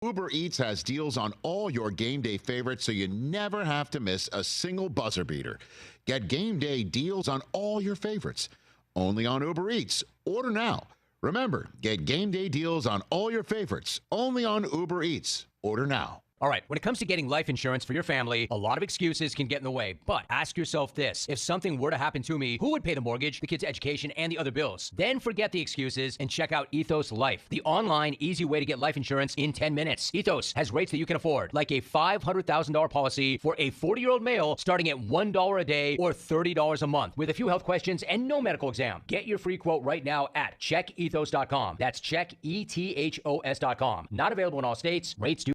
Uber Eats has deals on all your game day favorites, so you never have to miss a single buzzer beater. Get game day deals on all your favorites, only on Uber Eats. Order now. Remember, get game day deals on all your favorites, only on Uber Eats. Order now. All right, when it comes to getting life insurance for your family, a lot of excuses can get in the way. But ask yourself this. If something were to happen to me, who would pay the mortgage, the kids' education, and the other bills? Then forget the excuses and check out Ethos Life, the online, easy way to get life insurance in 10 minutes. Ethos has rates that you can afford, like a $500,000 policy for a 40-year-old male starting at $1 a day or $30 a month, with a few health questions and no medical exam. Get your free quote right now at checkethos.com. That's checkethos.com. Not available in all states. Rates do.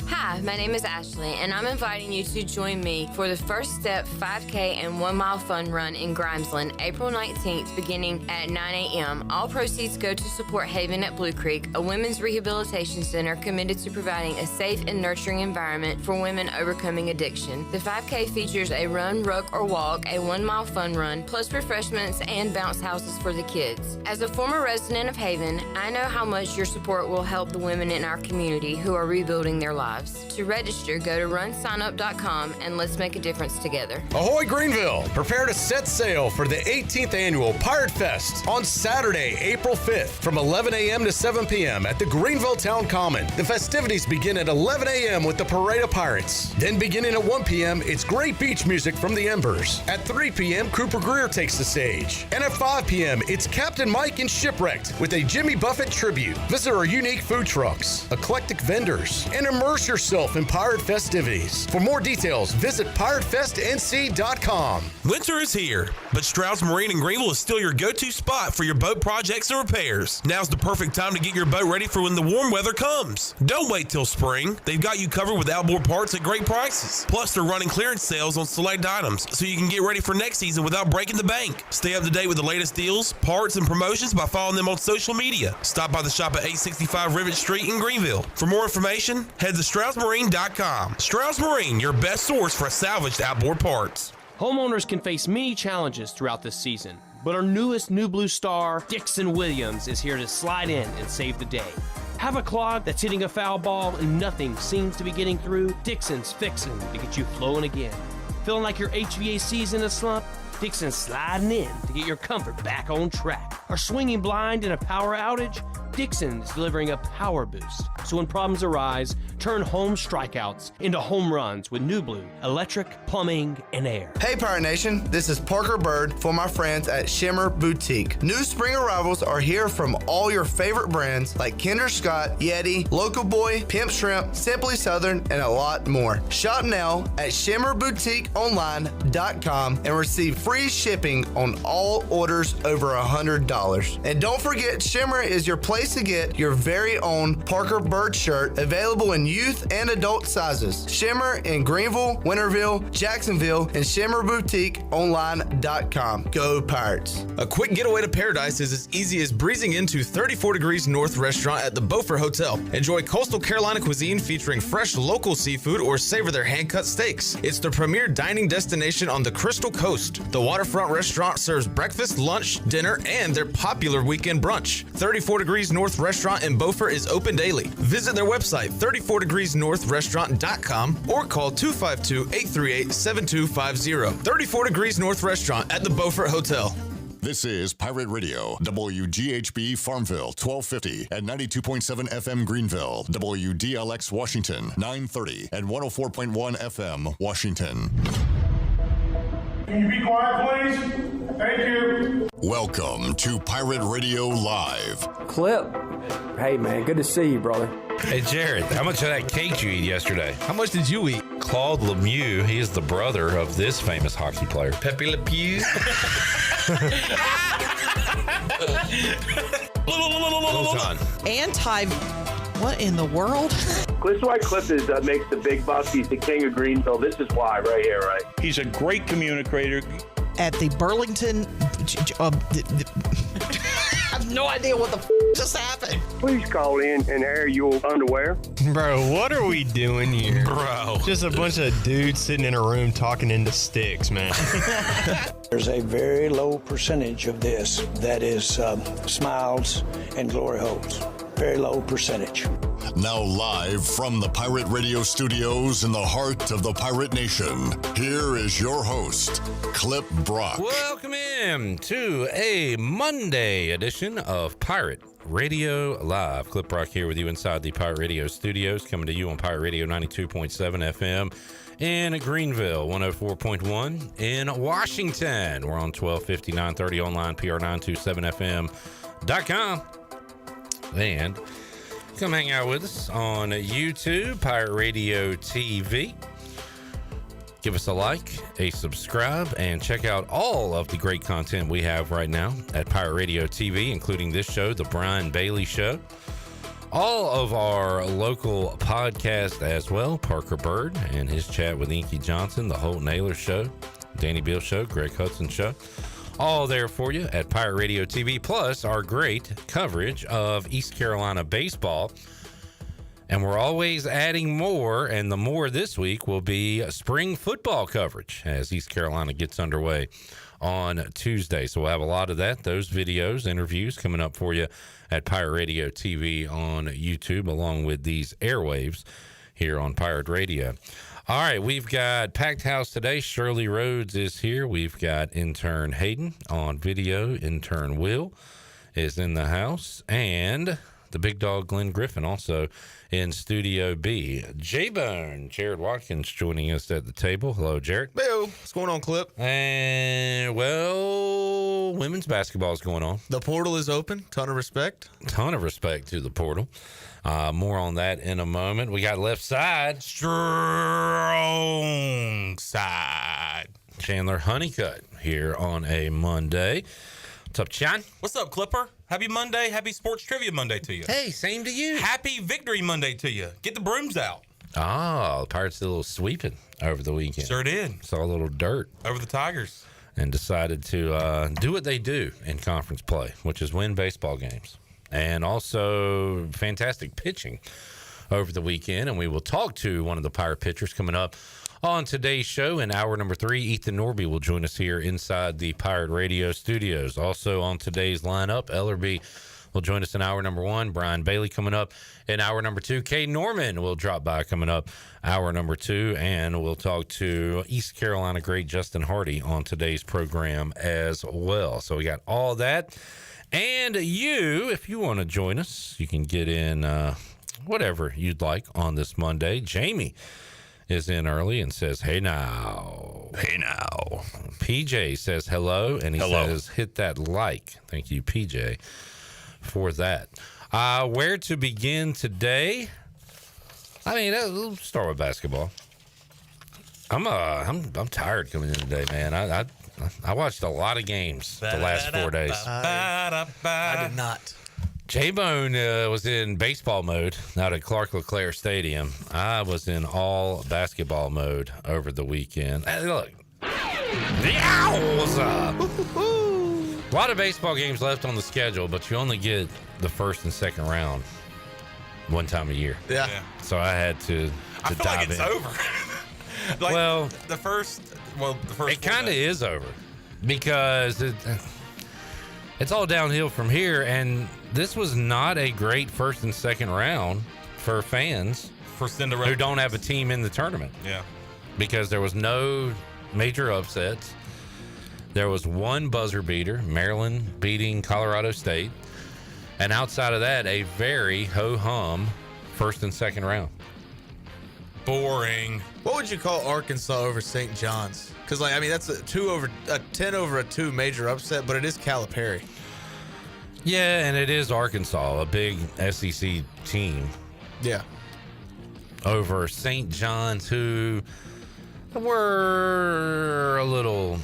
Hi, my name is Ashley, and I'm inviting you to join me for the First Step 5K and 1 Mile Fun Run in Grimesland, April 19th, beginning at 9 a.m. All proceeds go to support Haven at Blue Creek, a women's rehabilitation center committed to providing a safe and nurturing environment for women overcoming addiction. The 5K features a run, ruck, or walk, a 1 mile fun run, plus refreshments and bounce houses for the kids. As a former resident of Haven, I know how much your support will help the women in our community who are rebuilding their lives. To register, go to runsignup.com and let's make a difference together. Ahoy Greenville! Prepare to set sail for the 18th annual Pirate Fest on Saturday, April 5th from 11 a.m. to 7 p.m. at the Greenville Town Common. The festivities begin at 11 a.m. with the Parade of Pirates. Then beginning at 1 p.m., it's great beach music from the Embers. At 3 p.m., Cooper Greer takes the stage. And at 5 p.m., it's Captain Mike and Shipwrecked with a Jimmy Buffett tribute. Visit our unique food trucks, eclectic vendors, and immerse yourself in pirate festivities. For more details, visit piratefestnc.com. Winter is here, but Stroud's Marine in Greenville is still your go-to spot for your boat projects and repairs. Now's the perfect time to get your boat ready for when the warm weather comes. Don't wait till spring. They've got you covered with outboard parts at great prices. Plus, they're running clearance sales on select items, so you can get ready for next season without breaking the bank. Stay up to date with the latest deals, parts, and promotions by following them on social media. Stop by the shop at 865 Rivet Street in Greenville. For more information, head to StroudsMarine.com. Strauss Marine, your best source for salvaged outboard parts. Homeowners can face many challenges throughout this season, but our newest New Blue star, Dixon Williams, is here to slide in and save the day. Have a clog that's hitting a foul ball and nothing seems to be getting through? Dixon's fixing to get you flowing again. Feeling like your HVAC's in a slump? Dixon's sliding in to get your comfort back on track. Are swinging blind in a power outage? Dixon is delivering a power boost. So when problems arise, turn home strikeouts into home runs with New Blue, electric, plumbing, and air. Hey Pirate Nation, this is Parker Bird for my friends at Shimmer Boutique. New spring arrivals are here from all your favorite brands like Kinder Scott, Yeti, Local Boy, Pimp Shrimp, Simply Southern, and a lot more. Shop now at shimmerboutique.online.com and receive free shipping on all orders over $100. And don't forget, Shimmer is your place to get your very own Parker Bird shirt, available in youth and adult sizes. Shimmer in Greenville, Winterville, Jacksonville, and shimmerboutique.online.com. Go Pirates. A quick getaway to paradise is as easy as breezing into 34 Degrees North restaurant at the Beaufort Hotel. Enjoy coastal Carolina cuisine featuring fresh local seafood or savor their hand-cut steaks. It's the premier dining destination on the Crystal Coast. The waterfront restaurant serves breakfast, lunch, dinner, and their popular weekend brunch. 34 Degrees North restaurant in Beaufort is open daily. Visit their website, 34degreesnorthrestaurant.com, or call 252-838-7250. 34 Degrees North restaurant at the Beaufort Hotel. This is Pirate Radio, WGHB Farmville, 1250 and 92.7 FM Greenville, WDLX Washington, 930 and 104.1 FM Washington. Can you be quiet, please? Thank you. Welcome to Pirate Radio Live. Clip. Hey, man, good to see you, brother. Hey, Jared, how much of that cake did you eat yesterday? How much did you eat? Claude Lemieux, he is the brother of this famous hockey player. Pepe Le Pew. What in the world? This is why Cliff makes the big bucks. He's the king of Greenville. This is why right here, right? He's a great communicator. At the Burlington... I have no idea what the just happened. Please call in and air your underwear. Bro, what are we doing here? Bro. Just a bunch of dudes sitting in a room talking into sticks, man. There's a very low percentage of this that is smiles and glory holes. very low percentage. Now live from the Pirate Radio studios in the heart of the Pirate Nation, here is your host, Clip Brock. Welcome in to a Monday edition of Pirate Radio Live. Clip Brock here with you inside the Pirate Radio studios, coming to you on Pirate Radio 92.7 FM in Greenville, 104.1 in Washington. We're on 1250, 930 online, PR927FM.com. And come hang out with us on YouTube, Pirate Radio TV. Give us a like, a subscribe, and check out all of the great content we have right now at Pirate Radio TV, including this show, The Brian Bailey Show. All of our local podcasts as well, Parker Bird and his chat with Inky Johnson, The Holt Naylor Show, Danny Beal Show, Greg Hudson Show. All there for you at Pirate Radio TV, plus our great coverage of East Carolina baseball. And we're always adding more, and the more this week will be spring football coverage as East Carolina gets underway on Tuesday. So we'll have a lot of that, those videos, interviews coming up for you at Pirate Radio TV on YouTube, along with these airwaves here on Pirate Radio. All right, we've got packed house today. Shirley Rhodes is here. We've got intern Hayden on video. Intern Will is in the house. And the big dog Glenn Griffin also in Studio B. J-Bone, Jared Watkins joining us at the table. Hello, Jared. Hey, what's going on, Clip? And, well, women's basketball is going on. The portal is open. Ton of respect. Ton of respect to the portal. More on that in a moment. We got left side. Strong side. Chandler Honeycutt here on a Monday. What's up, Chan? What's up, Clipper? Happy Monday. Happy Sports Trivia Monday to you. Hey, same to you. Happy Victory Monday to you. Get the brooms out. Oh, the Pirates did a little sweeping over the weekend. Sure did. Saw a little dirt. Over the Tigers. And decided to do what they do in conference play, which is win baseball games. And also fantastic pitching over the weekend. And we will talk to one of the Pirate pitchers coming up on today's show. In hour number 3, Ethan Norby will join us here inside the Pirate Radio studios. Also on today's lineup, Ellerbe will join us in hour number 1. Brian Bailey coming up in hour number 2. Caiden Norman will drop by coming up hour number 2. And we'll talk to East Carolina great Justin Hardy on today's program as well. So we got all that. And you, if you want to join us, you can get in whatever you'd like on this Monday. Jamie is in early and says, hey now. Hey now. PJ says hello, and he says, hit that like. Thank you, PJ, for that. Where to begin today? I mean, we'll start with basketball. I'm tired coming in today, man. I watched a lot of games the last 4 days. I did not. J-Bone was in baseball mode out at Clark LeClaire Stadium. I was in all basketball mode over the weekend. Hey, look. The Owls! A lot of baseball games left on the schedule, but you only get the first and second round one time a year. Yeah. So I had to I feel like it's over. The first. It kind of is over because it's all downhill from here, and this was not a great first and second round for fans for Cinderella who don't have a team in the tournament. Yeah, because there was no major upsets. There was one buzzer beater, Maryland beating Colorado State, and outside of that, a very ho-hum first and second round. Boring. What would you call Arkansas over St. John's? Because, that's a 10 over a 2 major upset, but it is Calipari. Yeah, and it is Arkansas, a big SEC team. Yeah. Over St. John's, who were a little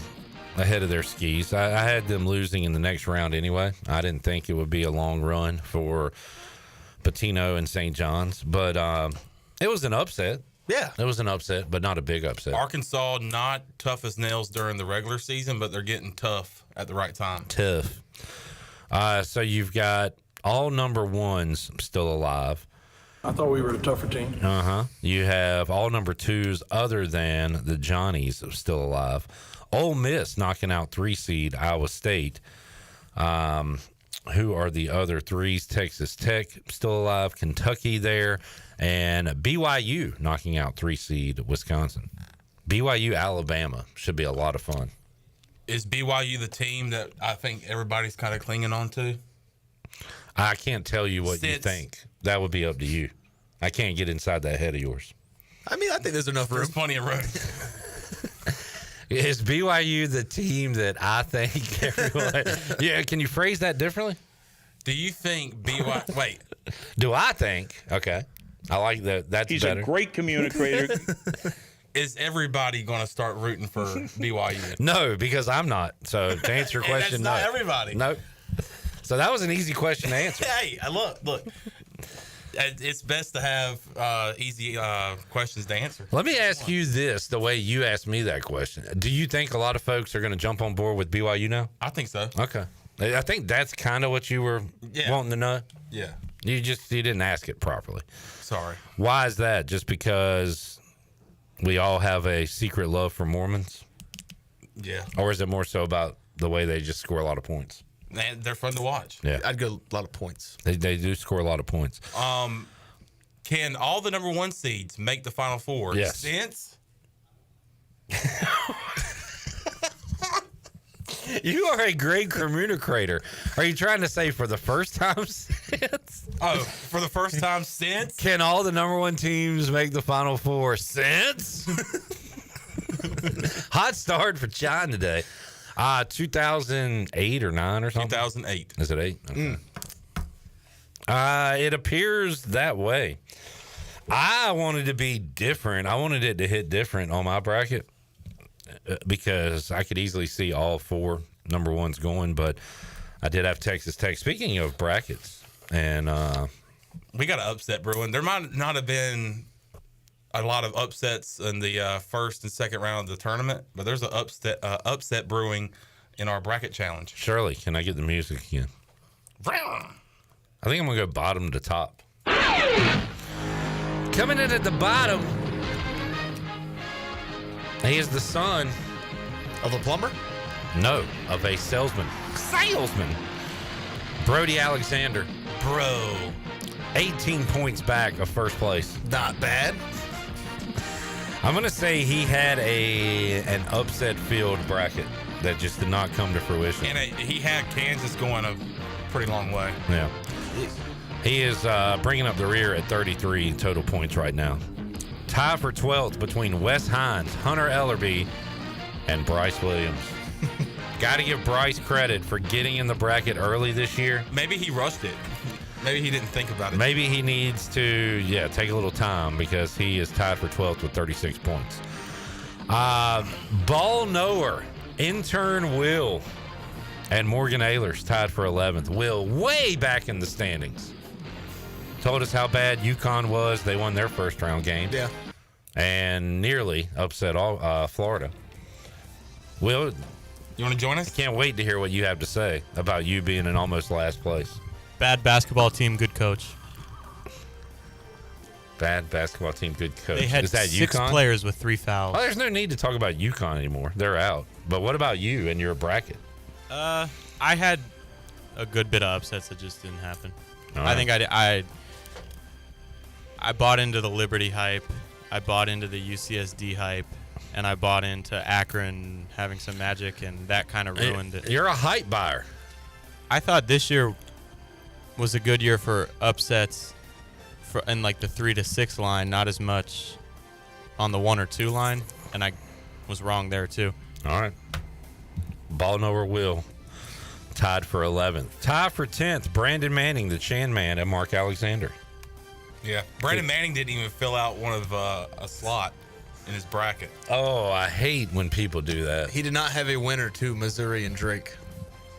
ahead of their skis. I had them losing in the next round anyway. I didn't think it would be a long run for Patino and St. John's, but it was an upset. Yeah. It was an upset, but not a big upset. Arkansas, not tough as nails during the regular season, but they're getting tough at the right time. Tough. So you've got all number ones still alive. I thought we were a tougher team. You have all number twos other than the Johnnies still alive. Ole Miss knocking out 3 seed Iowa State. Who are the other threes? Texas Tech still alive. Kentucky there. And BYU knocking out 3 seed Wisconsin. BYU, Alabama should be a lot of fun. Is BYU the team that I think everybody's kind of clinging on to? I can't tell you what you think. That would be up to you. I can't get inside that head of yours. I mean, I think there's enough room. There's plenty of room. Is BYU the team that I think everyone... Yeah, can you phrase that differently? Do you think BYU... Wait. Do I think? Okay. I like that. That's He's better. a great communicator. Is everybody going to start rooting for BYU? No, because I'm not. So to answer your question, that's no. not everybody. Nope. So that was an easy question to answer. Hey, look. It's best to have easy questions to answer. Let me ask you this, the way you asked me that question. Do you think a lot of folks are going to jump on board with BYU now? I think so. Okay. I think that's kind of what you were wanting to know. Yeah. You didn't ask it properly. Sorry. Why is that? Just because we all have a secret love for Mormons? Yeah. Or is it more so about the way they just score a lot of points? And they're fun to watch. Yeah. I'd go a lot of points. They do score a lot of points. Can all the number 1 seeds make the Final Four? Yes. Since you are a great communicator. Are you trying to say for the first time since? Oh, for the first time since? Can all the number 1 teams make the Final Four since? Hot start for John today. 2008 or 9 or something? 2008. Is it 8? Okay. It appears that way. I wanted to be different. I wanted it to hit different on my bracket because I could easily see all 4 number 1s going, but I did have Texas Tech. Speaking of brackets, and we got an upset brewing. There might not have been a lot of upsets in the first and second round of the tournament, but there's an upset brewing in our bracket challenge. Shirley, can I get the music again? I think I'm going to go bottom to top. Coming in at the bottom, he is the son of a plumber? No, of a salesman. Brody Alexander. Bro. 18 points back of first place. Not bad. I'm going to say he had an upset field bracket that just did not come to fruition. And he had Kansas going a pretty long way. Yeah. He is bringing up the rear at 33 total points right now. Tie for 12th between Wes Hines, Hunter Ellerbe, and Bryce Williams. Got to give Bryce credit for getting in the bracket early this year. Maybe he rushed it. Maybe he didn't think about it. Maybe he needs to, take a little time because he is tied for 12th with 36 points. Ball knower, intern Will, and Morgan Ehlers tied for 11th. Will way back in the standings. Told us how bad UConn was. They won their first round game. Yeah. And nearly upset all Florida. Will, you want to join us? I can't wait to hear what you have to say about you being in almost last place. Bad basketball team, good coach. Bad basketball team, good coach. They had Is that 6 UConn? players with 3 fouls. Oh, there's no need to talk about UConn anymore. They're out. But what about you and your bracket? I had a good bit of upsets that just didn't happen. All I right. think I bought into the Liberty hype. I bought into the UCSD hype. And I bought into Akron having some magic, and that kind of ruined it. You're a hype buyer. I thought this year was a good year for upsets in like the 3 to 6 line, not as much on the 1 or 2 line, and I was wrong there too. All right. Ball knower Will tied for 11th. Tie for 10th, Brandon Manning, the Chan Man, and Mark Alexander. Yeah. Brandon Manning didn't even fill out one of a slot in his bracket. Oh, I hate when people do that. He did not have a winner to Missouri and Drake.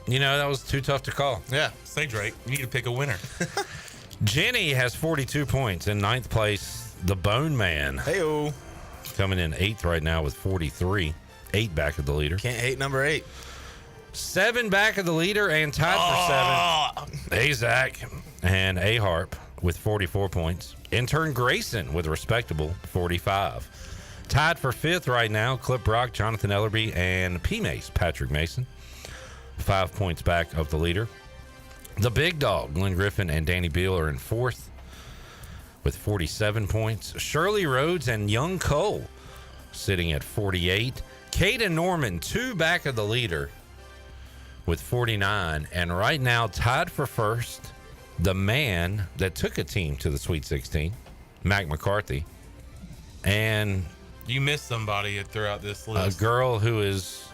You know, that was too tough to call. Yeah. Say, Drake, you need to pick a winner. Jenny has 42 points. In 9th place, the Bone Man. Hey-o. Coming in 8th right now with 43. 8 back of the leader. Can't hate number 8. 7 back of the leader and tied for 7. Hey, Zach. And A-Harp with 44 points. Intern Grayson with a respectable 45. Tied for 5th right now, Clip Brock, Jonathan Ellerbe, and P-Mace, Patrick Mason. 5 points back of the leader. The big dog, Glenn Griffin and Danny Beal, are in fourth with 47 points. Shirley Rhodes and Young Cole sitting at 48. Caiden Norman, 2 back of the leader with 49. And right now, tied for first, the man that took a team to the Sweet 16, Mac McCarthy. And you missed somebody throughout this list. A girl who is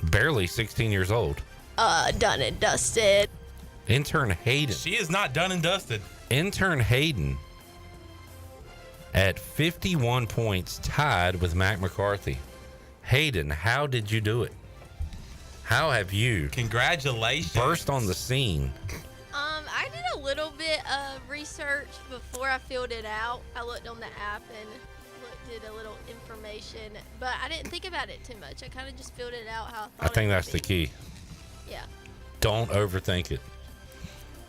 barely 16 years old. Done and dusted. Intern Hayden. She is not done and dusted. Intern Hayden at 51 points, tied with Mac McCarthy. Hayden, how did you do it? How have you Congratulations. burst on the scene? I did a little bit of research before I filled it out. I looked on the app and did a little information, but I didn't think about it too much. I kind of just filled it out how I think that's the key. Yeah. Don't overthink it.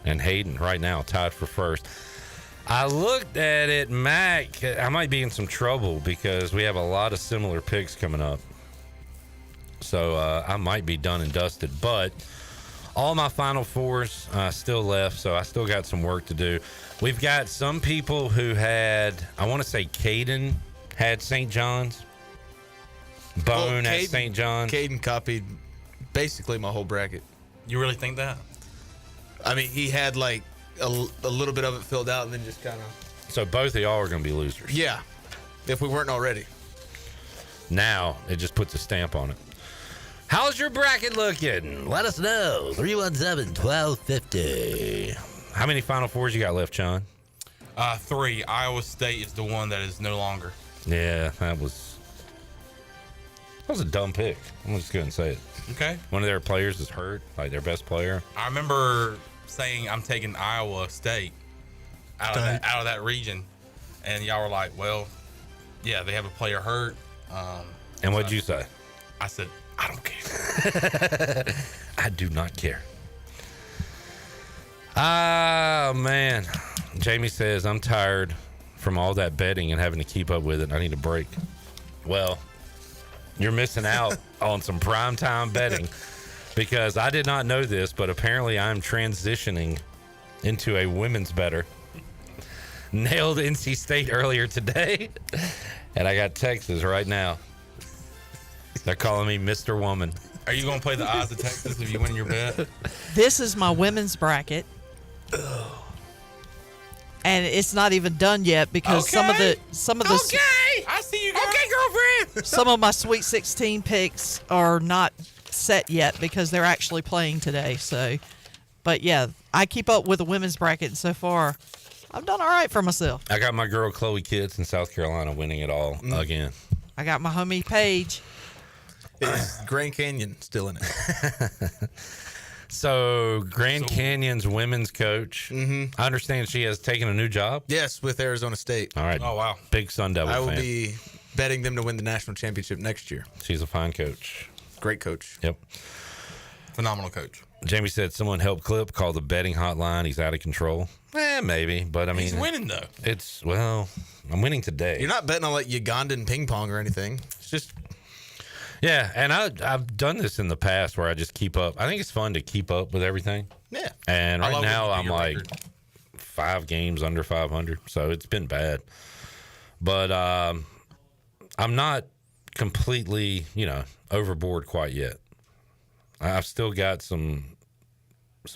And Hayden right now tied for first. I looked at it, Mac. I might be in some trouble because we have a lot of similar picks coming up. So I might be done and dusted, but all my Final Fours still left, so I still got some work to do. We've got some people who had, I want to say Caiden had St. John's. Bone at St. John's. Caiden copied basically my whole bracket. You really think that? I mean, he had like a little bit of it filled out and then just kind of. So both of y'all are going to be losers. Yeah, if we weren't already. Now it just puts a stamp on it. How's your bracket looking? Let us know. 317-1250. How many Final Fours you got left, Sean? 3. Iowa State is the one that is no longer. Yeah, that was a dumb pick. I'm just going to say it. Okay. One of their players is hurt, like their best player. I remember saying I'm taking Iowa State out of that region, and y'all were like, "Well, yeah, they have a player hurt." And what'd you say? I said, "I don't care." I do not care. Ah, man. Jamie says, I'm tired from all that betting and having to keep up with it. I need a break. Well, you're missing out on some primetime betting because I did not know this, but apparently I'm transitioning into a women's bettor. Nailed NC State earlier today, and I got Texas right now. They're calling me Mr. Woman. Are you going to play the odds of Texas if you win your bet? This is my women's bracket. And it's not even done yet because some of the Okay, I see you. Okay, girlfriend. some of my Sweet 16 picks are not set yet because they're actually playing today. So, but yeah, I keep up with the women's bracket, and so far, I've done all right for myself. I got my girl Chloe Kitts in South Carolina winning it all again. I got my homie Paige. Is Grand Canyon still in it? So Grand Canyon's women's coach. I understand she has taken a new job. Yes, with Arizona State. All right. Oh, wow. Big Sun Devil I will fan. be betting them to win the national championship next year. She's a fine coach. Great coach. Yep. Phenomenal coach. Jamie said someone helped Clip call the betting hotline. He's out of control. Maybe, but I mean, he's winning though. I'm winning today. You're not betting on like Ugandan ping pong or anything. It's just. Yeah, and I've done this in the past where I just keep up. I think it's fun to keep up with everything. Yeah. And right now I'm like record. 5 games under 500, so it's been bad. But I'm not completely, overboard quite yet. I've still got some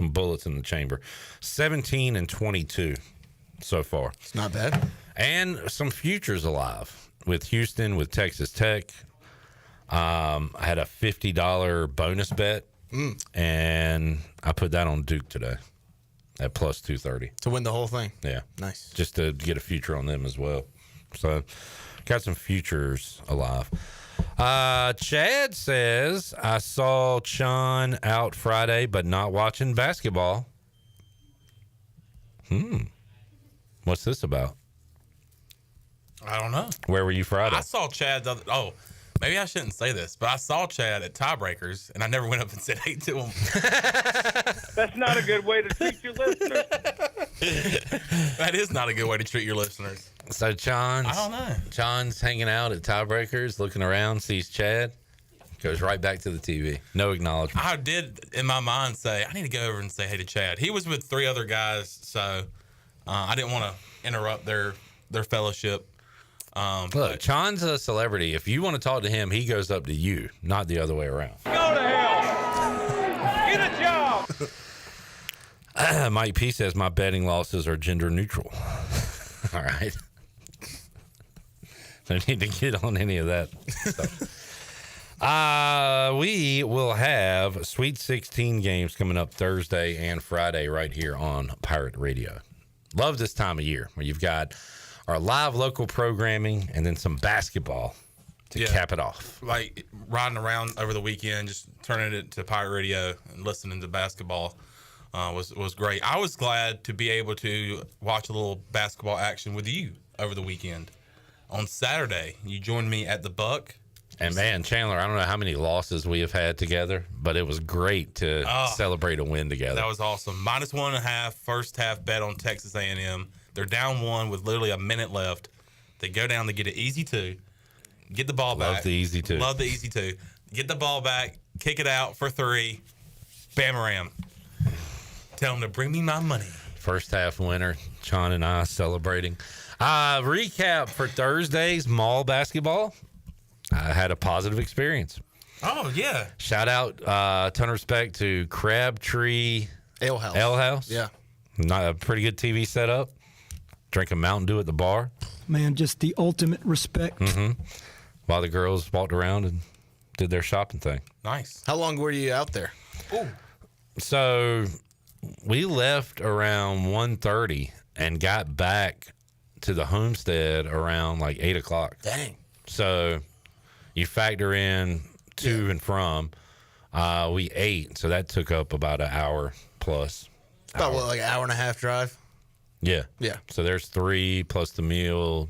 bullets in the chamber. 17 and 22 so far. It's not bad. And some futures alive with Houston, with Texas Tech. I had a $50 bonus bet, and I put that on Duke today at plus 230. To win the whole thing? Yeah. Nice. Just to get a future on them as well. So, got some futures alive. Chad says, I saw Sean out Friday, but not watching basketball. What's this about? I don't know. Where were you Friday? I saw Chad maybe I shouldn't say this, but I saw Chad at Tiebreakers, and I never went up and said hey to him. That's not a good way to treat your listeners. That is not a good way to treat your listeners. So I don't know. John's hanging out at Tiebreakers, looking around, sees Chad. Goes right back to the TV. No acknowledgement. I did, in my mind, say, I need to go over and say hey to Chad. He was with 3 other guys, so I didn't want to interrupt their fellowship. Look, Chon's a celebrity. If you want to talk to him, he goes up to you, not the other way around. Go to hell. Get a job. Mike P says my betting losses are gender neutral. All right. I need to get on any of that stuff. We will have Sweet 16 games coming up Thursday and Friday right here on Pirate Radio. Love this time of year where you've got our live local programming and then some basketball to cap it off. Like riding around over the weekend, just turning it to Pirate Radio and listening to basketball was great. I was glad to be able to watch a little basketball action with you over the weekend. On Saturday, you joined me at the Buck. And man, Chandler, I don't know how many losses we have had together, but it was great to celebrate a win together. That was awesome. -1.5 first half bet on Texas A&M. They're down 1 with literally a minute left. They go down, they get an easy 2, get the ball back. Love the easy 2. Love the easy 2. Get the ball back, kick it out for 3, bam-a-ram. Tell them to bring me my money. First half winner, Sean and I celebrating. Recap for Thursday's mall basketball. I had a positive experience. Oh, yeah. Shout out, ton of respect to Crabtree Ale House. Ale House. Yeah. Not a pretty good TV setup. Drinking Mountain Dew at the bar. Man, just the ultimate respect. While the girls walked around and did their shopping thing. Nice. How long were you out there? Ooh. So we left around 1:30 and got back to the homestead around like 8 o'clock. Dang. So you factor in to and from. We ate, so that took up about an hour plus. About what, like an hour and a half drive? Yeah. Yeah. So there's 3 plus the meal,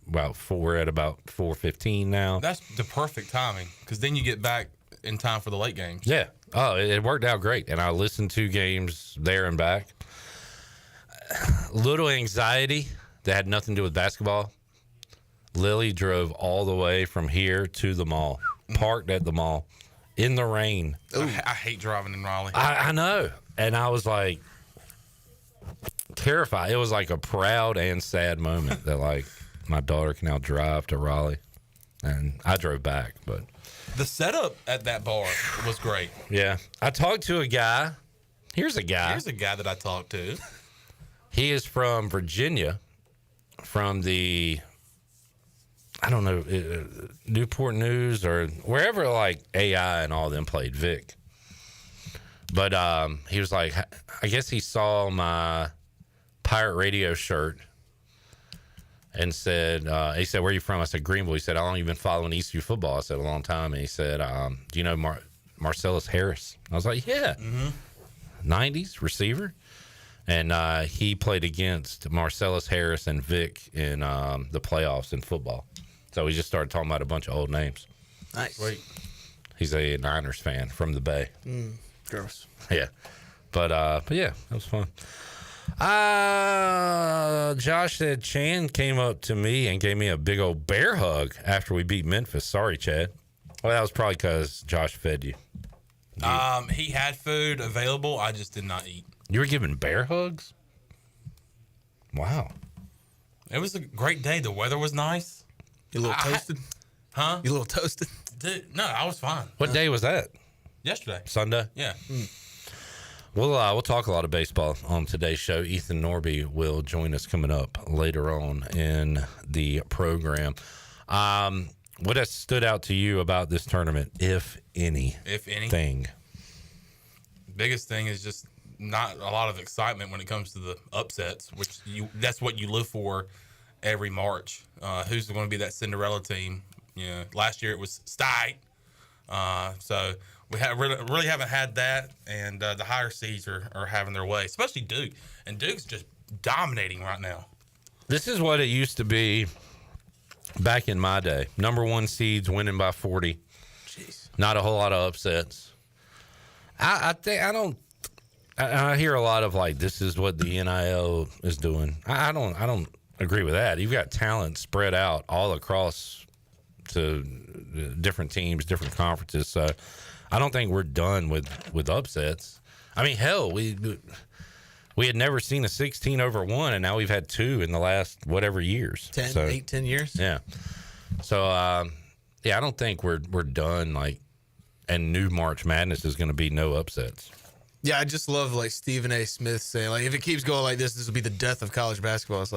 about 4. We're at about 4:15 now. That's the perfect timing because then you get back in time for the late games. Yeah. Oh, it worked out great. And I listened to games there and back. Little anxiety that had nothing to do with basketball. Lily drove all the way from here to the mall, parked at the mall in the rain. I hate driving in Raleigh. I know. And I was like terrified. It was like a proud and sad moment that like my daughter can now drive to Raleigh. And I drove back, but the setup at that bar was great. Yeah. I talked to a guy. Here's a guy that I talked to. He is from Virginia, from the, I don't know, Newport News or wherever like AI and all them played Vic. But he was like, I guess he saw my Pirate Radio shirt and said, he said, where are you from? I said, Greenville. He said, how long have you been following ECU football? I said, a long time. And he said, do you know Marcellus Harris? I was like, yeah. 90s receiver. And he played against Marcellus Harris and Vic in the playoffs in football. So we just started talking about a bunch of old names. Nice. Sweet. He's a Niners fan from the Bay. Gross. Yeah. But yeah, that was fun. Josh said Chan came up to me and gave me a big old bear hug after we beat Memphis. Sorry, Chad. Well, that was probably because Josh fed you. He had food available. I just did not eat. You were giving bear hugs? Wow. It was a great day. The weather was nice. You a little toasted? Huh? You a little toasted? Dude, no, I was fine. What day was that? Yesterday. Sunday? Yeah. We'll talk a lot of baseball on today's show. Ethan Norby will join us coming up later on in the program. What has stood out to you about this tournament, if any? If any. Thing? Biggest thing is just not a lot of excitement when it comes to the upsets, which that's what you live for every March. Who's going to be that Cinderella team? You know, last year it was Stite. So we really haven't had that, and the higher seeds are having their way, especially Duke. And Duke's just dominating right now. This is what it used to be back in my day. Number 1 seeds winning by 40. Jeez. Not a whole lot of upsets. I hear a lot of like, this is what the NIL is doing. I don't agree with that. You've got talent spread out all across to different teams, different conferences. So I don't think we're done with upsets. I mean, hell, we had never seen a 16-1, and now we've had 2 in the last whatever years. 10 years? Yeah. So, I don't think we're done, and new March Madness is going to be no upsets. Yeah, I just love, Stephen A. Smith saying, if it keeps going like this will be the death of college basketball. It's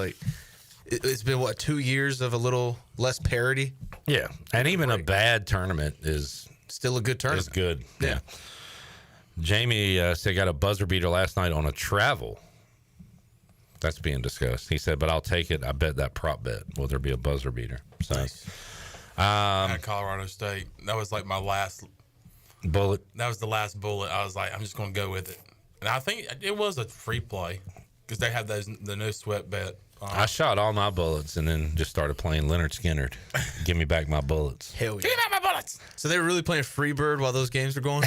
it's been, 2 years of a little less parity? Yeah, and even a bad tournament is still a good tournament. Is good, yeah. Jamie said got a buzzer beater last night on a travel. That's being discussed. He said, but I'll take it. I bet that prop bet. Will there be a buzzer beater? So, nice. At Colorado State. That was my last bullet. That was the last bullet. I was like, I'm just going to go with it. And I think it was a free play because they have the no sweat bet. I shot all my bullets and then just started playing Leonard Skinner. Give me back my bullets. Hell yeah. Give me back my bullets. So they were really playing Freebird while those games were going?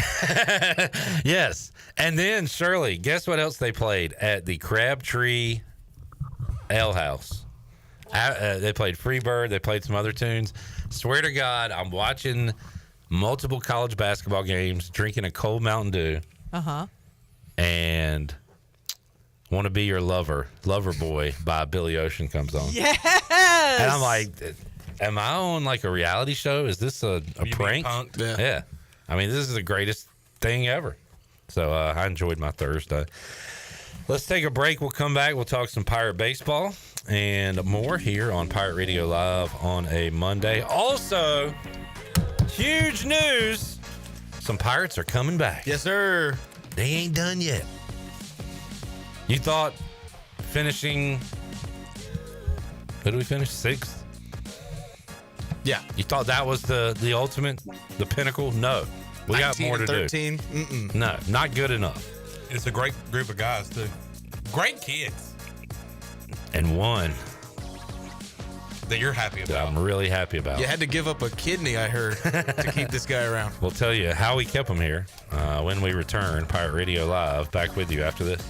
Yes. And then, Shirley, guess what else they played at the Crabtree Ale House? They played Freebird. They played some other tunes. Swear to God, I'm watching multiple college basketball games, drinking a cold Mountain Dew. Uh-huh. And Want to Be Your Lover Boy by Billy Ocean comes on. Yes! And I'm like, am I on a reality show? Is this a prank? Yeah. I mean, this is the greatest thing ever. So I enjoyed my Thursday. Let's take a break. We'll come back. We'll talk some Pirate baseball and more here on Pirate Radio Live on a Monday. Also, huge news. Some Pirates are coming back. Yes, sir. They ain't done yet. You thought finishing, what did we finish? 6th? Yeah. You thought that was the ultimate, the pinnacle? No. We got more to 13. Do. Mm-mm. No, not good enough. It's a great group of guys, too. Great kids. And one that you're happy about. That I'm really happy about. You had to give up a kidney, I heard, to keep this guy around. We'll tell you how we kept him here when we return. Pirate Radio Live, back with you after this.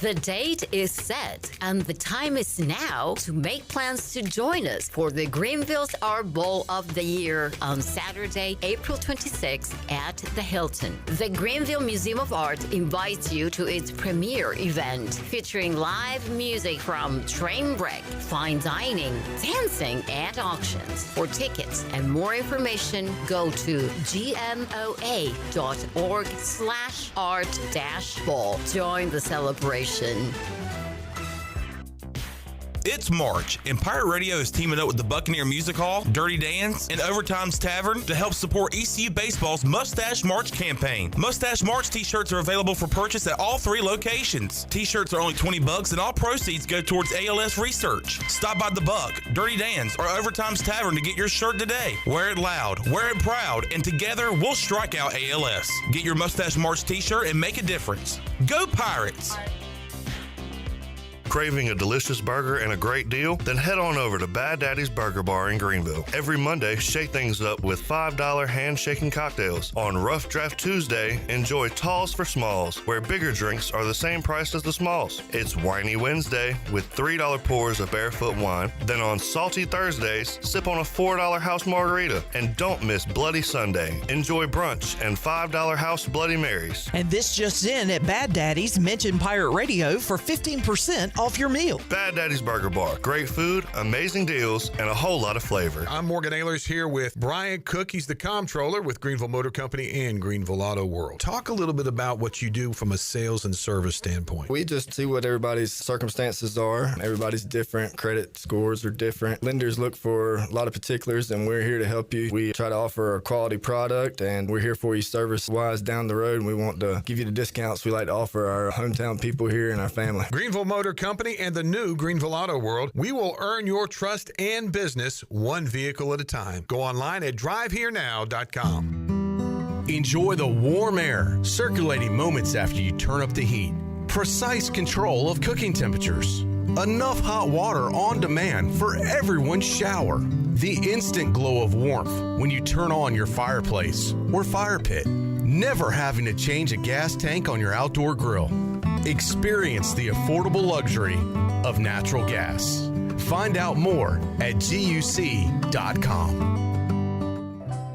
The date is set, and the time is now to make plans to join us for the Greenville's Art Bowl of the Year on Saturday, April 26th at the Hilton. The Greenville Museum of Art invites you to its premiere event featuring live music from train wreck, fine dining, dancing, and auctions. For tickets and more information, go to gmoa.org/art-ball. Join the celebration. It's March, and Pirate Radio is teaming up with the Buccaneer Music Hall, Dirty Dan's, and Overtime's Tavern to help support ECU Baseball's Mustache March campaign. Mustache March t-shirts are available for purchase at all 3 locations. T-shirts are only $20, and all proceeds go towards ALS research. Stop by the Buck, Dirty Dan's, or Overtime's Tavern to get your shirt today. Wear it loud, wear it proud, and together we'll strike out ALS. Get your Mustache March t-shirt and make a difference. Go Pirates! Craving a delicious burger and a great deal? Then head on over to Bad Daddy's Burger Bar in Greenville. Every Monday, shake things up with $5 hand-shaking cocktails. On Rough Draft Tuesday, enjoy talls for smalls, where bigger drinks are the same price as the smalls. It's Whiny Wednesday with $3 pours of barefoot wine. Then on Salty Thursdays, sip on a $4 house margarita. And don't miss Bloody Sunday. Enjoy brunch and $5 house Bloody Marys. And this just in at Bad Daddy's, mention Pirate Radio for 15% off your meal. Bad Daddy's Burger Bar. Great food, amazing deals, and a whole lot of flavor. I'm Morgan Ehlers here with Brian Cook. He's the comptroller with Greenville Motor Company and Greenville Auto World. Talk a little bit about what you do from a sales and service standpoint. We just see what everybody's circumstances are. Everybody's different. Credit scores are different. Lenders look for a lot of particulars, and we're here to help you. We try to offer a quality product, and we're here for you service-wise down the road, and we want to give you the discounts we like to offer our hometown people here and our family. Greenville Motor Company and the new Greenville Auto World. We will earn your trust and business one vehicle at a time. Go online at drivehere.now.com. Enjoy the warm air, circulating moments after you turn up the heat. Precise control of cooking temperatures. Enough hot water on demand for everyone's shower. The instant glow of warmth when you turn on your fireplace or fire pit. Never having to change a gas tank on your outdoor grill. Experience the affordable luxury of natural gas. Find out more at GUC.com.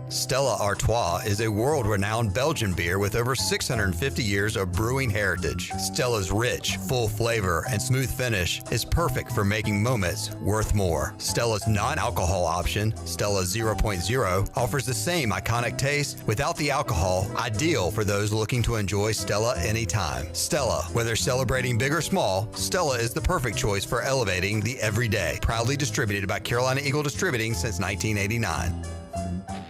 Stella Artois is a world-renowned Belgian beer with over 650 years of brewing heritage. Stella's rich, full flavor and smooth finish is perfect for making moments worth more. Stella's non-alcohol option, Stella 0.0, offers the same iconic taste without the alcohol, ideal for those looking to enjoy Stella anytime. Stella, whether celebrating big or small, Stella is the perfect choice for elevating the everyday. Proudly distributed by Carolina Eagle Distributing since 1989.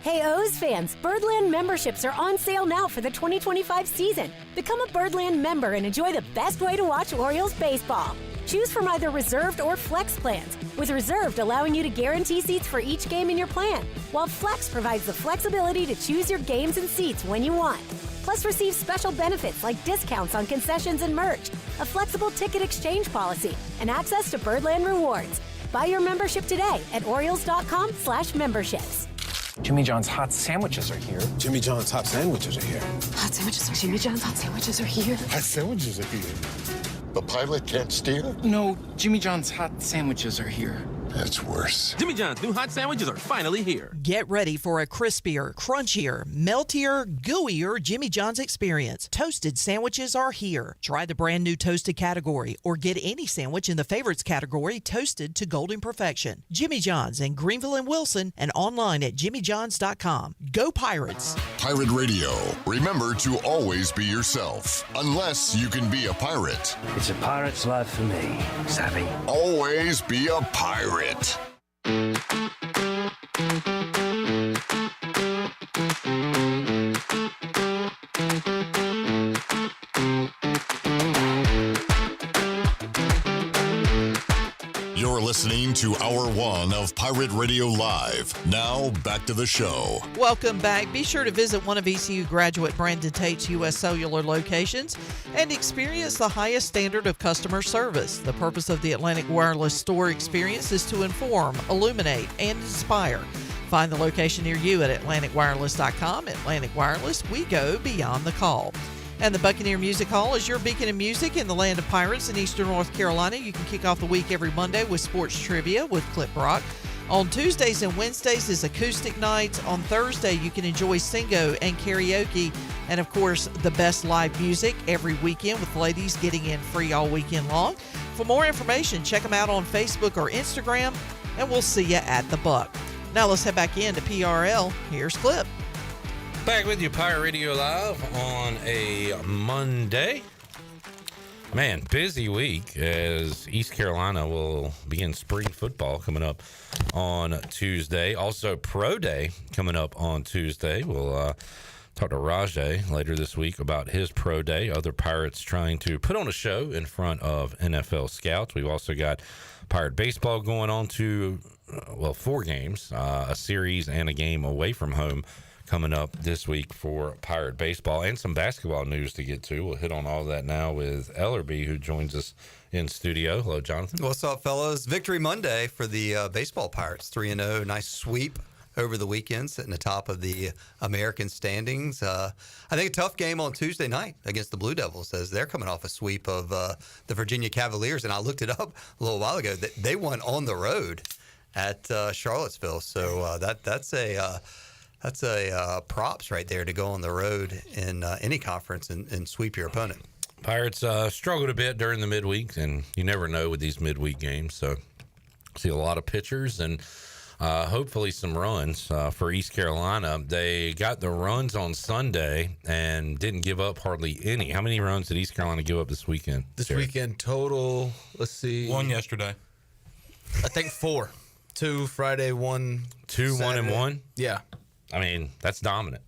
Hey O's fans, Birdland memberships are on sale now for the 2025 season. Become a Birdland member and enjoy the best way to watch Orioles baseball. Choose from either reserved or flex plans, with reserved allowing you to guarantee seats for each game in your plan, while flex provides the flexibility to choose your games and seats when you want. Plus receive special benefits like discounts on concessions and merch, a flexible ticket exchange policy, and access to Birdland rewards. Buy your membership today at Orioles.com/memberships. Jimmy John's hot sandwiches are here. Jimmy John's hot sandwiches are here. Hot sandwiches are Jimmy John's hot sandwiches are here. Hot sandwiches are here. The pilot can't steer? No, Jimmy John's hot sandwiches are here. That's worse. Jimmy John's new hot sandwiches are finally here. Get ready for a crispier, crunchier, meltier, gooier Jimmy John's experience. Toasted sandwiches are here. Try the brand new toasted category or get any sandwich in the favorites category toasted to golden perfection. Jimmy John's in Greenville and Wilson and online at jimmyjohns.com. Go Pirates! Pirate Radio. Remember to always be yourself, unless you can be a pirate. It's a pirate's life for me, Savvy. Always be a pirate. You're listening to Hour 1 of Pirate Radio Live. Now, back to the show. Welcome back. Be sure to visit one of ECU graduate Brandon Tate's U.S. Cellular locations and experience the highest standard of customer service. The purpose of the Atlantic Wireless store experience is to inform, illuminate, and inspire. Find the location near you at AtlanticWireless.com. Atlantic Wireless, we go beyond the call. And the Buccaneer Music Hall is your beacon of music in the land of pirates in eastern North Carolina. You can kick off the week every Monday with sports trivia with Clip Rock. On Tuesdays and Wednesdays is acoustic nights. On Thursday, you can enjoy singo and karaoke. And, of course, the best live music every weekend with ladies getting in free all weekend long. For more information, check them out on Facebook or Instagram, and we'll see you at the Buck. Now let's head back into PRL. Here's Clip. Back with you, Pirate Radio Live on a Monday. Man, busy week as East Carolina will begin spring football coming up on Tuesday. Also, Pro Day coming up on Tuesday. We'll talk to Rajay later this week about his Pro Day. Other Pirates trying to put on a show in front of NFL scouts. We've also got Pirate baseball going on to, 4 games, a series and a game away from home coming up this week for Pirate baseball, and some basketball news to get to. We'll hit on all that now with Ellerbe, who joins us in studio. Hello, Jonathan. What's up, fellas? Victory Monday for the baseball Pirates. 3-0, nice sweep over the weekend, sitting atop of the American standings. I think a tough game on Tuesday night against the Blue Devils, as they're coming off a sweep of the Virginia Cavaliers, and I looked it up a little while ago. They won on the road at Charlottesville, so that's a props right there to go on the road in any conference and sweep your opponent. Pirates struggled a bit during the midweek, and you never know with these midweek games. So see a lot of pitchers and hopefully some runs for East Carolina. They got the runs on Sunday and didn't give up hardly any. How many runs did East Carolina give up this weekend? This weekend total, let's see. 1 yesterday. I think 4. 2 Friday, 1 2 Saturday. 1 and 1. Yeah. I mean, that's dominant.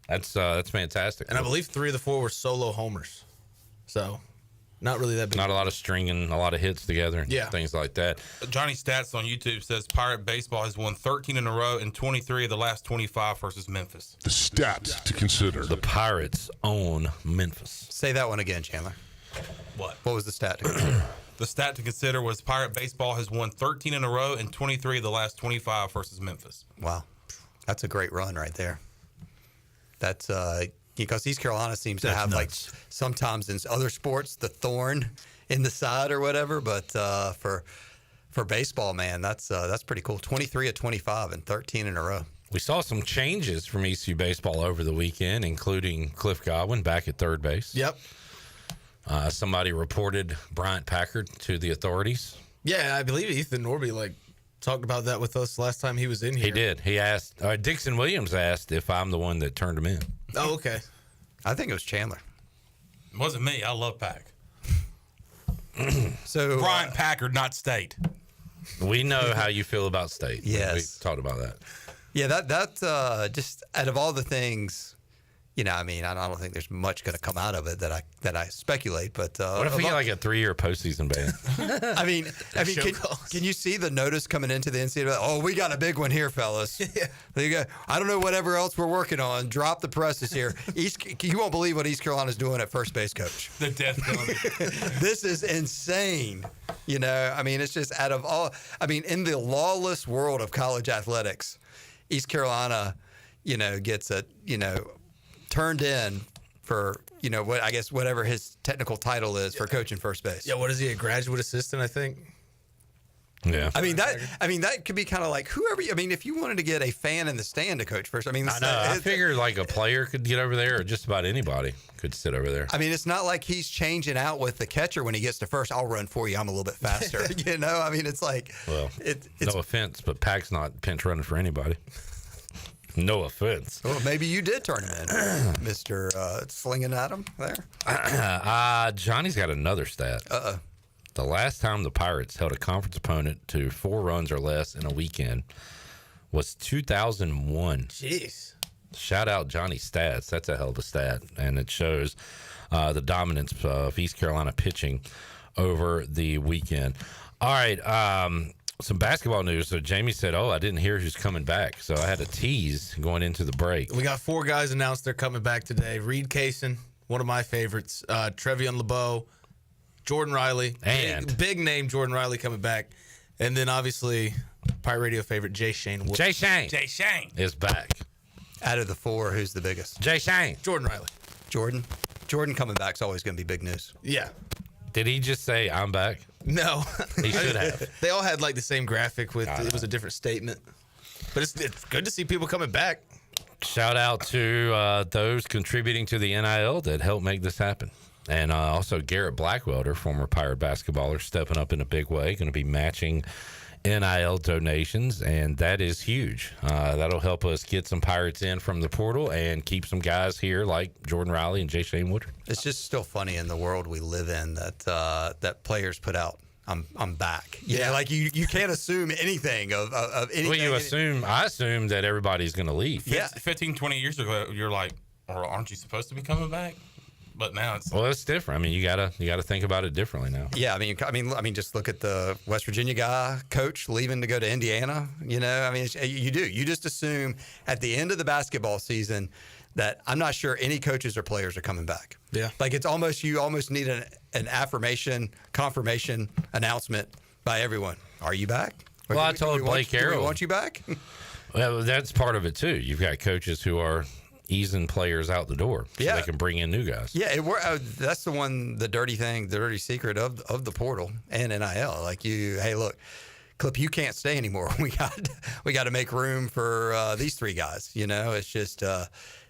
That's fantastic. And I believe 3 of the 4 were solo homers. So, not really that big. Not a lot of stringing, a lot of hits together, and things like that. Johnny Stats on YouTube says Pirate Baseball has won 13 in a row and 23 of the last 25 versus Memphis. The stats to consider. The Pirates own Memphis. Say that one again, Chandler. What was the stat to consider? The stat to consider was Pirate baseball has won 13 in a row and 23 of the last 25 versus Memphis. Wow. That's a great run right there. That's because East Carolina seems to have nuts. Like sometimes in other sports the thorn in the side or whatever, but for baseball, man, that's pretty cool. 23 of 25 and 13 in a row. We saw some changes from ECU baseball over the weekend, including Cliff Godwin back at third base. Yep. Somebody reported Bryant Packard to the authorities. Yeah, I believe Ethan Norby talked about that with us last time he was in here. He did. He asked. Dixon Williams asked if I'm the one that turned him in. Oh, okay. I think it was Chandler. It wasn't me. I love Pack. So Bryant Packard, not State. We know how you feel about State. Yes. We talked about that. Yeah, that just out of all the things, I mean, I don't think there's much going to come out of it that I speculate. But what if we get like a 3-year postseason ban? I mean, can you see the notice coming into the NCAA? Oh, we got a big one here, fellas. Yeah. I don't know whatever else we're working on. Drop the presses here. You won't believe what East Carolina's doing at first base coach. The death penalty. This is insane. I mean, it's just out of all. I mean, in the lawless world of college athletics, East Carolina, gets turned in for, what I guess whatever his technical title is for coaching first base. Yeah, what is he, a graduate assistant, I think? Yeah. I mean that could be kind of like whoever. I mean, if you wanted to get a fan in the stand to coach first, I mean, I figured like a player could get over there, or just about anybody could sit over there. I mean, it's not like he's changing out with the catcher when he gets to first. I'll run for you. I'm a little bit faster. I mean, it's like, well, it's no offense, but Pack's not pinch running for anybody. No offense. Well, maybe you did turn him in, Mr. Slinging at him there. Johnny's got another stat. The last time the Pirates held a conference opponent to 4 runs or less in a weekend was 2001. Jeez. Shout out Johnny Stats. That's a hell of a stat. And it shows the dominance of East Carolina pitching over the weekend. All right. Some basketball news. So Jamie said, I didn't hear who's coming back. So I had a tease going into the break. We got 4 guys announced they're coming back today. Reed Kaysen, one of my favorites. Trevion LeBeau. Jordan Riley, and big name Jordan Riley coming back. And then obviously Pirate Radio favorite Jay Shane Wood. Jay Shane is back. Out of the 4, who's the biggest? Jay Shane. Jordan Riley. Jordan coming back is always going to be big news. Yeah. Did he just say I'm back? No. He should have. They all had like the same graphic with it was a different statement. But it's good to see people coming back. Shout out to those contributing to the NIL that helped make this happen. And also Garrett Blackwelder, former Pirate basketballer, stepping up in a big way, going to be matching NIL donations, and that is huge. That'll help us get some Pirates in from the portal and keep some guys here like Jordan Riley and Jay Shane Woodard. It's just still funny in the world we live in that players put out, I'm back. Like you can't assume anything of anything. Well, I assume that everybody's going to leave. Yeah. 15, 20 years ago, you're like, aren't you supposed to be coming back? But now it's different. I mean, you gotta think about it differently now. Yeah, I mean, just look at the West Virginia guy, coach leaving to go to Indiana. I mean, you do. You just assume at the end of the basketball season that I'm not sure any coaches or players are coming back. Yeah, like you almost need an confirmation announcement by everyone. Are you back? Well, I told Blake Arrow. Do we want you back? Well, that's part of it too. You've got coaches who are easing players out the door so they can bring in new guys. Yeah, that's the dirty secret of the portal and NIL. Like hey, look, Clip, you can't stay anymore. We got to make room for these 3 guys. It's just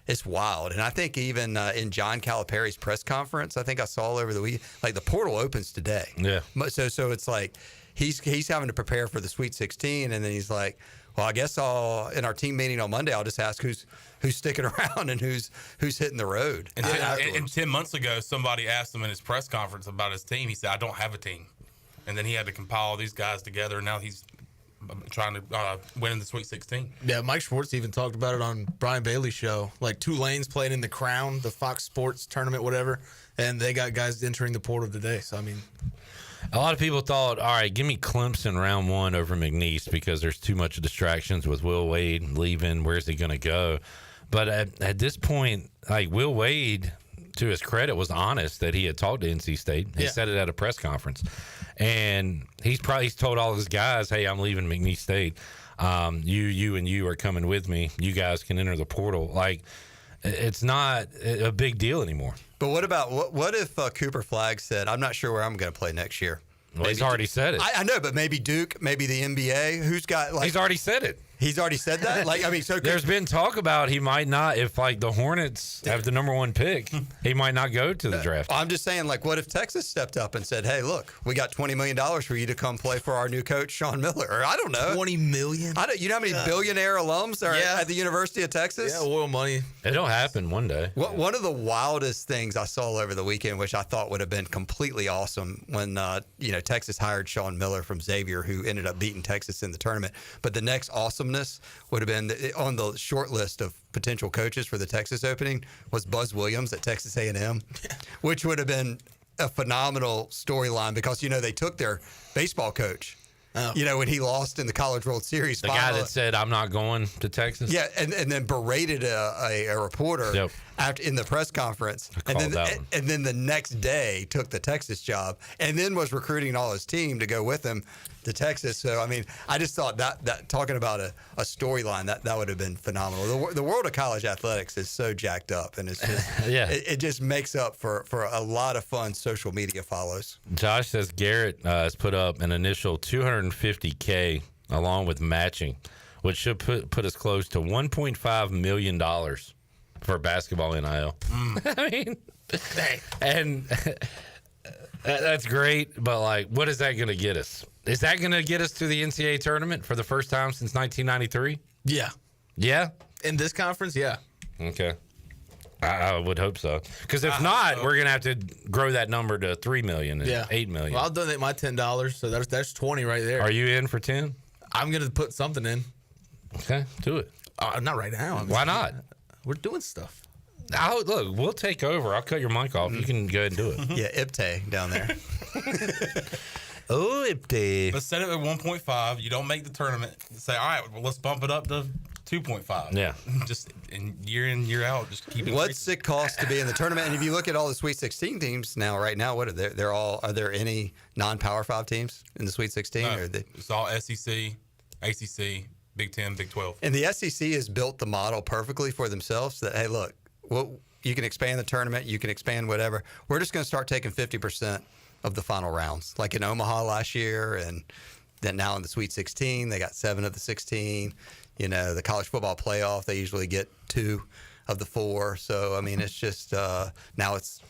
it's wild. And I think even in John Calipari's press conference, I think I saw over the week, like the portal opens today. Yeah. So it's like he's having to prepare for the Sweet 16, and then he's like, well, I guess in our team meeting on Monday, I'll just ask who's sticking around and who's hitting the road. And 10 months ago, somebody asked him in his press conference about his team. He said, I don't have a team. And then he had to compile all these guys together, and now he's trying to win in the Sweet 16. Yeah, Mike Schwartz even talked about it on Brian Bailey's show. Like Tulane's playing in the Crown, the Fox Sports tournament, whatever, and they got guys entering the portal today. So, I mean, a lot of people thought, all right, give me Clemson round 1 over McNeese because there's too much distractions with Will Wade leaving. Where's he going to go? But at this point, like Will Wade, to his credit, was honest that he had talked to NC State. He said it at a press conference. And he's told all his guys, hey, I'm leaving McNeese State. You and you are coming with me. You guys can enter the portal. Like, it's not a big deal anymore. But what about what if Cooper Flagg said, I'm not sure where I'm going to play next year? Well, he's already said it. I know, but maybe Duke, maybe the NBA. Who's got like? He's already said it. He's already said that. Like, I mean, so there's been talk about he might not, if like the Hornets have the number 1 pick, he might not go to the draft. I'm just saying, like, what if Texas stepped up and said, "Hey, look, we got $20 million for you to come play for our new coach, Sean Miller." Or I don't know, $20 million. You know how many billionaire alums are at the University of Texas? Yeah, oil money. It'll happen one day. One of the wildest things I saw over the weekend, which I thought would have been completely awesome, when Texas hired Sean Miller from Xavier, who ended up beating Texas in the tournament. But the next awesomeness would have been on the short list of potential coaches for the Texas opening was Buzz Williams at Texas A&M, which would have been a phenomenal storyline because, they took their baseball coach, when he lost in the College World Series. The guy that said, I'm not going to Texas? Yeah, and then berated a reporter after in the press conference. And then the next day took the Texas job and then was recruiting all his team to go with him to Texas. So, I mean, I just thought that talking about a storyline, that would have been phenomenal. The world of college athletics is so jacked up, and it's just it just makes up for a lot of fun social media follows. Josh says Garrett has put up an initial $250K along with matching, which should put us close to $1.5 million for basketball NIL. I mean, and that's great, but like, what is that going to get us? Is that going to get us to the NCAA tournament for the first time since 1993? Yeah. Yeah? In this conference, yeah. Okay. I would hope so. Because if not, we're going to have to grow that number to $3 million and $8 million. Well, I'll donate my $10, so that's 20 right there. Are you in for 10? I'm going to put something in. Okay, do it. Not right now. Why not? We're doing stuff. Look, we'll take over. I'll cut your mic off. You can go ahead and do it. Yeah, Ipte down there. Oh, Ipte. Let's set it at 1.5. You don't make the tournament. Say, all right, well, let's bump it up to 2.5. Yeah. Just in, year out, just keep it. What's it cost to be in the tournament? And if you look at all the Sweet 16 teams right now, what are they? Are there any non-Power 5 teams in the Sweet 16? No, it's all SEC, ACC, Big 10, Big 12. And the SEC has built the model perfectly for themselves that, hey, look, you can expand the tournament, you can expand whatever. We're just going to start taking 50% of the final rounds, like in Omaha last year, and then now in the Sweet 16, they got 7 of the 16. The college football playoff, they usually get 2 of the 4. So, I mean, it's just now it's,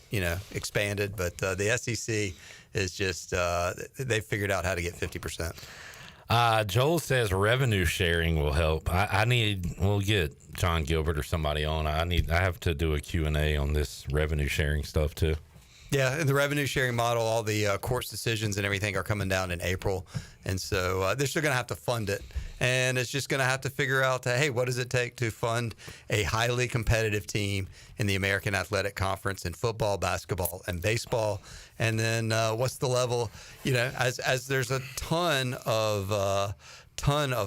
expanded. But the SEC is just they've figured out how to get 50%. Joel says revenue sharing will help. We'll get John Gilbert or somebody on. I have to do a Q&A on this revenue sharing stuff too. Yeah, and the revenue sharing model, all the court's decisions and everything are coming down in April. And so they're still going to have to fund it. And it's just going to have to figure out, hey, what does it take to fund a highly competitive team in the American Athletic Conference in football, basketball, and baseball? And then what's the level, as there's a ton of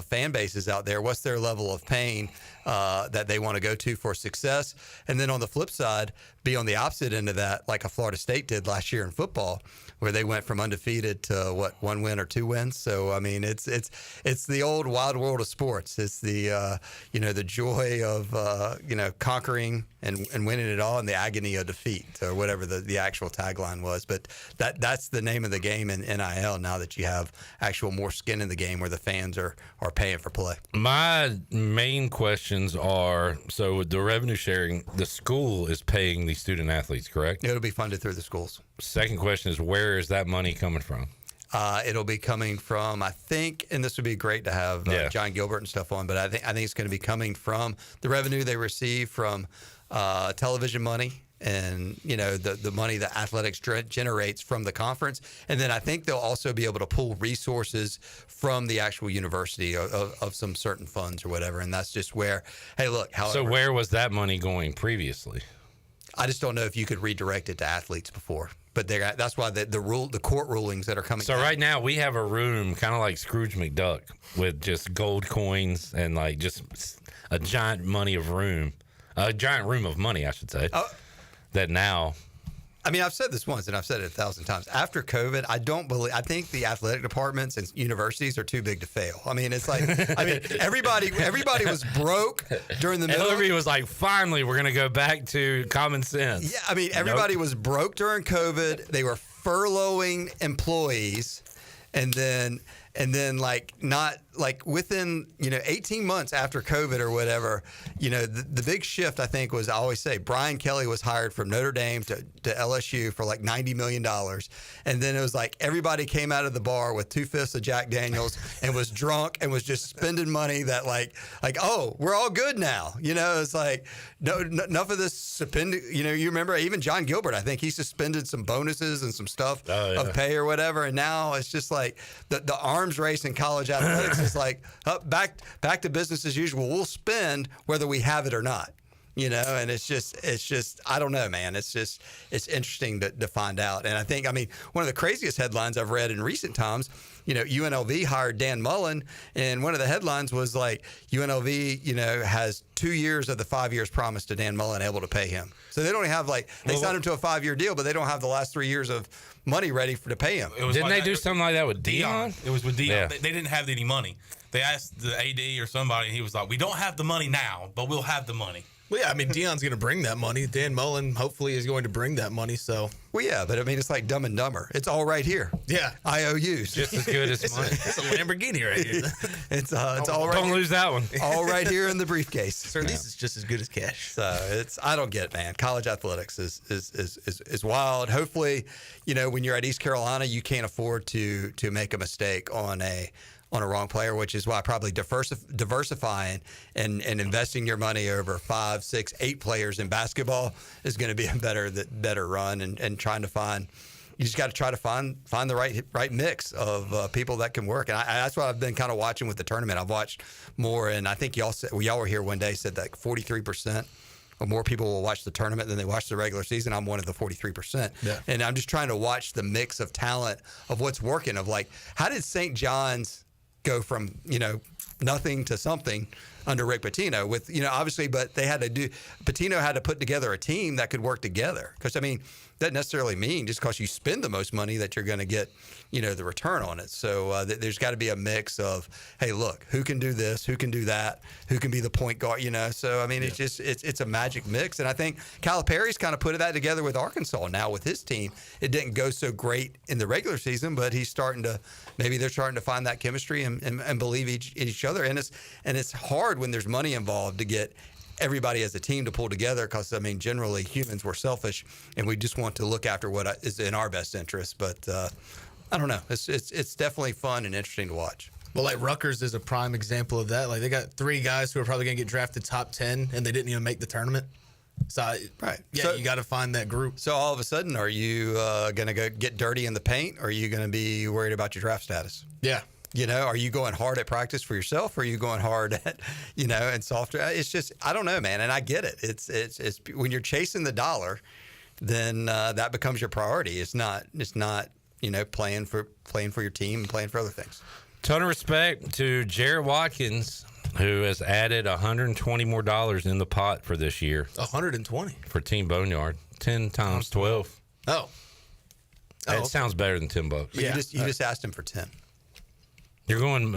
fan bases out there, what's their level of pain that they want to go to for success? And then on the flip side, be on the opposite end of that, like a Florida State did last year in football, where they went from undefeated to 1 win or 2 wins. So I mean, it's the old wild world of sports. It's the the joy of conquering and winning it all, and the agony of defeat, or whatever the actual tagline was. But that's the name of the game in NIL now that you have actual more skin in the game, where the fans are paying for play. My main questions are, so with the revenue sharing, the school is paying the student athletes, correct? It'll be funded through the schools. Second question is, where is that money coming from? It'll be coming from, I think, and this would be great to have John Gilbert and stuff on, but I think it's going to be coming from the revenue they receive from television money, and the money that athletics generates from the conference. And then I think they'll also be able to pull resources from the actual university of some certain funds or whatever. And that's just where, hey, look. So where was that money going previously? I just don't know if you could redirect it to athletes before. But that's why the court rulings that are coming. So right now we have a room kind of like Scrooge McDuck with just gold coins and like just a giant room of money, I should say. that now. I mean, I've said this once and I've said it 1,000 times. After COVID, I think the athletic departments and universities are too big to fail. I mean, it's like, everybody was broke during the middle. Ellerbe was like, finally, we're going to go back to common sense. Yeah, I mean, everybody was broke during COVID. They were furloughing employees, and then like not like within 18 months after COVID or whatever, the big shift I think was, I always say, Brian Kelly was hired from Notre Dame to LSU for like $90 million, and then it was like everybody came out of the bar with 2/5 of Jack Daniels and was drunk and was just spending money that like oh, we're all good now. It's like no enough of this spending. You remember even John Gilbert, I think he suspended some bonuses and some stuff of pay or whatever, and now it's just like the arms race in college athletics. It's like back to business as usual. We'll spend whether we have it or not, and it's just I don't know, man. It's interesting to find out. And I think, one of the craziest headlines I've read in recent times, UNLV hired Dan Mullen, and one of the headlines was like UNLV, has 2 years of the 5 years promised to Dan Mullen able to pay him. So they don't have they signed him to a 5-year deal, but they don't have the last 3 years of money ready to pay him. Didn't they do something like that with Dion? It was with Dion. Yeah. They didn't have any money. They asked the AD or somebody, and he was like, "We don't have the money now, but we'll have the money." Well, yeah, Dion's going to bring that money. Dan Mullen hopefully is going to bring that money. So, well, yeah, but it's like Dumb and Dumber. It's all right here. Yeah, IOUs, just as good as money. It's a Lamborghini right here. It's all right. Don't lose that one. All right here in the briefcase. Sir, this is just as good as cash. So I don't get it, man. College athletics is wild. Hopefully, when you're at East Carolina, you can't afford to make a mistake on a wrong player, which is why probably diversifying and investing your money over 5, 6, 8 players in basketball is going to be a better run, and trying to find. You just got to try to find the right mix of people that can work, and that's what I've been kind of watching with the tournament. I've watched more, and I think y'all were here one day, said that 43% or more people will watch the tournament than they watch the regular season. I'm one of the 43%. Yeah. And I'm just trying to watch the mix of talent of what's working, of like, how did St. John's go from, nothing to something under Rick Pitino with, obviously, but Pitino had to put together a team that could work together. Because, doesn't necessarily mean just because you spend the most money that you're going to get, the return on it. So there's got to be a mix of, hey, look, who can do this, who can do that, who can be the point guard, So, it's just, it's a magic mix. And I think Calipari's kind of put that together with Arkansas now with his team. It didn't go so great in the regular season, but maybe they're starting to find that chemistry and believe in each other. And it's hard when there's money involved to get everybody as a team to pull together, because generally humans, we're selfish and we just want to look after what is in our best interest. But I don't know, it's definitely fun and interesting to watch. Well, like Rutgers is a prime example of that. Like they got 3 guys who are probably going to get drafted top 10 and they didn't even make the tournament. So right, yeah, you got to find that group. So all of a sudden, are you going to go get dirty in the paint, or are you going to be worried about your draft status? Yeah. Are you going hard at practice for yourself, or are you going hard at, and softer? It's just, I don't know, man. And I get it. It's when you're chasing the dollar, then that becomes your priority. It's not, playing for your team and playing for other things. Ton of respect to Jared Watkins, who has added $120 more in the pot for this year. 120 for Team Boneyard. 10 times 12. Oh, it sounds better than $10. Yeah, you just asked him for 10. You're going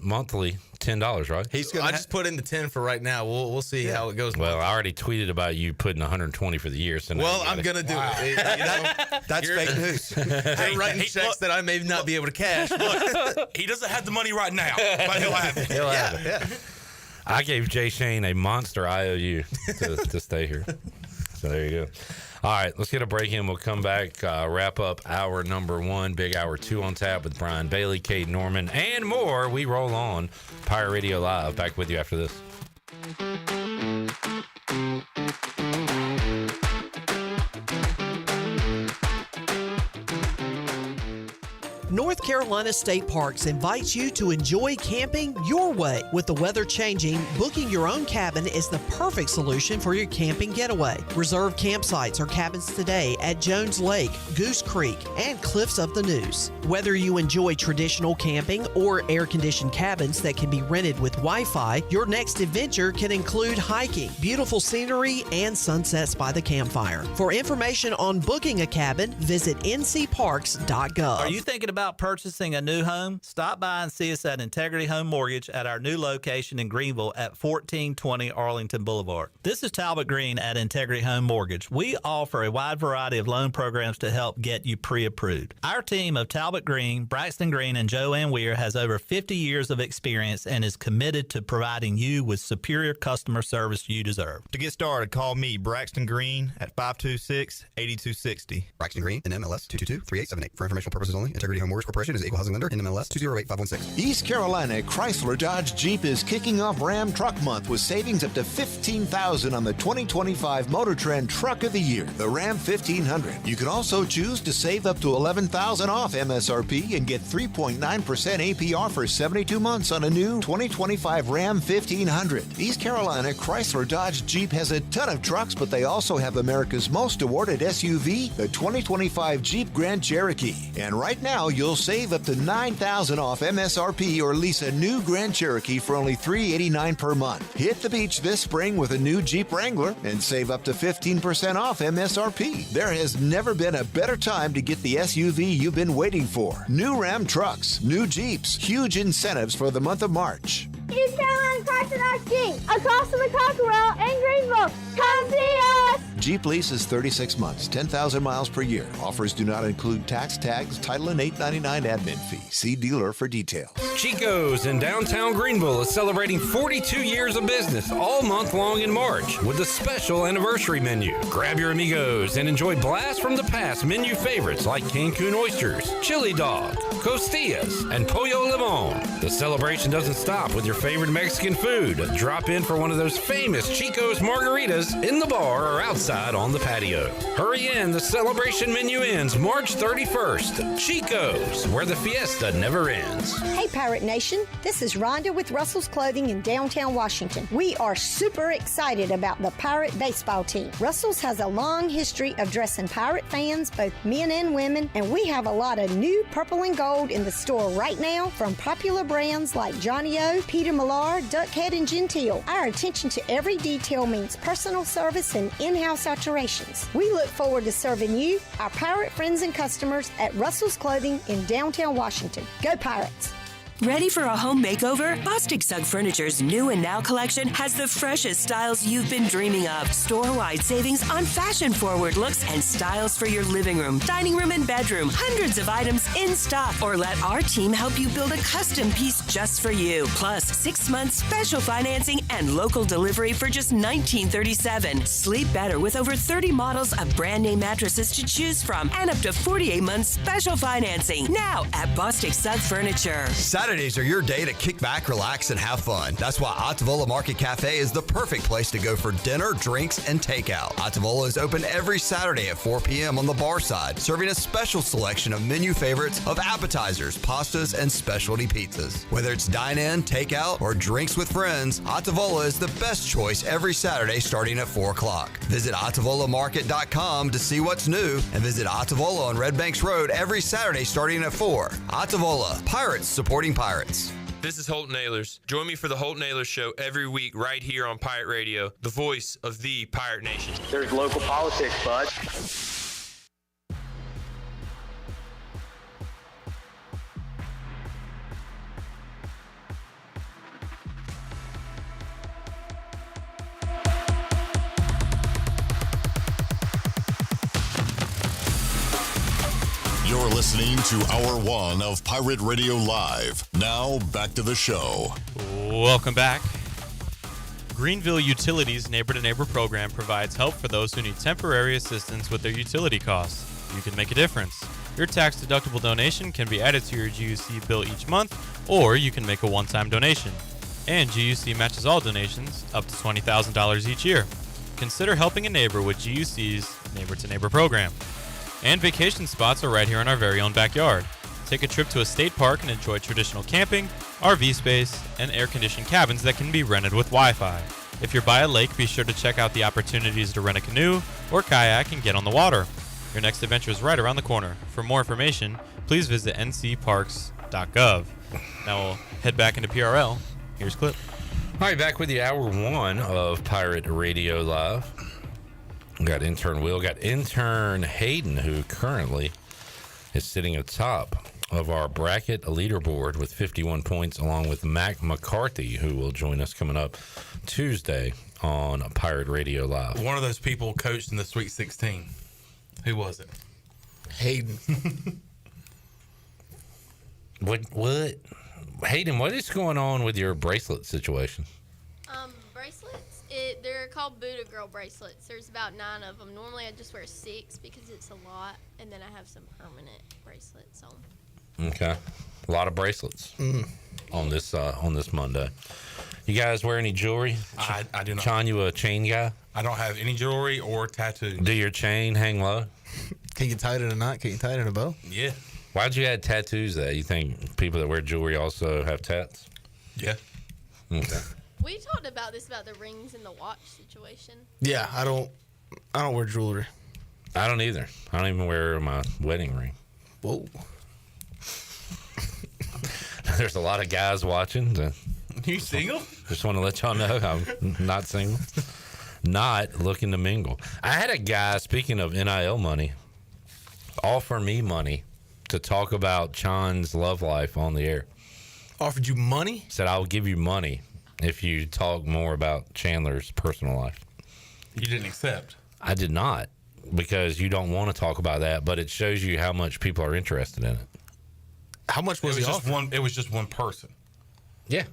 monthly $10, right? I just put in the 10 for right now. We'll see how it goes. Well, I already tweeted about you putting 120 for the year. So I'm gonna do it. That's fake news. I'm writing checks that I may not be able to cash. But he doesn't have the money right now, but he'll have it. He'll have it. Yeah. I gave Jay Shane a monster IOU to stay here. So there you go. All right, let's get a break in. We'll come back, wrap up hour number 1, big hour 2 on tap with Brian Bailey, Caiden Norman, and more. We roll on Pirate Radio Live. Back with you after this. North Carolina State Parks invites you to enjoy camping your way. With the weather changing, booking your own cabin is the perfect solution for your camping getaway. Reserve campsites or cabins today at Jones Lake, Goose Creek, and Cliffs of the Neuse. Whether you enjoy traditional camping or air-conditioned cabins that can be rented with Wi-Fi, your next adventure can include hiking, beautiful scenery, and sunsets by the campfire. For information on booking a cabin, visit ncparks.gov. Are you thinking about purchasing a new home? Stop by and see us at Integrity Home Mortgage at our new location in Greenville at 1420 Arlington Boulevard. This is Talbot Green at Integrity Home Mortgage. We offer a wide variety of loan programs to help get you pre-approved. Our team of Talbot Green, Braxton Green, and Joanne Weir has over 50 years of experience and is committed to providing you with superior customer service you deserve. To get started, call me, Braxton Green, at 526-8260. Braxton Green, NMLS 222-3878. For informational purposes only, Integrity Home Mortgage Corporation is an equal housing lender, NMLS 208516. East Carolina Chrysler Dodge Jeep is kicking off Ram Truck Month with savings up to $15,000 on the 2025 Motor Trend Truck of the Year, the Ram 1500. You can also choose to save up to $11,000 off MSRP and get 3.9% APR for 72 months on a new 2025 Ram 1500. East Carolina Chrysler Dodge Jeep has a ton of trucks, but they also have America's most awarded SUV, the 2025 Jeep Grand Cherokee. And right now, you'll save up to $9,000 off MSRP or lease a new Grand Cherokee for only $389 per month. Hit the beach this spring with a new Jeep Wrangler and save up to 15% off MSRP. There has never been a better time to get the SUV you've been waiting for. New Ram trucks, new Jeeps, huge incentives for the month of March. East Carolina Chrysler Dodge Jeep, across the McCockerell in Greenville. Come see us! Jeep lease is 36 months, 10,000 miles per year. Offers do not include tax, tags, title, and $8.99 admin fee. See dealer for details. Chico's in downtown Greenville is celebrating 42 years of business all month long in March with a special anniversary menu. Grab your amigos and enjoy blast from the past menu favorites like Cancun oysters, chili dog, costillas, and pollo limon. The celebration doesn't stop with your favorite Mexican food. Drop in for one of those famous Chico's margaritas in the bar or outside on the patio. Hurry in, the celebration menu ends March 31st. Chico's, where the fiesta never ends. Hey Pirate Nation, this is Rhonda with Russell's Clothing in downtown Washington. We are super excited about the Pirate baseball team. Russell's has a long history of dressing Pirate fans, both men and women, and we have a lot of new purple and gold in the store right now from popular brands like Johnny O, Peter Millar, Duckhead, and Gentile. Our attention to every detail means personal service and in-house alterations. We look forward to serving you, our Pirate friends and customers at Russell's Clothing in downtown Washington. Go Pirates! Ready for a home makeover? Bostic Sugg Furniture's new and now collection has the freshest styles you've been dreaming of. Store-wide savings on fashion-forward looks and styles for your living room, dining room, and bedroom. Hundreds of items in stock. Or let our team help you build a custom piece just for you. Plus, 6 months special financing and local delivery for just $19.37. Sleep better with over 30 models of brand-name mattresses to choose from and up to 48 months special financing. Now at Bostic Sugg Furniture. Saturdays are your day to kick back, relax, and have fun. That's why Ottavola Market Cafe is the perfect place to go for dinner, drinks, and takeout. Ottavola is open every Saturday at 4 p.m. on the bar side, serving a special selection of menu favorites of appetizers, pastas, and specialty pizzas. Whether it's dine-in, takeout, or drinks with friends, Ottavola is the best choice every Saturday starting at 4 o'clock. Visit OttavolaMarket.com to see what's new, and visit Ottavola on Red Banks Road every Saturday starting at 4. Ottavola, Pirates supporting Pirates. This is Holt Nailers. Join me for the Holt Nailers Show every week right here on Pirate Radio, the voice of the Pirate Nation. There's local politics, bud. You're listening to Hour 1 of Pirate Radio Live. Now, back to the show. Welcome back. Greenville Utilities Neighbor-to-Neighbor program provides help for those who need temporary assistance with their utility costs. You can make a difference. Your tax-deductible donation can be added to your GUC bill each month, or you can make a one-time donation. And GUC matches all donations up to $20,000 each year. Consider helping a neighbor with GUC's Neighbor-to-Neighbor program. And vacation spots are right here in our very own backyard. Take a trip to a state park and enjoy traditional camping, RV space, and air-conditioned cabins that can be rented with Wi-Fi. If you're by a lake, be sure to check out the opportunities to rent a canoe or kayak and get on the water. Your next adventure is right around the corner. For more information, please visit ncparks.gov. Now we'll head back into PRL. Here's Clip. All right, back with you, hour one of Pirate Radio Live. We got intern Will, got intern Hayden, who currently is sitting atop of our bracket leaderboard with 51 points, along with Mac McCarthy, who will join us coming up Tuesday on Pirate Radio Live. One of those people coached in the Sweet 16. Who was it? Hayden. What? Hayden, what is going on with your bracelet situation? Bracelets, they're called Buddha Girl bracelets. There's about 9 of them. Normally I just wear 6 because it's a lot, and then I have some permanent bracelets on. Okay, a lot of bracelets on this Monday. You guys wear any jewelry? I do not. Sean, you a chain guy? I don't have any jewelry or tattoos. Do your chain hang low? Can you tie it in a knot? Can you tie it in a bow? Yeah. Why'd you add tattoos there? You think people that wear jewelry also have tats? Yeah. Okay. We talked about the rings and the watch situation. Yeah, I don't wear jewelry. I don't either. I don't even wear my wedding ring. Whoa. There's a lot of guys watching. You single? Just want to let y'all know I'm not single. Not looking to mingle. I had a guy, speaking of NIL money, offer me money to talk about Chan's love life on the air. Offered you money? Said, I'll give you money if you talk more about Chandler's personal life. You didn't accept? I did not, because you don't want to talk about that, but it shows you how much people are interested in it. How much was he offering? It was just one person. Yeah.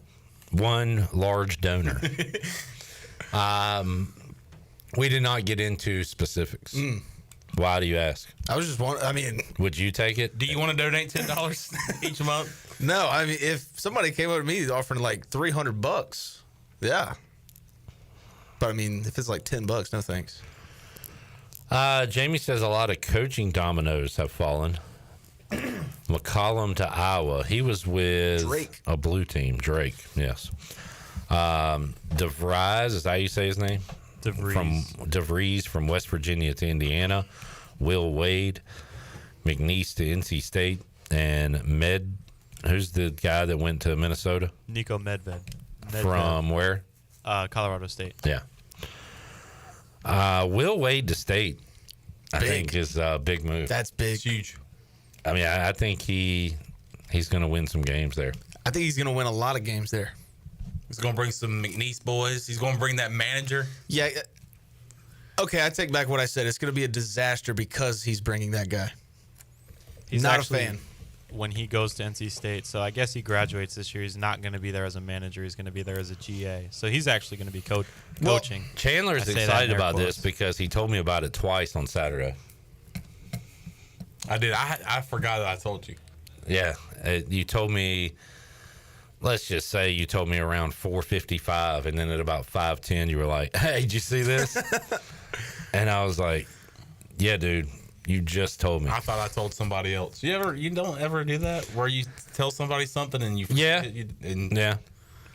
One large donor. We did not get into specifics. Why do you ask? I was just wondering. I mean, would you take it? Do you want to donate $10 each month? No, I mean, if somebody came up to me offering like $300, yeah. But I mean, if it's like $10, no thanks. Jamie says a lot of coaching dominoes have fallen. McCollum to Iowa. He was with Drake. A blue team. Drake, yes. DeVries, is that how you say his name? DeVries from West Virginia to Indiana. Will Wade. McNeese to NC State. And who's the guy that went to Minnesota? Nico Medved. From where? Colorado State. Yeah. Will Wade to State, I think, is a big move. That's big. It's huge. I mean, I think he's going to win some games there. I think he's going to win a lot of games there. He's going to bring some McNeese boys. He's going to bring that manager. Yeah. Okay, I take back what I said. It's going to be a disaster because he's bringing that guy. He's not actually, a fan. When he goes to NC State, so I guess he graduates this year. He's not going to be there as a manager. He's going to be there as a GA. So he's actually going to be coaching. Well, Chandler's excited about this because he told me about it twice on Saturday. I did. I forgot that I told you. Yeah. You told me, let's just say you told me around 4:55, and then at about 5:10, you were like, hey, did you see this? And I was like, yeah, dude. You just told me. I thought I told somebody else. You don't ever do that where you tell somebody something and you yeah.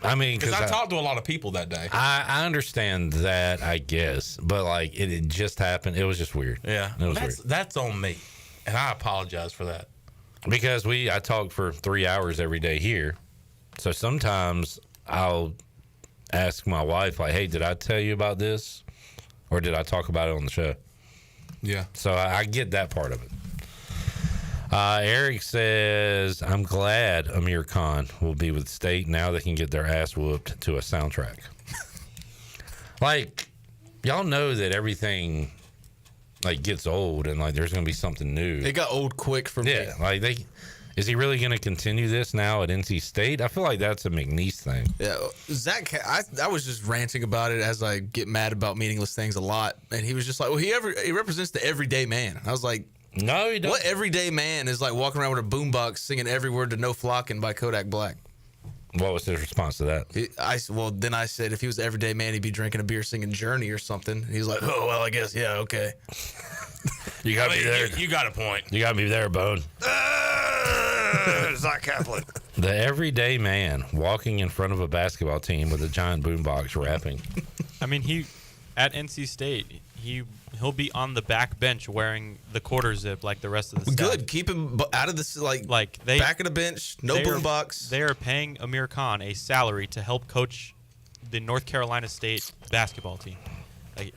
I mean, because I talked to a lot of people that day. I understand that, I guess, but like it just happened. It was just weird. Yeah, it was weird. That's on me, and I apologize for that. Because I talk for 3 hours every day here, so sometimes I'll ask my wife like, "Hey, did I tell you about this, or did I talk about it on the show?" Yeah. So I get that part of it. Eric says, I'm glad Amir Khan will be with State. Now they can get their ass whooped to a soundtrack. Like, y'all know that everything like gets old and like there's going to be something new. It got old quick for me. Yeah, like is he really going to continue this now at NC State? I feel like that's a McNeese thing. Yeah, Zach, I was just ranting about it as I get mad about meaningless things a lot, and he was just like, "Well, he represents the everyday man." I was like, "No, he doesn't." What everyday man is like walking around with a boombox singing every word to No Flockin' by Kodak Black? What was his response to that? Then I said, if he was the everyday man, he'd be drinking a beer singing Journey or something. He's like, "Oh well, I guess yeah, okay." You got me there. You got a point. You got me there, Bone. Zach Kaplan. The everyday man walking in front of a basketball team with a giant boombox rapping. I mean, he at NC State, he'll be on the back bench wearing the quarter zip like the rest of the staff. Good. Keep him out of this, like they back of the bench, no boombox. They are paying Amir Khan a salary to help coach the North Carolina State basketball team. Like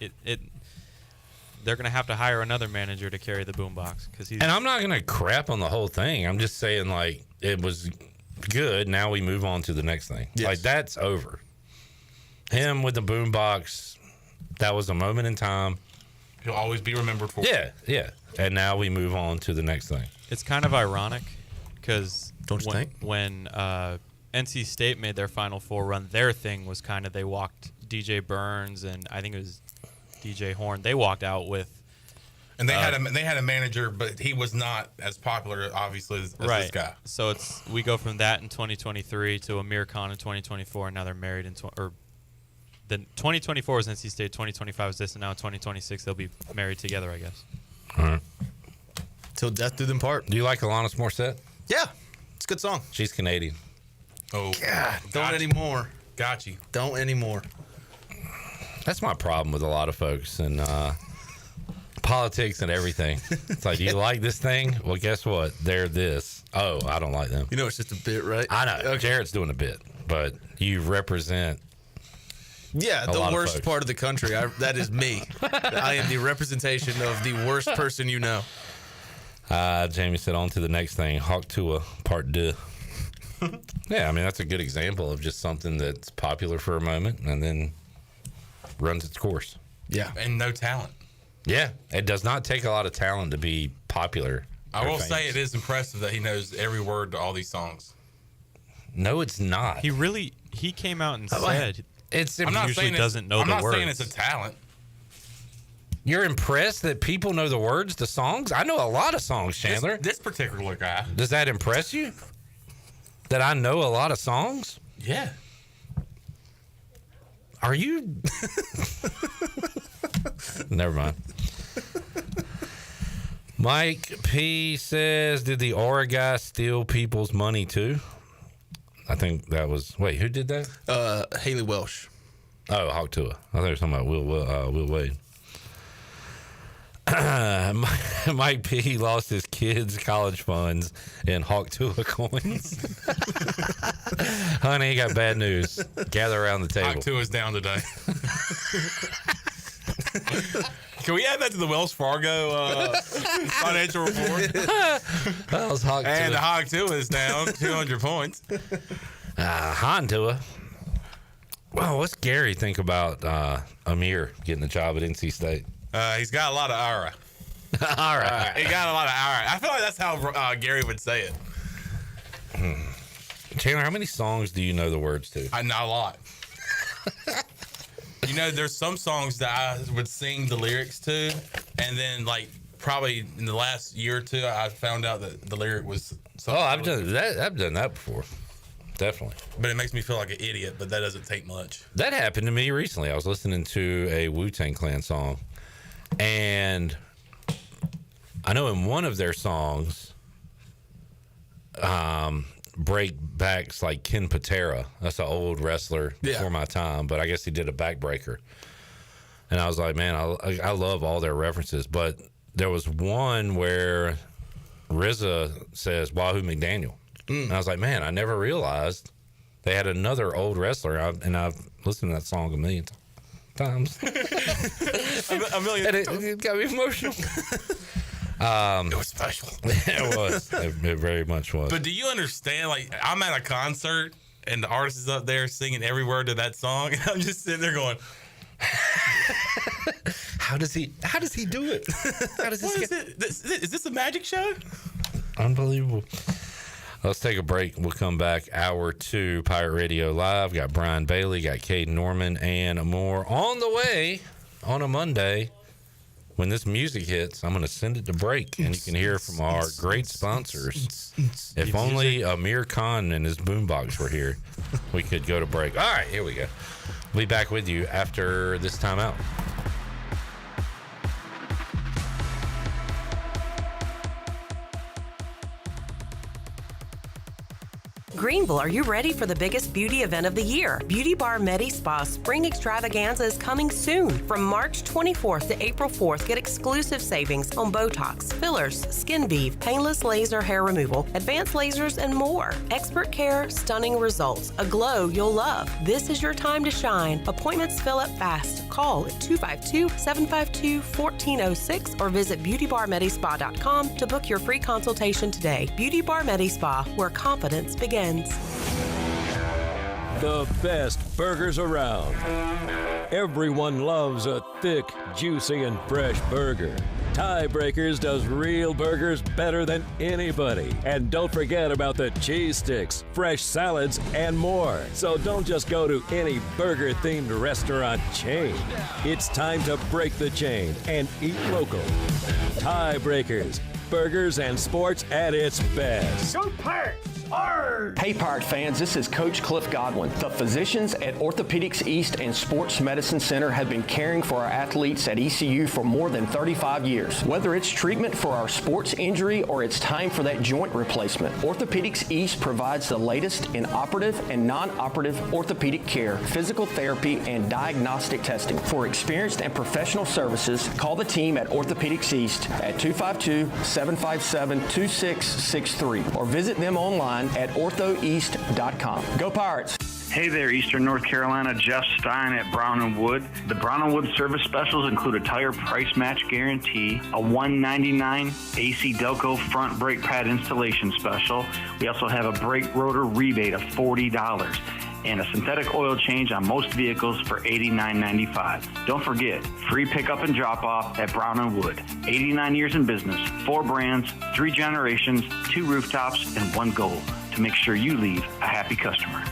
they're gonna have to hire another manager to carry the boombox because he's. And I'm not gonna crap on the whole thing. I'm just saying, like, it was good. Now we move on to the next thing. Yes. Like, that's over. Him with the boombox, that was a moment in time. He'll always be remembered for. Yeah. And now we move on to the next thing. It's kind of ironic because don't you think when NC State made their Final Four run, their thing was kind of they walked DJ Burns and I think it was DJ Horn. They walked out with, and they had a manager, but he was not as popular, obviously, as this guy. So we go from that in 2023 to Amir Khan in 2024, and now they're married then 2024 is NC State, 2025 is this, and now in 2026 they'll be married together, I guess. All right. Till death do them part. Do you like Alanis Morissette? Yeah, it's a good song. She's Canadian. Oh, God, don't anymore. Got you. Don't anymore. That's my problem with a lot of folks and politics and everything. It's like, do you like this thing? Well, guess what? They're this. Oh, I don't like them. You know, it's just a bit, right? I know. Okay. Jared's doing a bit, but you represent. Yeah, the worst part of the country. That is me. I am the representation of the worst person you know. Jamie said, on to the next thing. Hawk Tua, part 2. Yeah, I mean, that's a good example of just something that's popular for a moment and then runs its course. Yeah. And no talent. Yeah. It does not take a lot of talent to be popular. I will say it is impressive that he knows every word to all these songs. No, it's not. He came out and said it's he usually doesn't know the words. I'm not saying it's a talent. You're impressed that people know the words to songs? I know a lot of songs, Chandler. This particular guy. Does that impress you? That I know a lot of songs? Yeah. Are you? Never mind. Mike P says, did the Aura guy steal people's money too? I think that was. Wait, who did that? Haley Welsh. Oh, Hawk Tua. I thought you were talking about Will Wade. Mike P lost his kids' college funds in Hawk Tua coins. Honey, got bad news. Gather around the table. Hawk Tua's down today. Can we add that to the Wells Fargo financial report? That was Hawk Tua. And the Hawk Tua is down 200 points. Han Tua. Well, what's Gary think about Amir getting the job at NC State? He's got a lot of aura. All right. He got a lot of aura. I feel like that's how Gary would say it. Chandler, how many songs do you know the words to? Not a lot. You know, there's some songs that I would sing the lyrics to, and then, like, probably in the last year or two, I found out that the lyric was something. Oh, I've done that before. Definitely. But it makes me feel like an idiot, but that doesn't take much. That happened to me recently. I was listening to a Wu-Tang Clan song, and I know in one of their songs, breakbacks like Ken Patera. That's an old wrestler before my time, but I guess he did a backbreaker. And I was like, man, I love all their references. But there was one where RZA says Wahoo McDaniel. And I was like, man, I never realized they had another old wrestler. And I've listened to that song a million times. a million and it got me emotional. It was special. It was. It very much was. But do you understand? Like, I'm at a concert and the artist is up there singing every word to that song, and I'm just sitting there going, How does he do it? How does what is it? Is this a magic show? Unbelievable. Let's take a break. We'll come back. Hour 2, Pirate Radio Live. Got Brian Bailey, got Caiden Norman, and more on the way on a Monday. When this music hits, I'm going to send it to break, and you can hear from our great sponsors. If only Amir Khan and his boombox were here, we could go to break. All right, here we go. We'll be back with you after this timeout. Greenville, are you ready for the biggest beauty event of the year? Beauty Bar Medi Spa Spring Extravaganza is coming soon. From March 24th to April 4th, get exclusive savings on Botox, fillers, skin bead, painless laser hair removal, advanced lasers, and more. Expert care, stunning results, a glow you'll love. This is your time to shine. Appointments fill up fast. Call at 252-752-1406 or visit beautybarmedispa.com to book your free consultation today. Beauty Bar Medi Spa, where confidence begins. The best burgers around. Everyone loves a thick, juicy, and fresh burger. Tiebreakers does real burgers better than anybody. And don't forget about the cheese sticks, fresh salads, and more. So don't just go to any burger-themed restaurant chain. It's time to break the chain and eat local. Tiebreakers, burgers and sports at its best. Go Pirates! Hey Pirate fans, this is Coach Cliff Godwin. The physicians at Orthopedics East and Sports Medicine Center have been caring for our athletes at ECU for more than 35 years. Whether it's treatment for our sports injury or it's time for that joint replacement, Orthopedics East provides the latest in operative and non-operative orthopedic care, physical therapy, and diagnostic testing. For experienced and professional services, call the team at Orthopedics East at 252-757-2663 or visit them online at orthoeast.com. Go Pirates! Hey there, Eastern North Carolina. Jeff Stein at Brown & Wood. The Brown & Wood service specials include a tire price match guarantee, a $199 AC Delco front brake pad installation special. We also have a brake rotor rebate of $40 and a synthetic oil change on most vehicles for $89.95. Don't forget, free pickup and drop-off at Brown & Wood. 89 years in business, 4 brands, 3 generations, 2 rooftops, and 1 goal: to make sure you leave a happy customer.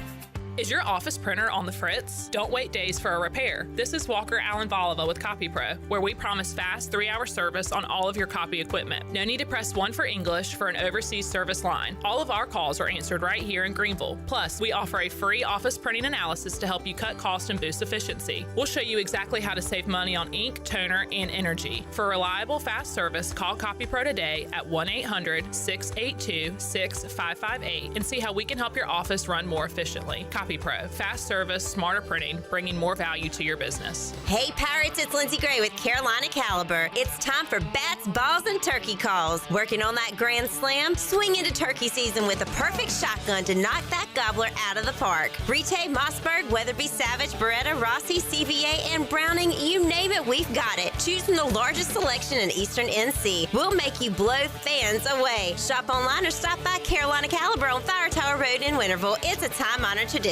Is your office printer on the fritz? Don't wait days for a repair. This is Walker Allen Voliva with CopyPro, where we promise fast 3-hour service on all of your copy equipment. No need to press 1 for English for an overseas service line. All of our calls are answered right here in Greenville. Plus, we offer a free office printing analysis to help you cut cost and boost efficiency. We'll show you exactly how to save money on ink, toner, and energy. For reliable, fast service, call CopyPro today at 1-800-682-6558 and see how we can help your office run more efficiently. CopyPro, fast service, smarter printing, bringing more value to your business. Hey Pirates, it's Lindsay Gray with Carolina Caliber. It's time for bats, balls, and turkey calls. Working on that grand slam? Swing into turkey season with a perfect shotgun to knock that gobbler out of the park. Brite, Mossberg, Weatherby, Savage, Beretta, Rossi, CVA, and Browning, you name it, we've got it. Choose from the largest selection in Eastern NC. We'll make you blow fans away. Shop online or stop by Carolina Caliber on Fire Tower Road in Winterville. It's a time-honored tradition.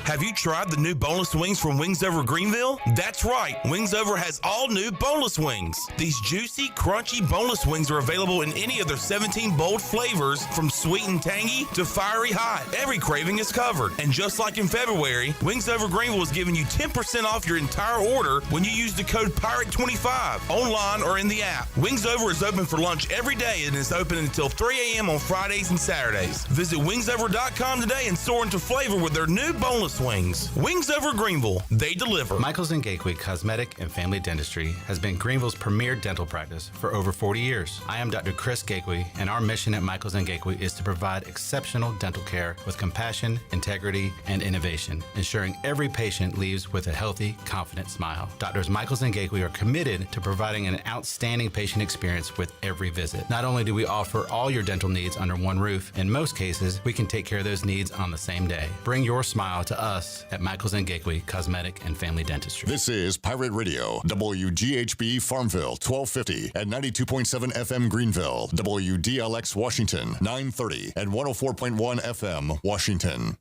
Have you tried the new boneless wings from Wings Over Greenville? That's right, Wings Over has all new boneless wings. These juicy, crunchy boneless wings are available in any of their 17 bold flavors, from sweet and tangy to fiery hot. Every craving is covered. And just like in February, Wings Over Greenville is giving you 10% off your entire order when you use the code PIRATE25 online or in the app. Wings Over is open for lunch every day and is open until 3 a.m. on Fridays and Saturdays. Visit wingsover.com today and soar into flavor with their new boneless wings. Wings Over Greenville, they deliver. Michaels & Gateway Cosmetic and Family Dentistry has been Greenville's premier dental practice for over 40 years. I am Dr. Chris Gateway, and our mission at Michaels & Gateway is to provide exceptional dental care with compassion, integrity, and innovation, ensuring every patient leaves with a healthy, confident smile. Doctors Michaels & Gateway are committed to providing an outstanding patient experience with every visit. Not only do we offer all your dental needs under one roof, in most cases, we can take care of those needs on the same day. Bring your smile to us at Michaels & Gateway Cosmetic and Family Dentistry. This is Pirate Radio, WGHB Farmville, 1250 and 92.7 FM Greenville, WDLX Washington, 930 and 104.1 FM Washington.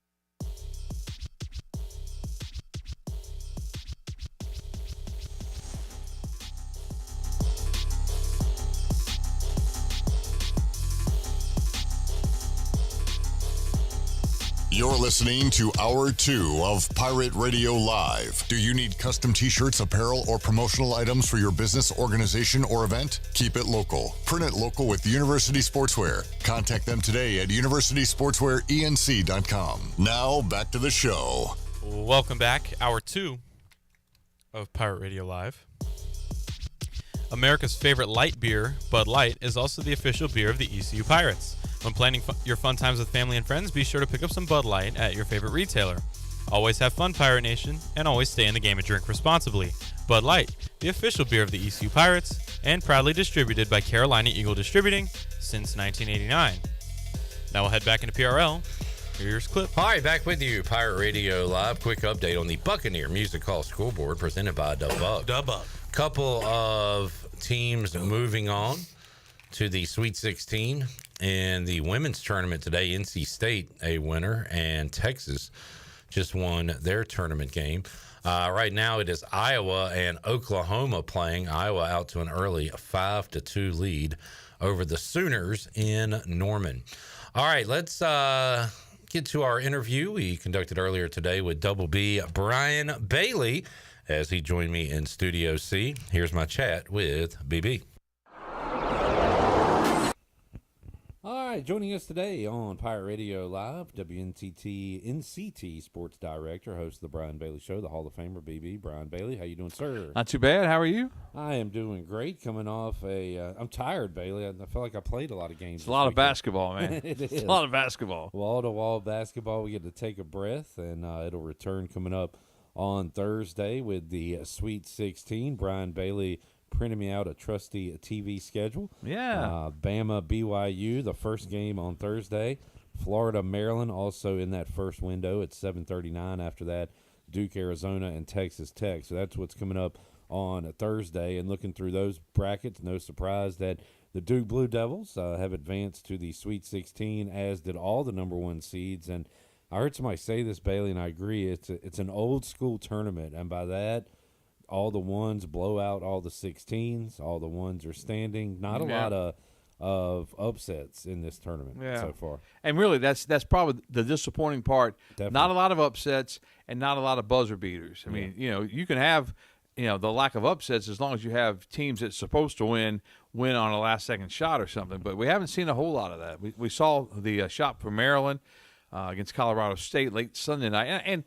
You're listening to Hour 2 of Pirate Radio Live. Do you need custom t-shirts, apparel, or promotional items for your business, organization, or event? Keep it local. Print it local with University Sportswear. Contact them today at universitysportswearenc.com. Now, back to the show. Welcome back. Hour 2 of Pirate Radio Live. America's favorite light beer, Bud Light, is also the official beer of the ECU Pirates. When planning your fun times with family and friends, be sure to pick up some Bud Light at your favorite retailer. Always have fun, Pirate Nation, and always stay in the game and drink responsibly. Bud Light, the official beer of the ECU Pirates, and proudly distributed by Carolina Eagle Distributing since 1989. Now we'll head back into PRL. Here's Clip. All right, back with you, Pirate Radio Live. Quick update on the Buccaneer Music Hall Scoreboard presented by Dubbuck. Couple of teams moving on to the Sweet 16 in the women's tournament today. NC State, a winner, and Texas just won their tournament game. Right now it is Iowa and Oklahoma playing. Iowa out to an early 5-2 lead over the Sooners in Norman. All right, let's get to our interview we conducted earlier today with Double B Brian Bailey as he joined me in Studio C. Here's my chat with BB. All right, joining us today on Pirate Radio Live, WNTT NCT Sports Director, host of the Brian Bailey Show, the Hall of Famer BB Brian Bailey. How you doing, sir? Not too bad. How are you? I am doing great. Coming off I'm tired, Bailey. I feel like I played a lot of games. It's a lot of basketball, man. It is. It's a lot of basketball. Wall-to-wall basketball. We get to take a breath, and it'll return coming up on Thursday with the Sweet 16. Brian Bailey printed me out a trusty TV schedule. Yeah. Bama, BYU, the first game on Thursday. Florida, Maryland, also in that first window at 7:39. After that, Duke, Arizona, and Texas Tech. So that's what's coming up on a Thursday. And looking through those brackets, no surprise that the Duke Blue Devils have advanced to the Sweet 16, as did all the number one seeds. And I heard somebody say this, Bailey, and I agree. It's an old school tournament, and by that, all the ones blow out all the 16s. All the ones are standing. Not a lot of upsets in this tournament so far. And really, that's probably the disappointing part. Definitely. Not a lot of upsets and not a lot of buzzer beaters. I mean, you can have, the lack of upsets as long as you have teams that's supposed to win on a last-second shot or something. But we haven't seen a whole lot of that. We saw the shot for Maryland against Colorado State late Sunday night. And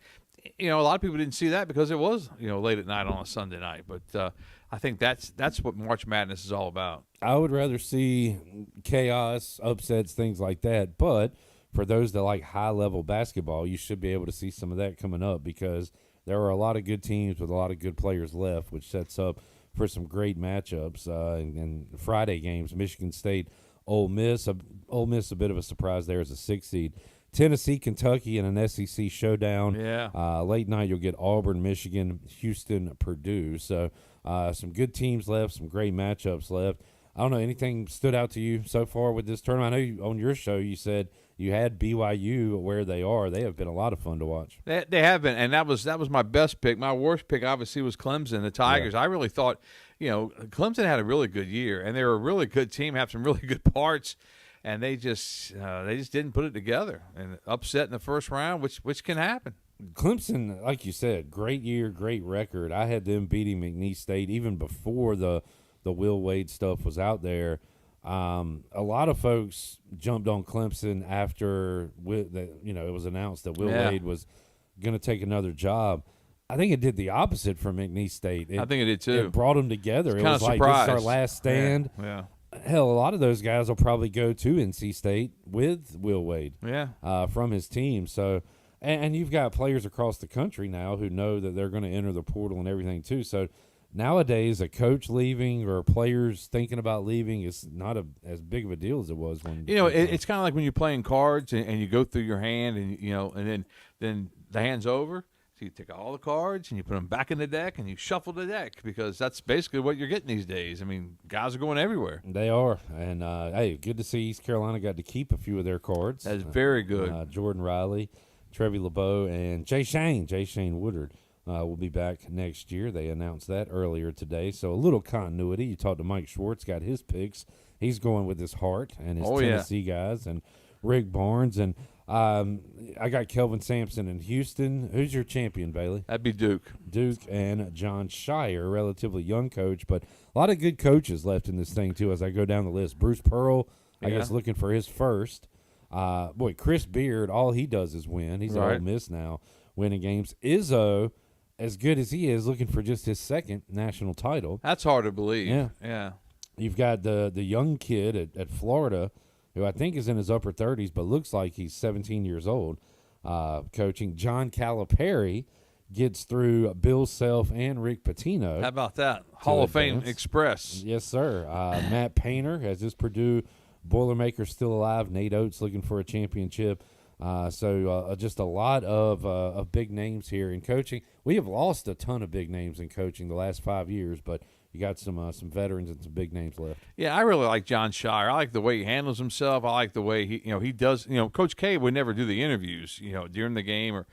a lot of people didn't see that because it was, late at night on a Sunday night. But I think that's what March Madness is all about. I would rather see chaos, upsets, things like that. But for those that like high-level basketball, you should be able to see some of that coming up because there are a lot of good teams with a lot of good players left, which sets up for some great matchups. And Friday games, Michigan State, Ole Miss. Ole Miss a bit of a surprise there as a 6 seed. Tennessee, Kentucky in an SEC showdown. Yeah. Late night, you'll get Auburn, Michigan, Houston, Purdue. So some good teams left, some great matchups left. I don't know, anything stood out to you so far with this tournament? I know on your show you said you had BYU where they are. They have been a lot of fun to watch. They have been, and that was my best pick. My worst pick, obviously, was Clemson, the Tigers. I really thought, Clemson had a really good year, and they were a really good team, have some really good parts. And they just didn't put it together and upset in the first round, which can happen. Clemson, like you said, great year, great record. I had them beating McNeese State even before the Will Wade stuff was out there. A lot of folks jumped on Clemson after it was announced that Will Wade was going to take another job. I think it did the opposite for McNeese State. I think it did too. It brought them together. It was like, this is our last stand. Yeah. Hell, a lot of those guys will probably go to NC State with Will Wade from his team. So, and you've got players across the country now who know that they're going to enter the portal and everything too. So nowadays, a coach leaving or players thinking about leaving is not as big of a deal as it was when it's kind of like when you're playing cards and you go through your hand and then the hand's over. So you take all the cards and you put them back in the deck and you shuffle the deck because that's basically what you're getting these days. I mean, guys are going everywhere. They are. And, hey, good to see East Carolina got to keep a few of their cards. That's very good. Jordan Riley, Trevi LeBeau, and Jay Shane Woodard will be back next year. They announced that earlier today. So a little continuity. You talked to Mike Schwartz, got his picks. He's going with his heart and his Tennessee guys and Rick Barnes. And I got Kelvin Sampson in Houston. Who's your champion, Bailey? That'd be Duke. Duke and John Shire, relatively young coach, but a lot of good coaches left in this thing, too, as I go down the list. Bruce Pearl, I guess, looking for his first. Chris Beard, all he does is win. He's at Ole Miss now, winning games. Izzo as good as he is, looking for just his second national title. That's hard to believe. Yeah. You've got the young kid at Florida, who I think is in his upper 30s, but looks like he's 17 years old, coaching. John Calipari gets through Bill Self and Rick Pitino. How about that? Hall of Fame Express. Yes, sir. Matt Painter has this Purdue Boilermakers still alive. Nate Oates looking for a championship. So just a lot of big names here in coaching. We have lost a ton of big names in coaching the last 5 years, but you got some veterans and some big names left. Yeah, I really like John Shire. I like the way he handles himself. I like the way he does. Coach K would never do the interviews, during the game, or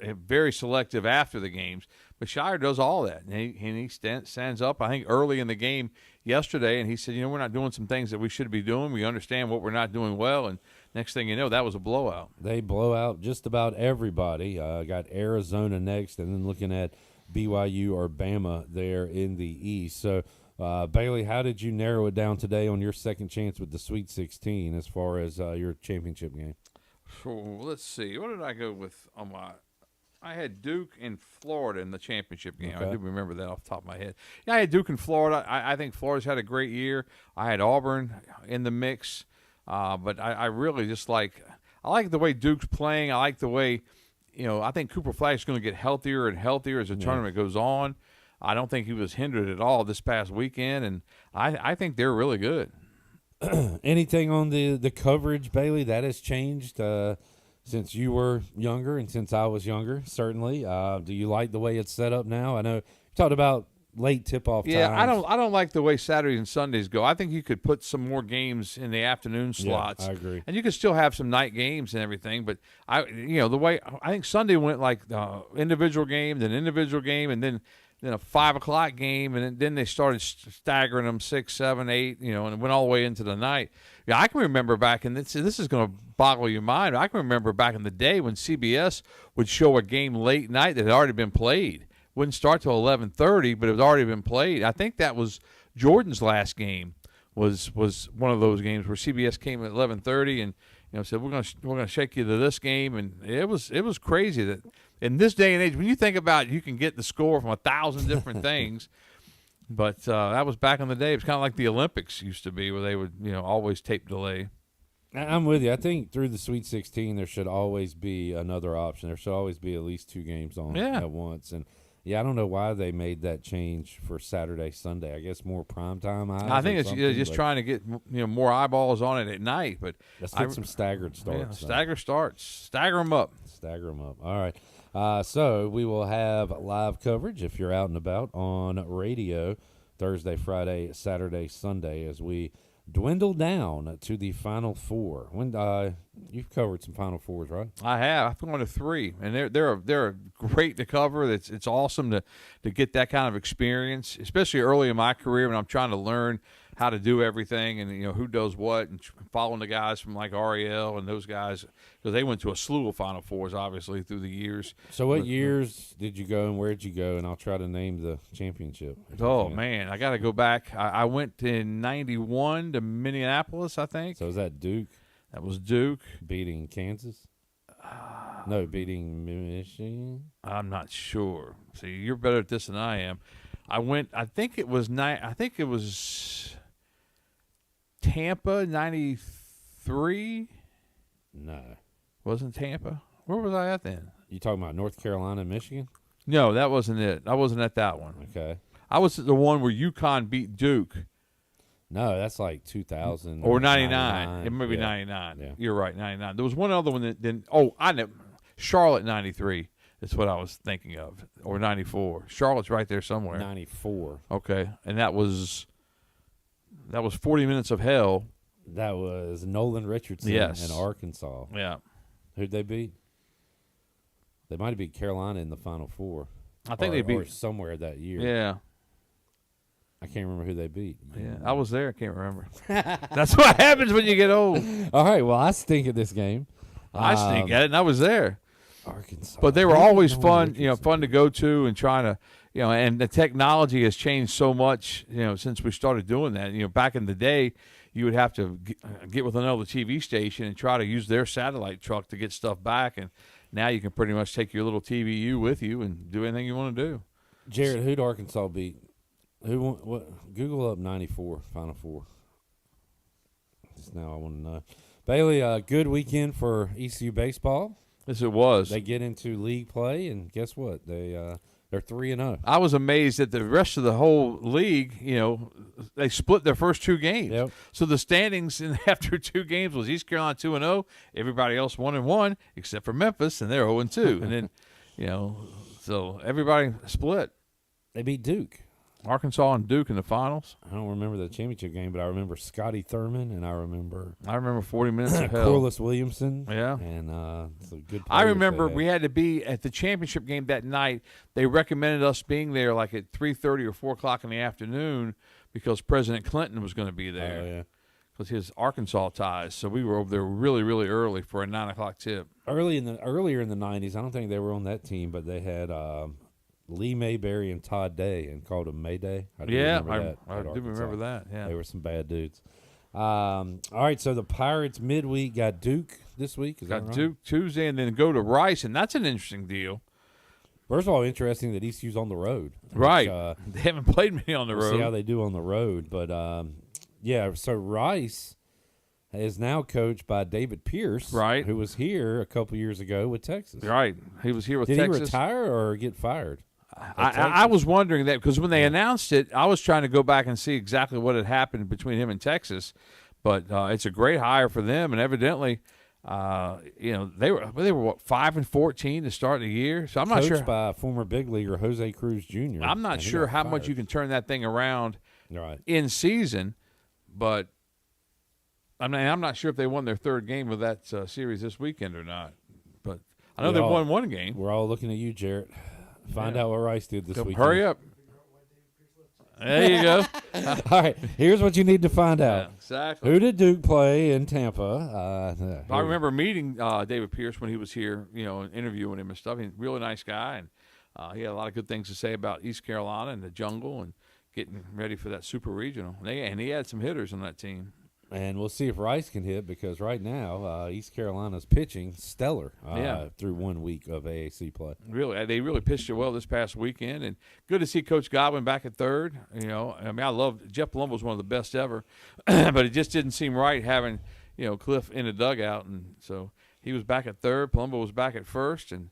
very selective after the games. But Shire does all that, and he stands up. I think early in the game yesterday, and he said, we're not doing some things that we should be doing. We understand what we're not doing well, and next thing you know, that was a blowout. They blow out just about everybody. Got Arizona next, and then looking at BYU or Bama there in the East. So, Bailey, how did you narrow it down today on your second chance with the Sweet 16 as far as your championship game? So let's see. What did I go with on my – I had Duke and Florida in the championship game. Okay. I do remember that off the top of my head. Yeah, I had Duke and Florida. I think Florida's had a great year. I had Auburn in the mix. But I really just I like the way Duke's playing. I like the way – I think Cooper Flag's going to get healthier and healthier as the tournament goes on. I don't think he was hindered at all this past weekend, and I think they're really good. Anything on the coverage, Bailey, that has changed since you were younger and since I was younger, certainly. Do you like the way it's set up now? I know you talked about late tip-off times. I don't like the way Saturdays and Sundays go. I think you could put some more games in the afternoon slots. Yeah, I agree. And you could still have some night games and everything. But the way I think Sunday went like individual game, then individual game, and then a 5 o'clock game, and then they started staggering them 6, 7, 8, and it went all the way into the night. Yeah, I can remember back, and this is going to boggle your mind. I can remember back in the day when CBS would show a game late night that had already been played. Wouldn't start till 11:30, but it was already been played. I think that was Jordan's last game. Was one of those games where CBS came at 11:30 and said we're gonna shake you to this game, and it was crazy that in this day and age when you think about it, you can get the score from 1,000 different things. But that was back in the day. It was kind of like the Olympics used to be, where they would always tape delay. I'm with you. I think through the Sweet 16 there should always be another option. There should always be at least 2 games on at once. And yeah, I don't know why they made that change for Saturday, Sunday. I guess more primetime eyes. I think it's just trying to get more eyeballs on it at night. But let's get some staggered starts. Yeah, stagger starts. Stagger them up. Stagger them up. All right. So we will have live coverage if you're out and about on radio Thursday, Friday, Saturday, Sunday as we dwindle down to the Final Four. When you've covered some Final Fours, right? I have. I've gone to 3, and they're great to cover. It's awesome to get that kind of experience, especially early in my career when I'm trying to learn how to do everything and who does what, and following the guys from like Ariel and those guys, because they went to a slew of Final Fours obviously through the years. So what years did you go and where did you go? And I'll try to name the championship. Oh man, I got to go back. I went in '91 to Minneapolis, I think. So was that Duke? That was Duke beating Kansas. No, beating Michigan. I'm not sure. See, you're better at this than I am. I went. I think it was Tampa, 93? No. Wasn't Tampa? Where was I at then? You talking about North Carolina and Michigan? No, that wasn't it. I wasn't at that one. Okay. I was at the one where UConn beat Duke. No, that's like 2000. Or 99. It may be 99. Yeah. You're right, 99. There was one other one that didn't. I know. Charlotte, 93. That's what I was thinking of. Or 94. Charlotte's right there somewhere. 94. Okay. And that was 40 Minutes of Hell. That was Nolan Richardson yes. in Arkansas. Yeah. Who'd they beat? They might have beat Carolina in the Final Four. I think they beat or somewhere that year. Yeah. I can't remember who they beat. Yeah, I was there. I can't remember. That's what happens when you get old. All right. Well, I stink at this game. I stink at it, and I was there. Arkansas. But they were always fun, fun to go to and trying to, and the technology has changed so much, since we started doing that. Back in the day, you would have to get with another TV station and try to use their satellite truck to get stuff back. And, now you can pretty much take your little TVU with you and do anything you want to do. Jared, who'd Arkansas beat? Who won? What? Google up 94 Final Four. Just now I want to know. Bailey, good weekend for ECU baseball. Yes, it was. They get into league play, and guess what? They're 3-0. I was amazed that the rest of the whole league, they split their first 2 games. Yep. So the standings after 2 games was East Carolina 2-0, everybody else 1-1 except for Memphis, and they're 0-2. And then, so everybody split. They beat Duke. Arkansas and Duke in the finals. I don't remember the championship game, but I remember Scotty Thurman, and I remember 40 minutes of hell. Corliss Williamson. Yeah. And some good I players remember they had. we had to be at the championship game that night. They recommended us being there like at 3:30 or 4 o'clock in the afternoon because President Clinton was going to be there. Oh, yeah. Because his Arkansas ties. So we were over there really, really early for a 9 o'clock tip. Earlier in the 90s, I don't think they were on that team, but they had Lee Mayberry and Todd Day and called him Mayday. I do remember that. Yeah, they were some bad dudes. All right, so the Pirates midweek got Duke this week. Is that Got right? Duke Tuesday and then go to Rice, and that's an interesting deal. First of all, interesting that ECU's on the road. Right. Which, they haven't played many on the we'll road. see how they do on the road. But, so Rice is now coached by David Pierce, right, who was here a couple years ago with Texas. Right. He was here with Did Texas. Did he retire or get fired? I was wondering that because when they announced it, I was trying to go back and see exactly what had happened between him and Texas. But it's a great hire for them, and evidently, they were what 5-14 to start the year. So I'm not sure. Coached by former big leaguer Jose Cruz Jr. I'm not sure how much you can turn that thing around in season, but I'm not sure if they won their 3rd game of that series this weekend or not. But I know they won 1 game. We're all looking at you, Jarrett. Find out what Rice did this weekend. Hurry up. There you go. All right, here's what you need to find out. Yeah, exactly. Who did Duke play in Tampa? I remember meeting David Pierce when he was here, and interviewing him and stuff. He's a really nice guy, and he had a lot of good things to say about East Carolina and the jungle and getting ready for that super regional. And he had some hitters on that team. And we'll see if Rice can hit because right now East Carolina's pitching stellar through 1 week of AAC play. Really, they really pitched it well this past weekend, and good to see Coach Godwin back at third. I love Jeff Palumbo was one of the best ever, but it just didn't seem right having Cliff in the dugout, and so he was back at third. Palumbo was back at first, and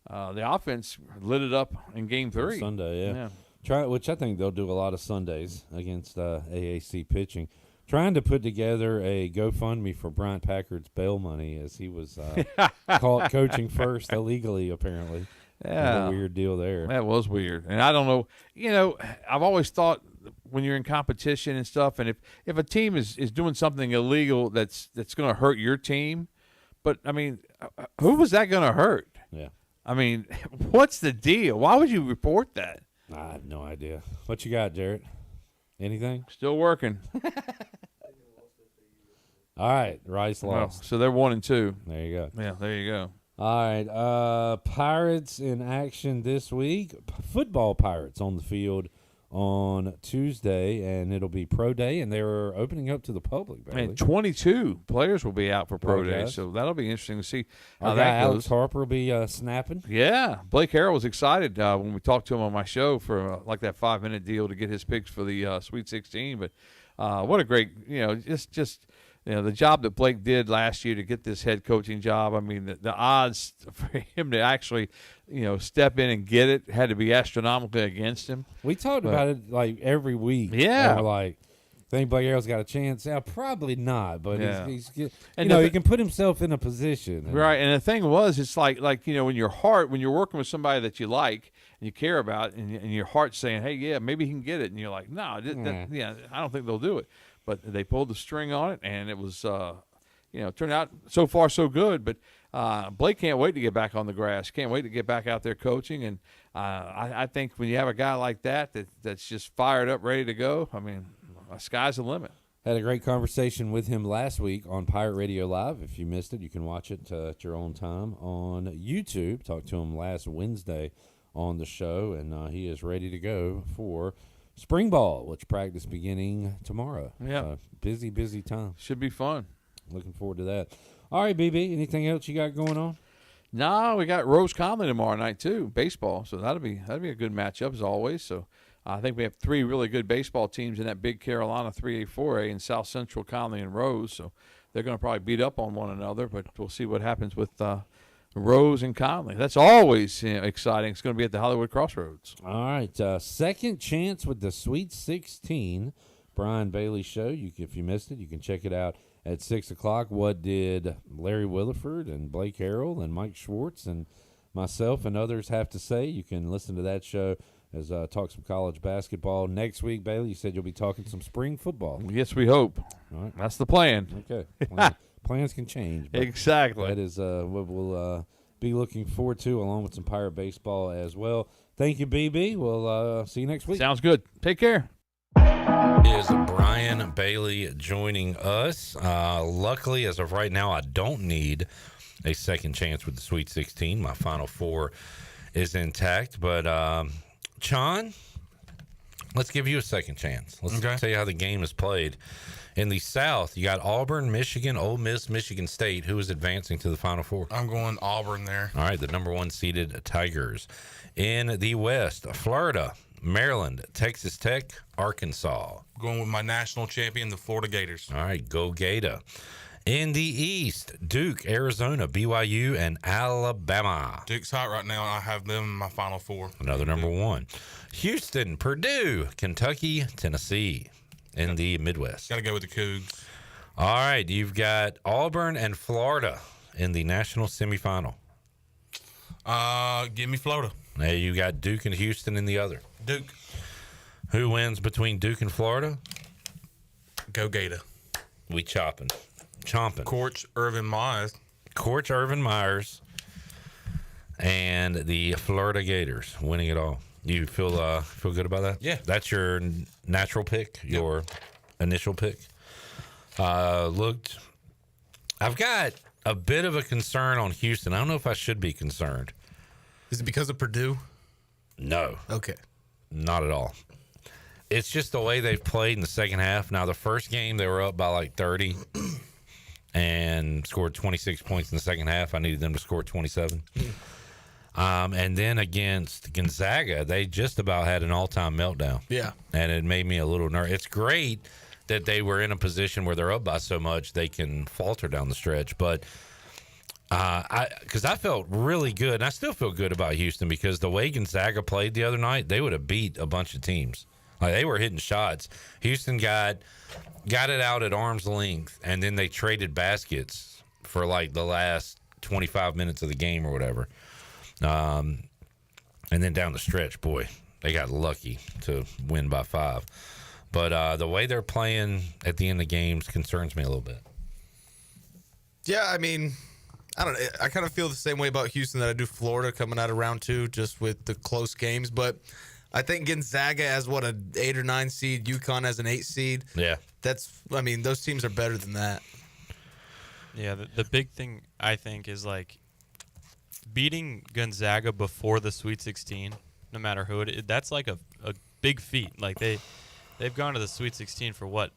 the offense lit it up in Game 3 Sunday. Which I think they'll do a lot of Sundays against AAC pitching. Trying to put together a GoFundMe for Bryant Packard's bail money as he was caught coaching first illegally, apparently. Yeah. A weird deal there. That was weird. And I don't know, I've always thought when you're in competition and stuff, and if a team is doing something illegal that's going to hurt your team, but, I mean, who was that going to hurt? Yeah. I mean, what's the deal? Why would you report that? I have no idea. What you got, Jarrett? Anything? Still working. All right, Rice lost. So they're 1-2. There you go. Yeah, there you go. All right, Pirates in action this week. Football Pirates on the field on Tuesday, and it'll be Pro Day, and they're opening up to the public. And 22 players will be out for Pro Day, so that'll be interesting to see how Our that guy goes. Alex Harper will be snapping. Yeah, Blake Harrell was excited when we talked to him on my show for like that 5-minute deal to get his picks for the Sweet 16. But what a great, just the job that Blake did last year to get this head coaching job. I mean, the odds for him to actually, step in and get it had to be astronomically against him. We talked about it like every week. Yeah, we're like, think Blake Harrell's got a chance? Yeah, probably not. But he's he can put himself in a position. Right, and the thing was, it's like when you're working with somebody that you like and you care about, and your heart's saying, hey, yeah, maybe he can get it, and you're like, no, I don't think they'll do it. But they pulled the string on it, and it was, turned out so far so good. But Blake can't wait to get back on the grass. Can't wait to get back out there coaching. And I think when you have a guy like that's just fired up, ready to go, I mean, sky's the limit. Had a great conversation with him last week on Pirate Radio Live. If you missed it, you can watch it at your own time on YouTube. Talked to him last Wednesday on the show, and he is ready to go for spring ball, which practice beginning tomorrow. Yeah. Busy time. Should be fun. Looking forward to that. All right, BB, anything else you got going on? No, we got Rose Conley tomorrow night too, baseball. So that'll be a good matchup as always. So I think we have 3 really good baseball teams in that big Carolina 3A, 4A, in South Central, Conley, and Rose. So they're going to probably beat up on one another, but we'll see what happens with Rose and Conley. That's always exciting. It's going to be at the Hollywood Crossroads. All right, second chance with the Sweet 16 Brian Bailey show. If you missed it, you can check it out at 6 o'clock. What did Larry Williford and Blake Harrell and Mike Schwartz and myself and others have to say? You can listen to that show as talk some college basketball. Next week, Bailey, you said you'll be talking some spring football. Yes, we hope. All right. That's the plan. Okay. Plans can change. Exactly. That is what we'll be looking forward to, along with some Pirate baseball as well. Thank you, BB. We'll see you next week. Sounds good. Take care. Is Brian Bailey joining us. Luckily, as of right now, I don't need a second chance with the Sweet 16. My Final Four is intact. But, Chon, let's give you a second chance. Let's tell you how the game is played. In the South, you got Auburn, Michigan, Ole Miss, Michigan State. Who is advancing to the Final Four? I'm going Auburn there. All right, the number 1 seeded Tigers. In the West, Florida, Maryland, Texas Tech, Arkansas. Going with my national champion, the Florida Gators. All right, go Gator. In the East, Duke, Arizona, BYU, and Alabama. Duke's hot right now. I have them in my Final Four. Another number 1. Houston, Purdue, Kentucky, Tennessee. In the Midwest. Got to go with the Cougs. All right, you've got Auburn and Florida in the national semifinal. Give me Florida. Now you got Duke and Houston in the other. Duke. Who wins between Duke and Florida? Go Gator. We chomping. Coach Irvin Myers. Coach Irvin Myers and the Florida Gators winning it all. You feel good about that? Yeah. That's your natural pick, your initial pick. I've got a bit of a concern on Houston. I don't know if I should be concerned. Is it because of Purdue? No. Okay. Not at all. It's just the way they've played in the second half. Now, the first game, they were up by like 30 and scored 26 points in the second half. I needed them to score 27. And then against Gonzaga, they just about had an all-time meltdown. Yeah. And it made me a little nervous. It's great that they were in a position where they're up by so much they can falter down the stretch. But because I felt really good, and I still feel good about Houston because the way Gonzaga played the other night, they would have beat a bunch of teams. Like, they were hitting shots. Houston got it out at arm's length, and then they traded baskets for like the last 25 minutes of the game or whatever. And then down the stretch, boy, they got lucky to win by 5. But the way they're playing at the end of the games concerns me a little bit. Yeah, I mean, I don't know. I kind of feel the same way about Houston that I do Florida coming out of round 2, just with the close games. But I think Gonzaga as an 8 or 9 seed, UConn as an 8 seed. Yeah, those teams are better than that. Yeah, the big thing I think is like beating Gonzaga before the Sweet 16, no matter who it is. That's like a big feat. Like they've gone to the Sweet 16 for what,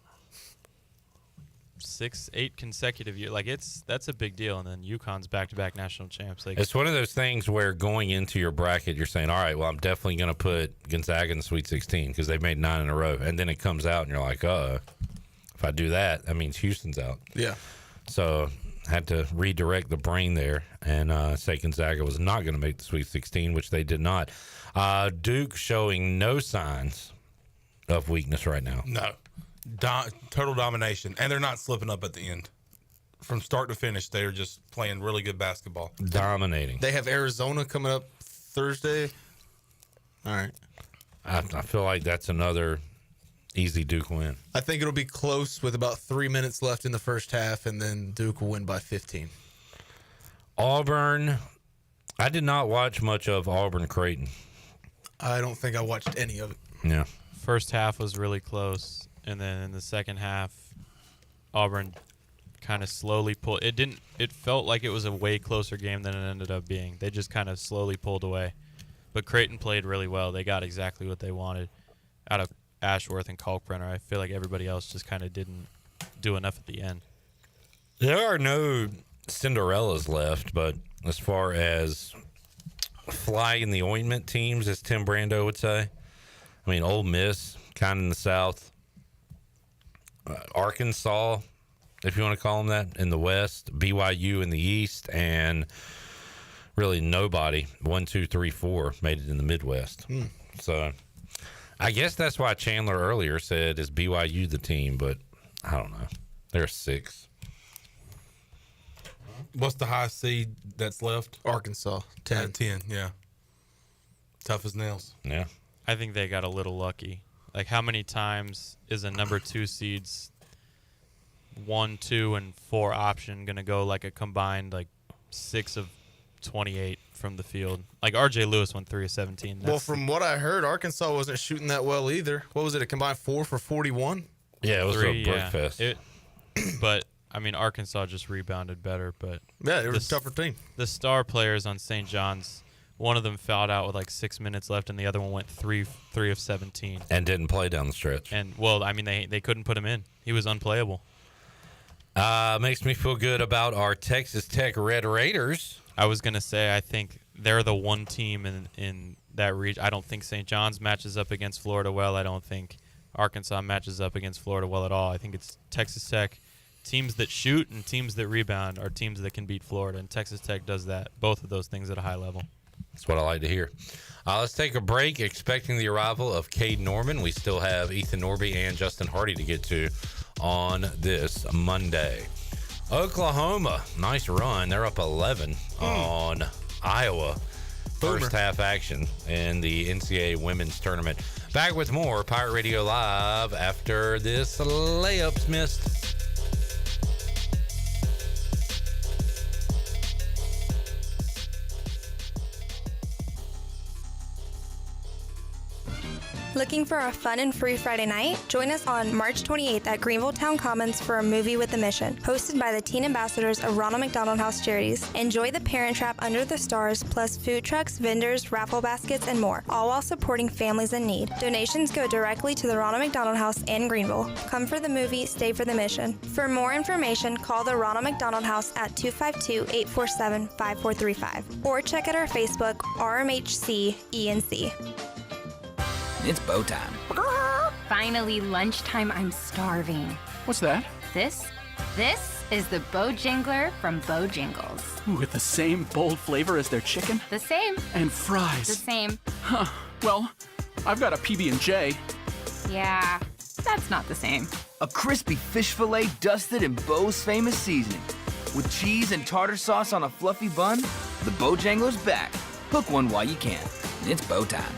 6-8 consecutive years. Like that's a big deal. And then UConn's back-to-back national champs. Like, it's one of those things where going into your bracket, you're saying, all right, well, I'm definitely going to put Gonzaga in the Sweet 16 because they've made 9 in a row. And then it comes out and you're like, if I do that, that means Houston's out. Yeah. So had to redirect the brain there and say Gonzaga was not going to make the Sweet 16, which they did not. Duke showing no signs of weakness right now. No. Total domination. And they're not slipping up at the end. From start to finish, they're just playing really good basketball. Dominating. They have Arizona coming up Thursday. All right. I feel like that's another easy Duke win. I think it'll be close with about 3 minutes left in the first half, and then Duke will win by 15. Auburn. I did not watch much of Auburn-Creighton. I don't think I watched any of it. Yeah. First half was really close, and then in the second half, Auburn kind of slowly pulled. It felt like it was a way closer game than it ended up being. They just kind of slowly pulled away. But Creighton played really well. They got exactly what they wanted out of Ashworth and Kalkbrenner. I feel like everybody else just kind of didn't do enough at the end. There are no Cinderella's left, but as far as fly in the ointment teams, as Tim Brando would say, I mean, Ole Miss, kind of in the South, Arkansas, if you want to call them that, in the West, BYU in the East, and really nobody, 1, 2, 3, 4, made it in the Midwest. So I guess that's why Chandler earlier said, is BYU the team? But I don't know. They're 6. What's the highest seed that's left? Arkansas, 10. 10, yeah. Tough as nails. Yeah. I think they got a little lucky. Like, how many times is a number 2 seed's 1, 2, and 4 option going to go like a combined, like, 6 of 28 from the field? Like, R.J. Lewis went 3 of 17. Well, from what I heard, Arkansas wasn't shooting that well either. What was it, a combined 4 for 41? Yeah, it was 3, a breakfast. But, I mean, Arkansas just rebounded better. But yeah, they were a tougher team. The star players on St. John's, one of them fouled out with like 6 minutes left, and the other one went 3 of 17. And didn't play down the stretch. And, well, I mean, they couldn't put him in. He was unplayable. Makes me feel good about our Texas Tech Red Raiders. I was going to say, I think they're the one team in that region. I don't think St. John's matches up against Florida well. I don't think Arkansas matches up against Florida well at all. I think it's Texas Tech. Teams that shoot and teams that rebound are teams that can beat Florida, and Texas Tech does that, both of those things at a high level. That's what I like to hear. Let's take a break, expecting the arrival of Caiden Norman. We still have Ethan Norby and Justin Hardy to get to on this Monday. Oklahoma, nice run. They're up 11 on Iowa. First half action in the NCAA women's tournament. Back with more Pirate Radio Live after this layups missed. Looking for a fun and free Friday night? Join us on March 28th at Greenville Town Commons for a movie with a mission, hosted by the teen ambassadors of Ronald McDonald House Charities. Enjoy The Parent Trap Under the Stars, plus food trucks, vendors, raffle baskets, and more, all while supporting families in need. Donations go directly to the Ronald McDonald House in Greenville. Come for the movie, stay for the mission. For more information, call the Ronald McDonald House at 252-847-5435 or check out our Facebook, RMHC ENC. It's bow time. Finally, lunchtime. I'm starving. What's that? This is the Bojangler from Bojangles. With the same bold flavor as their chicken? The same. And fries. The same. Huh. Well, I've got a PB&J. Yeah, that's not the same. A crispy fish fillet dusted in Bo's famous seasoning. With cheese and tartar sauce on a fluffy bun, the Bojangler's back. Hook one while you can. It's bow time.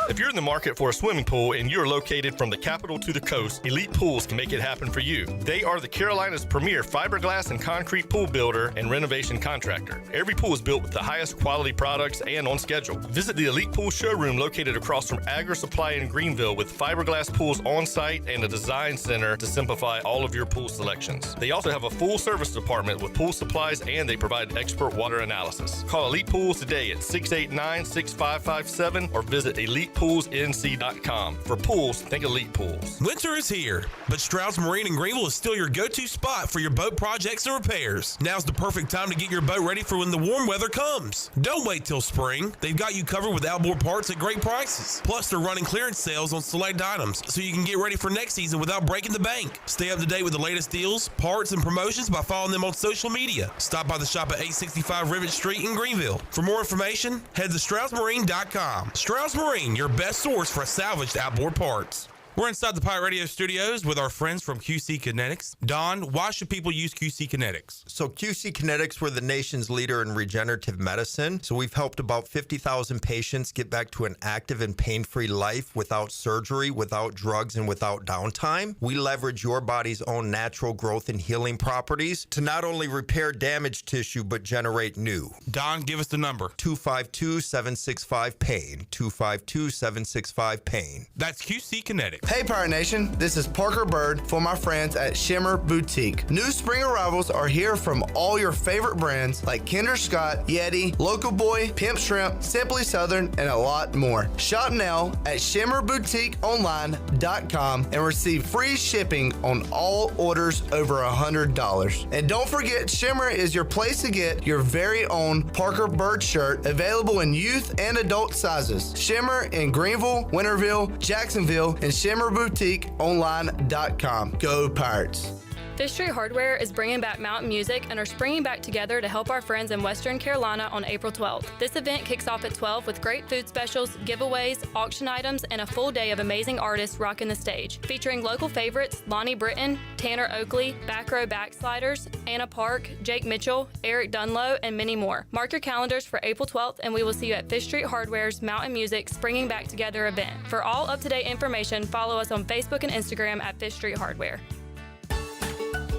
If you're in the market for a swimming pool and you're located from the capital to the coast, Elite Pools can make it happen for you. They are the Carolina's premier fiberglass and concrete pool builder and renovation contractor. Every pool is built with the highest quality products and on schedule. Visit the Elite Pool showroom located across from Agri Supply in Greenville with fiberglass pools on site and a design center to simplify all of your pool selections. They also have a full service department with pool supplies and they provide expert water analysis. Call Elite Pools today at 689-6557 or visit ElitePoolsNC.com. For pools, think Elite Pools. Winter is here, but Stroud's Marine in Greenville is still your go-to spot for your boat projects and repairs. Now's the perfect time to get your boat ready for when the warm weather comes. Don't wait till spring. They've got you covered with outboard parts at great prices. Plus, they're running clearance sales on select items, so you can get ready for next season without breaking the bank. Stay up to date with the latest deals, parts, and promotions by following them on social media. Stop by the shop at 865 Rivet Street in Greenville. For more information, head to StroudsMarine.com. Strauds Marine, your best source for salvaged outboard parts. We're inside the Pirate Radio studios with our friends from QC Kinetics. Don, why should people use QC Kinetics? So QC Kinetics, we're the nation's leader in regenerative medicine. So we've helped about 50,000 patients get back to an active and pain-free life without surgery, without drugs, and without downtime. We leverage your body's own natural growth and healing properties to not only repair damaged tissue, but generate new. Don, give us the number. 252-765-PAIN. 252-765-PAIN. That's QC Kinetics. Hey Pirate Nation, this is Parker Bird for my friends at Shimmer Boutique. New spring arrivals are here from all your favorite brands like Kinder Scott, Yeti, Local Boy, Pimp Shrimp, Simply Southern, and a lot more. Shop now at shimmerboutiqueonline.com and receive free shipping on all orders over $100. And don't forget, Shimmer is your place to get your very own Parker Bird shirt, available in youth and adult sizes. Shimmer in Greenville, Winterville, Jacksonville, and shimmerboutiqueonline.com. Go Pirates! Fish Street Hardware is bringing back mountain music and are springing back together to help our friends in Western Carolina on April 12th. This event kicks off at 12 with great food specials, giveaways, auction items, and a full day of amazing artists rocking the stage. Featuring local favorites Lonnie Britton, Tanner Oakley, Back Row Backsliders, Anna Park, Jake Mitchell, Eric Dunlow, and many more. Mark your calendars for April 12th and we will see you at Fish Street Hardware's Mountain Music Springing Back Together event. For all up-to-date information, follow us on Facebook and Instagram at Fish Street Hardware.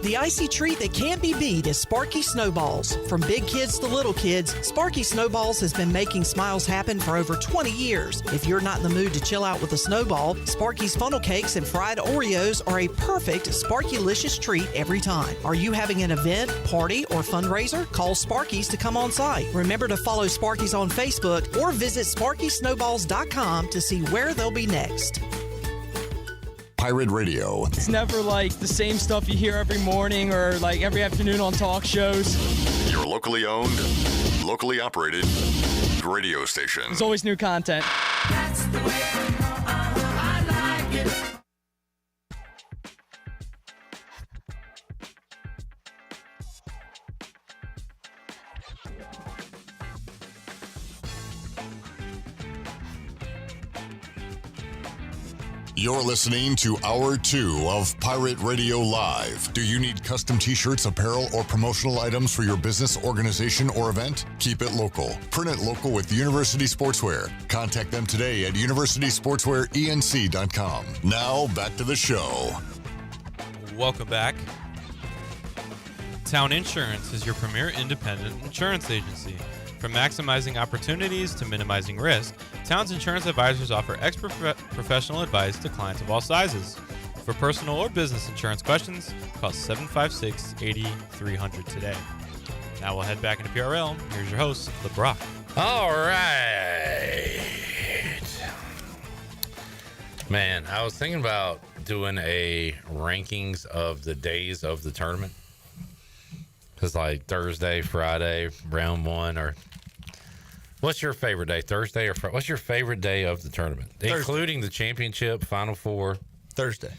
The icy treat that can't be beat is Sparky Snowballs. From big kids to little kids, Sparky Snowballs has been making smiles happen for over 20 years. If you're not in the mood to chill out with a snowball, Sparky's funnel cakes and fried Oreos are a perfect Sparky-licious treat every time. Are you having an event, party, or fundraiser? Call Sparky's to come on site. Remember to follow Sparky's on Facebook or visit SparkySnowballs.com to see where they'll be next. Pirate Radio. It's never like the same stuff you hear every morning or like every afternoon on talk shows. Your locally owned, locally operated radio station. There's always new content. That's the way I like it. You're listening to Hour 2 of Pirate Radio Live. Do you need custom t-shirts, apparel, or promotional items for your business, organization, or event? Keep it local. Print it local with University Sportswear. Contact them today at universitysportswearenc.com. Now, back to the show. Welcome back. Town Insurance is your premier independent insurance agency. From maximizing opportunities to minimizing risk, Town's insurance advisors offer expert professional advice to clients of all sizes. For personal or business insurance questions, call 756-8300 today. Now we'll head back into PRL. Here's your host, LeBrock. All right. Man, I was thinking about doing a rankings of the days of the tournament. Because like Thursday, Friday, round one, or what's your favorite day? Thursday or Friday? What's your favorite day of the tournament? Thursday. Including the championship, Final Four. Thursday.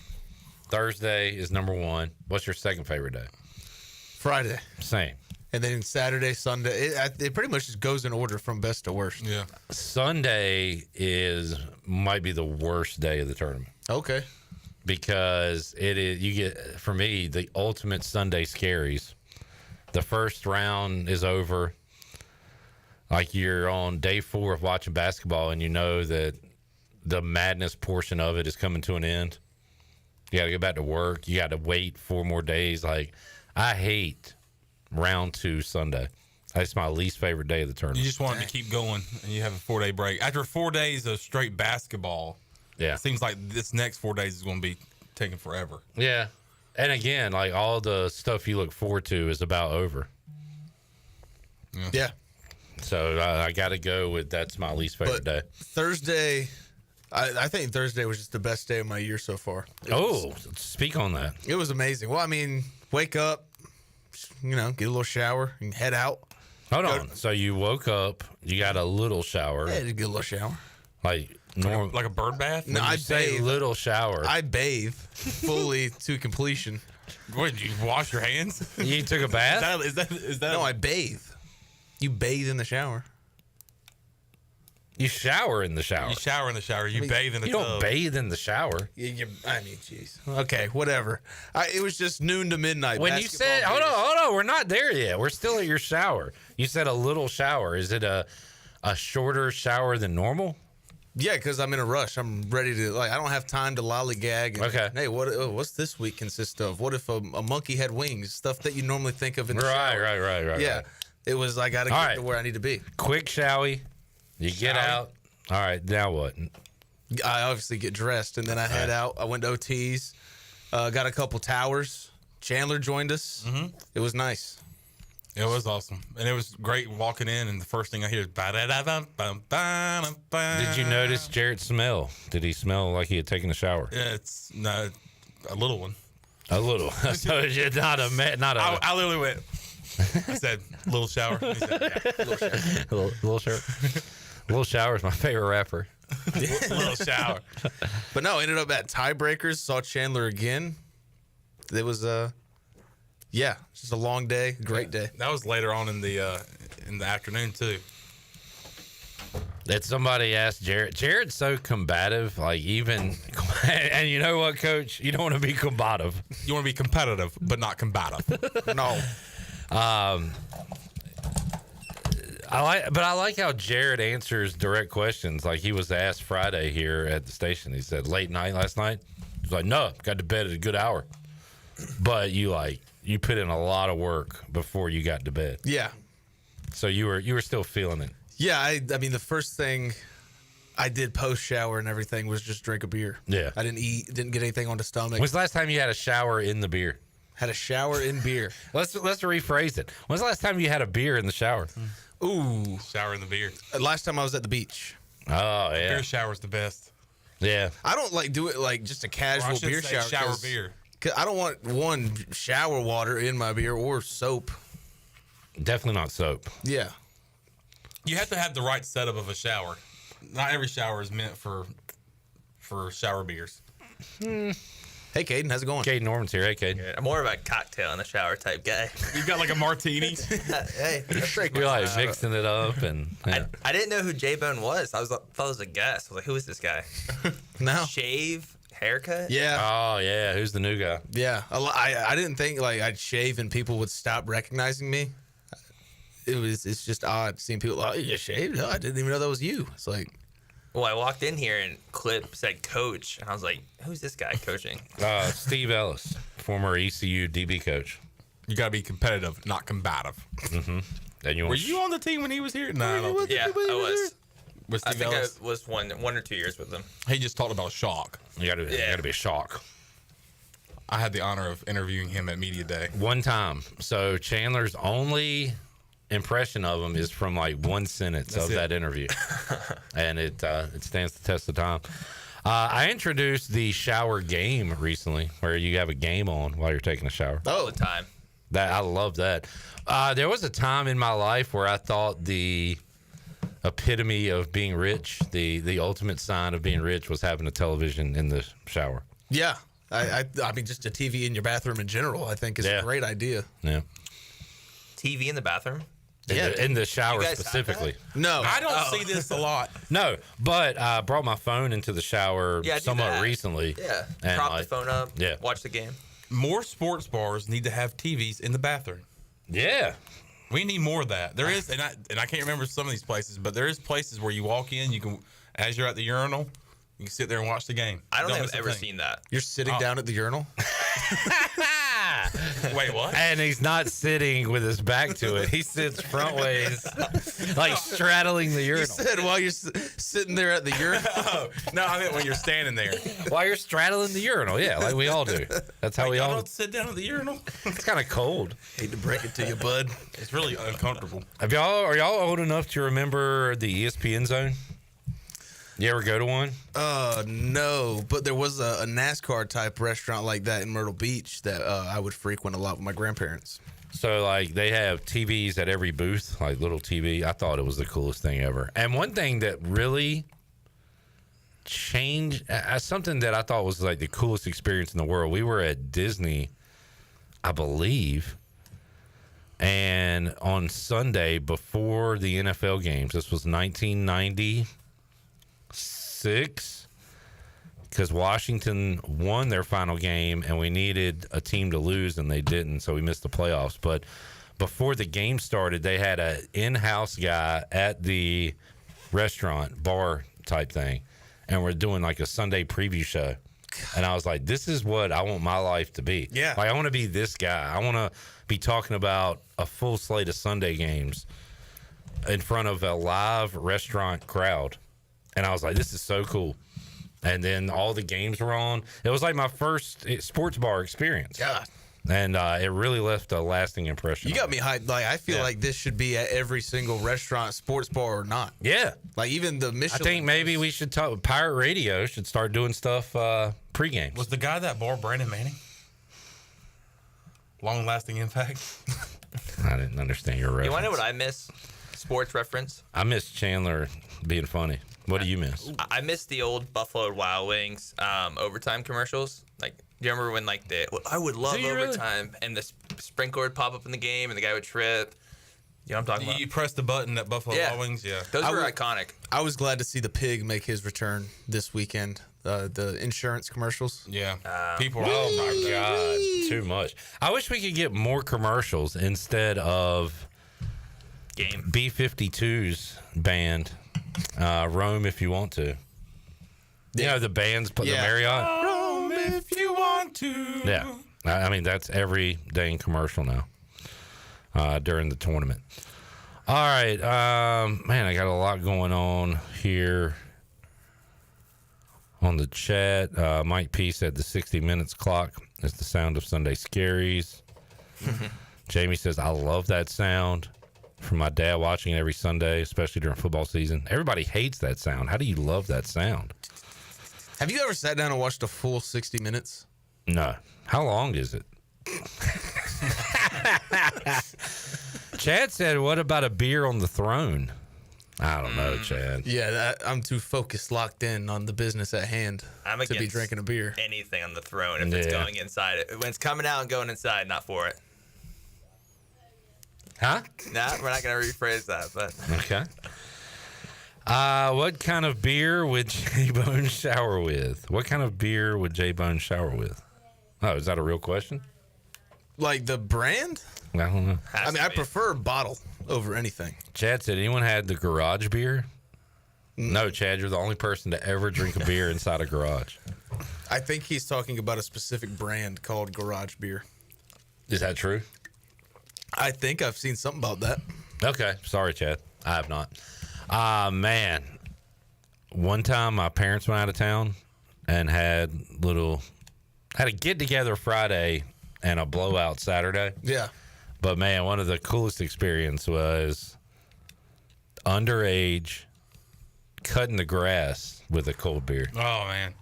Thursday is number one. What's your second favorite day? Friday. Same. And then Saturday, Sunday. It pretty much just goes in order from best to worst. Yeah. Sunday might be the worst day of the tournament. Okay. Because it is, you get, for me, the ultimate Sunday scaries. The first round is over. Like you're on day 4 of watching basketball and you know that the madness portion of it is coming to an end. You got to go back to work. You got to wait 4 more days. Like, I hate round 2 Sunday. That's my least favorite day of the tournament. You just want it to keep going and you have a 4-day break. After 4 days of straight basketball, yeah, it seems like this next 4 days is going to be taking forever. Yeah. And again, like all the stuff you look forward to is about over. Yeah. So I got to go with that's my least favorite day. Thursday, I think Thursday was just the best day of my year so far. Speak on that. It was amazing. Well, I mean, wake up, get a little shower and head out. Hold on. So you woke up, you got a little shower. Yeah, just get a little shower. Like a bird bath? No, I bathe. Little shower. I bathe fully to completion. What, did you wash your hands? You took a bath? Is that No, I bathe. You bathe in the shower. You shower in the shower. You shower in the shower. You bathe in the tub. You don't bathe in the shower. Jeez. Okay, whatever. It was just noon to midnight. When you said, hold on, we're not there yet. We're still at your shower. You said a little shower. Is it a shorter shower than normal? Yeah, because I'm in a rush. I'm ready to, I don't have time to lollygag. Okay. Hey, what's this week consist of? What if a monkey had wings? Stuff that you normally think of in the shower. Right. Yeah. It was, I got to get to where I need to be. Quick showy. You get out. All right, now what? I obviously get dressed, and then I head out. I went to OT's, got a couple towers. Chandler joined us. Mm-hmm. It was nice. It was awesome, and it was great walking in. And the first thing I hear is ba-da-da-bum-bum-ba-dum-bum. Did you notice Jarrett's smell? Did he smell like he had taken a shower? Yeah, it's not a little one. A little. So it's not a. I literally went. I said, "Little shower." He said, "Yeah, little shower." little shower. Little shower is my favorite rapper. Little shower. But no, ended up at tiebreakers. Saw Chandler again. It was just a long day, great day. That was later on in the afternoon too. That somebody asked Jarrett. Jarrett's so combative, like even. And you know what, Coach? You don't want to be combative. You want to be competitive, but not combative. No. I like how Jarrett answers direct questions. Like he was asked Friday here at the station. He said, "Late night last night." He's like, "No, got to bed at a good hour." But you put in a lot of work before you got to bed. Yeah. So you were still feeling it. Yeah, I mean the first thing I did post shower and everything was just drink a beer. Yeah. I didn't eat, didn't get anything on the stomach. When's the last time you had a shower in the beer? Had a shower in beer. Let's rephrase it. When's the last time you had a beer in the shower? Ooh. Shower in the beer. Last time I was at the beach. Oh, yeah. Beer shower's the best. Yeah. I don't do it like just a casual beer shower. Shower beer. Cause I don't want one shower water in my beer or soap. Definitely not soap. Yeah. You have to have the right setup of a shower. Not every shower is meant for shower beers. Hey, Caiden, how's it going? Caiden Norman's here. Hey, Caiden. I'm more of a cocktail in the shower type guy. You got like a martini? Hey, that's right. You're like mixing it up and. Yeah. I didn't know who J-Bone was. I thought it was a guest. I was like, who is this guy? No. Shave, haircut. Yeah. Oh yeah. Who's the new guy? Yeah. I didn't think I'd shave and people would stop recognizing me. It's just odd seeing people. Oh, you shaved? Oh, I didn't even know that was you. It's like. Well, I walked in here and Clip said coach, and I was like, who's this guy coaching? Steve Ellis, former ECU DB coach. You got to be competitive, not combative. Mm-hmm. And were you on the team when he was here? No. Yeah, I was. Was I Steve think Ellis? I was one or 2 years with him. He just talked about shock. You got to be shocked. I had the honor of interviewing him at Media Day. One time. So Chandler's only impression of him is from like one sentence of that interview. And it stands the test of time. I introduced the shower game recently where you have a game on while you're taking a shower. All the time. I love that. There was a time in my life where I thought the epitome of being rich, the ultimate sign of being rich was having a television in the shower. Yeah. I mean, just a TV in your bathroom in general, I think is a great idea. Yeah. TV in the bathroom? In the shower specifically. No. I don't see this a lot. No, but I brought my phone into the shower somewhat recently. Yeah. And Prop the phone up. Yeah. Watch the game. More sports bars need to have TVs in the bathroom. Yeah. We need more of that. There is, and I can't remember some of these places, but there is places where you walk in, you can, as you're at the urinal, you can sit there and watch the game. I don't think I've ever seen that. You're sitting down at the urinal? Wait, what? And he's not sitting with his back to it. He sits front ways, like straddling the urinal. You said while you're sitting there at the urinal? No, I meant when you're standing there. While you're straddling the urinal, yeah, like we all do. That's how we all don't sit down at the urinal. It's kind of cold. Hate to break it to you, bud. It's really uncomfortable. Are y'all old enough to remember the ESPN Zone? You ever go to one? No, but there was a NASCAR type restaurant like that in Myrtle Beach that I would frequent a lot with my grandparents. So like they have TVs at every booth, like little TV. I thought it was the coolest thing ever. And one thing that really changed, something that I thought was like the coolest experience in the world. We were at Disney, I believe. And on Sunday before the NFL games, this was 1996, because Washington won their final game and we needed a team to lose and they didn't, so we missed the playoffs. But before the game started, they had an in-house guy at the restaurant, bar type thing, and we're doing like a Sunday preview show. And I was like, this is what I want my life to be. Yeah. Like, I want to be this guy. I want to be talking about a full slate of Sunday games in front of a live restaurant crowd. And I was like, this is so cool. And then all the games were on. It was like my first sports bar experience. God. And it really left a lasting impression. You got me hyped. Like, I feel like this should be at every single restaurant, sports bar or not. Yeah. Like, even the Michelin. I think maybe we should talk. Pirate Radio should start doing stuff pregame. Was the guy that bar Brandon Manning? Long-lasting impact? I didn't understand your reference. You want to know what I miss? Sports reference. I miss Chandler being funny. What do you miss? I miss the old Buffalo Wild Wings overtime commercials. Like, do you remember when I would love overtime and the sprinkler would pop up in the game and the guy would trip? You know what I'm talking about? You press the button at Buffalo Wild Wings? Yeah. Those were iconic. I was glad to see the pig make his return this weekend. The insurance commercials. Yeah. People are, oh my God, too much. I wish we could get more commercials instead of B-52's band, Rome If You Want To. You know, the bands put the Marriott. Rome if you want to. Yeah. I mean, that's every dang commercial now during the tournament. All right. Man, I got a lot going on here on the chat. Mike P said the 60 Minutes clock is the sound of Sunday Scaries. Jamie says, I love that sound. From my dad watching it every Sunday, especially during football season. Everybody hates that sound. How do you love that sound? Have you ever sat down and watched a full 60 Minutes? No. How long is it? Chad said, what about a beer on the throne? I don't know, Chad. Yeah, I'm too focused, locked in on the business at hand I'm to be against drinking a beer. Anything on the throne if it's going inside. When it's coming out and going inside, not for it. Huh? Nah, we're not going to rephrase that, but. Okay. What kind of beer would J-Bone shower with? What kind of beer would J-Bone shower with? Oh, is that a real question? Like the brand? I don't know. I mean, I prefer bottle over anything. Chad said, anyone had the garage beer? No, Chad, you're the only person to ever drink a beer inside a garage. I think he's talking about a specific brand called Garage Beer. Is that true? I think I've seen something about that. Okay. Sorry, Chad. I have not. Man. One time my parents went out of town and had a get-together Friday and a blowout Saturday. Yeah. But, man, one of the coolest experience was underage cutting the grass with a cold beer. Oh, man.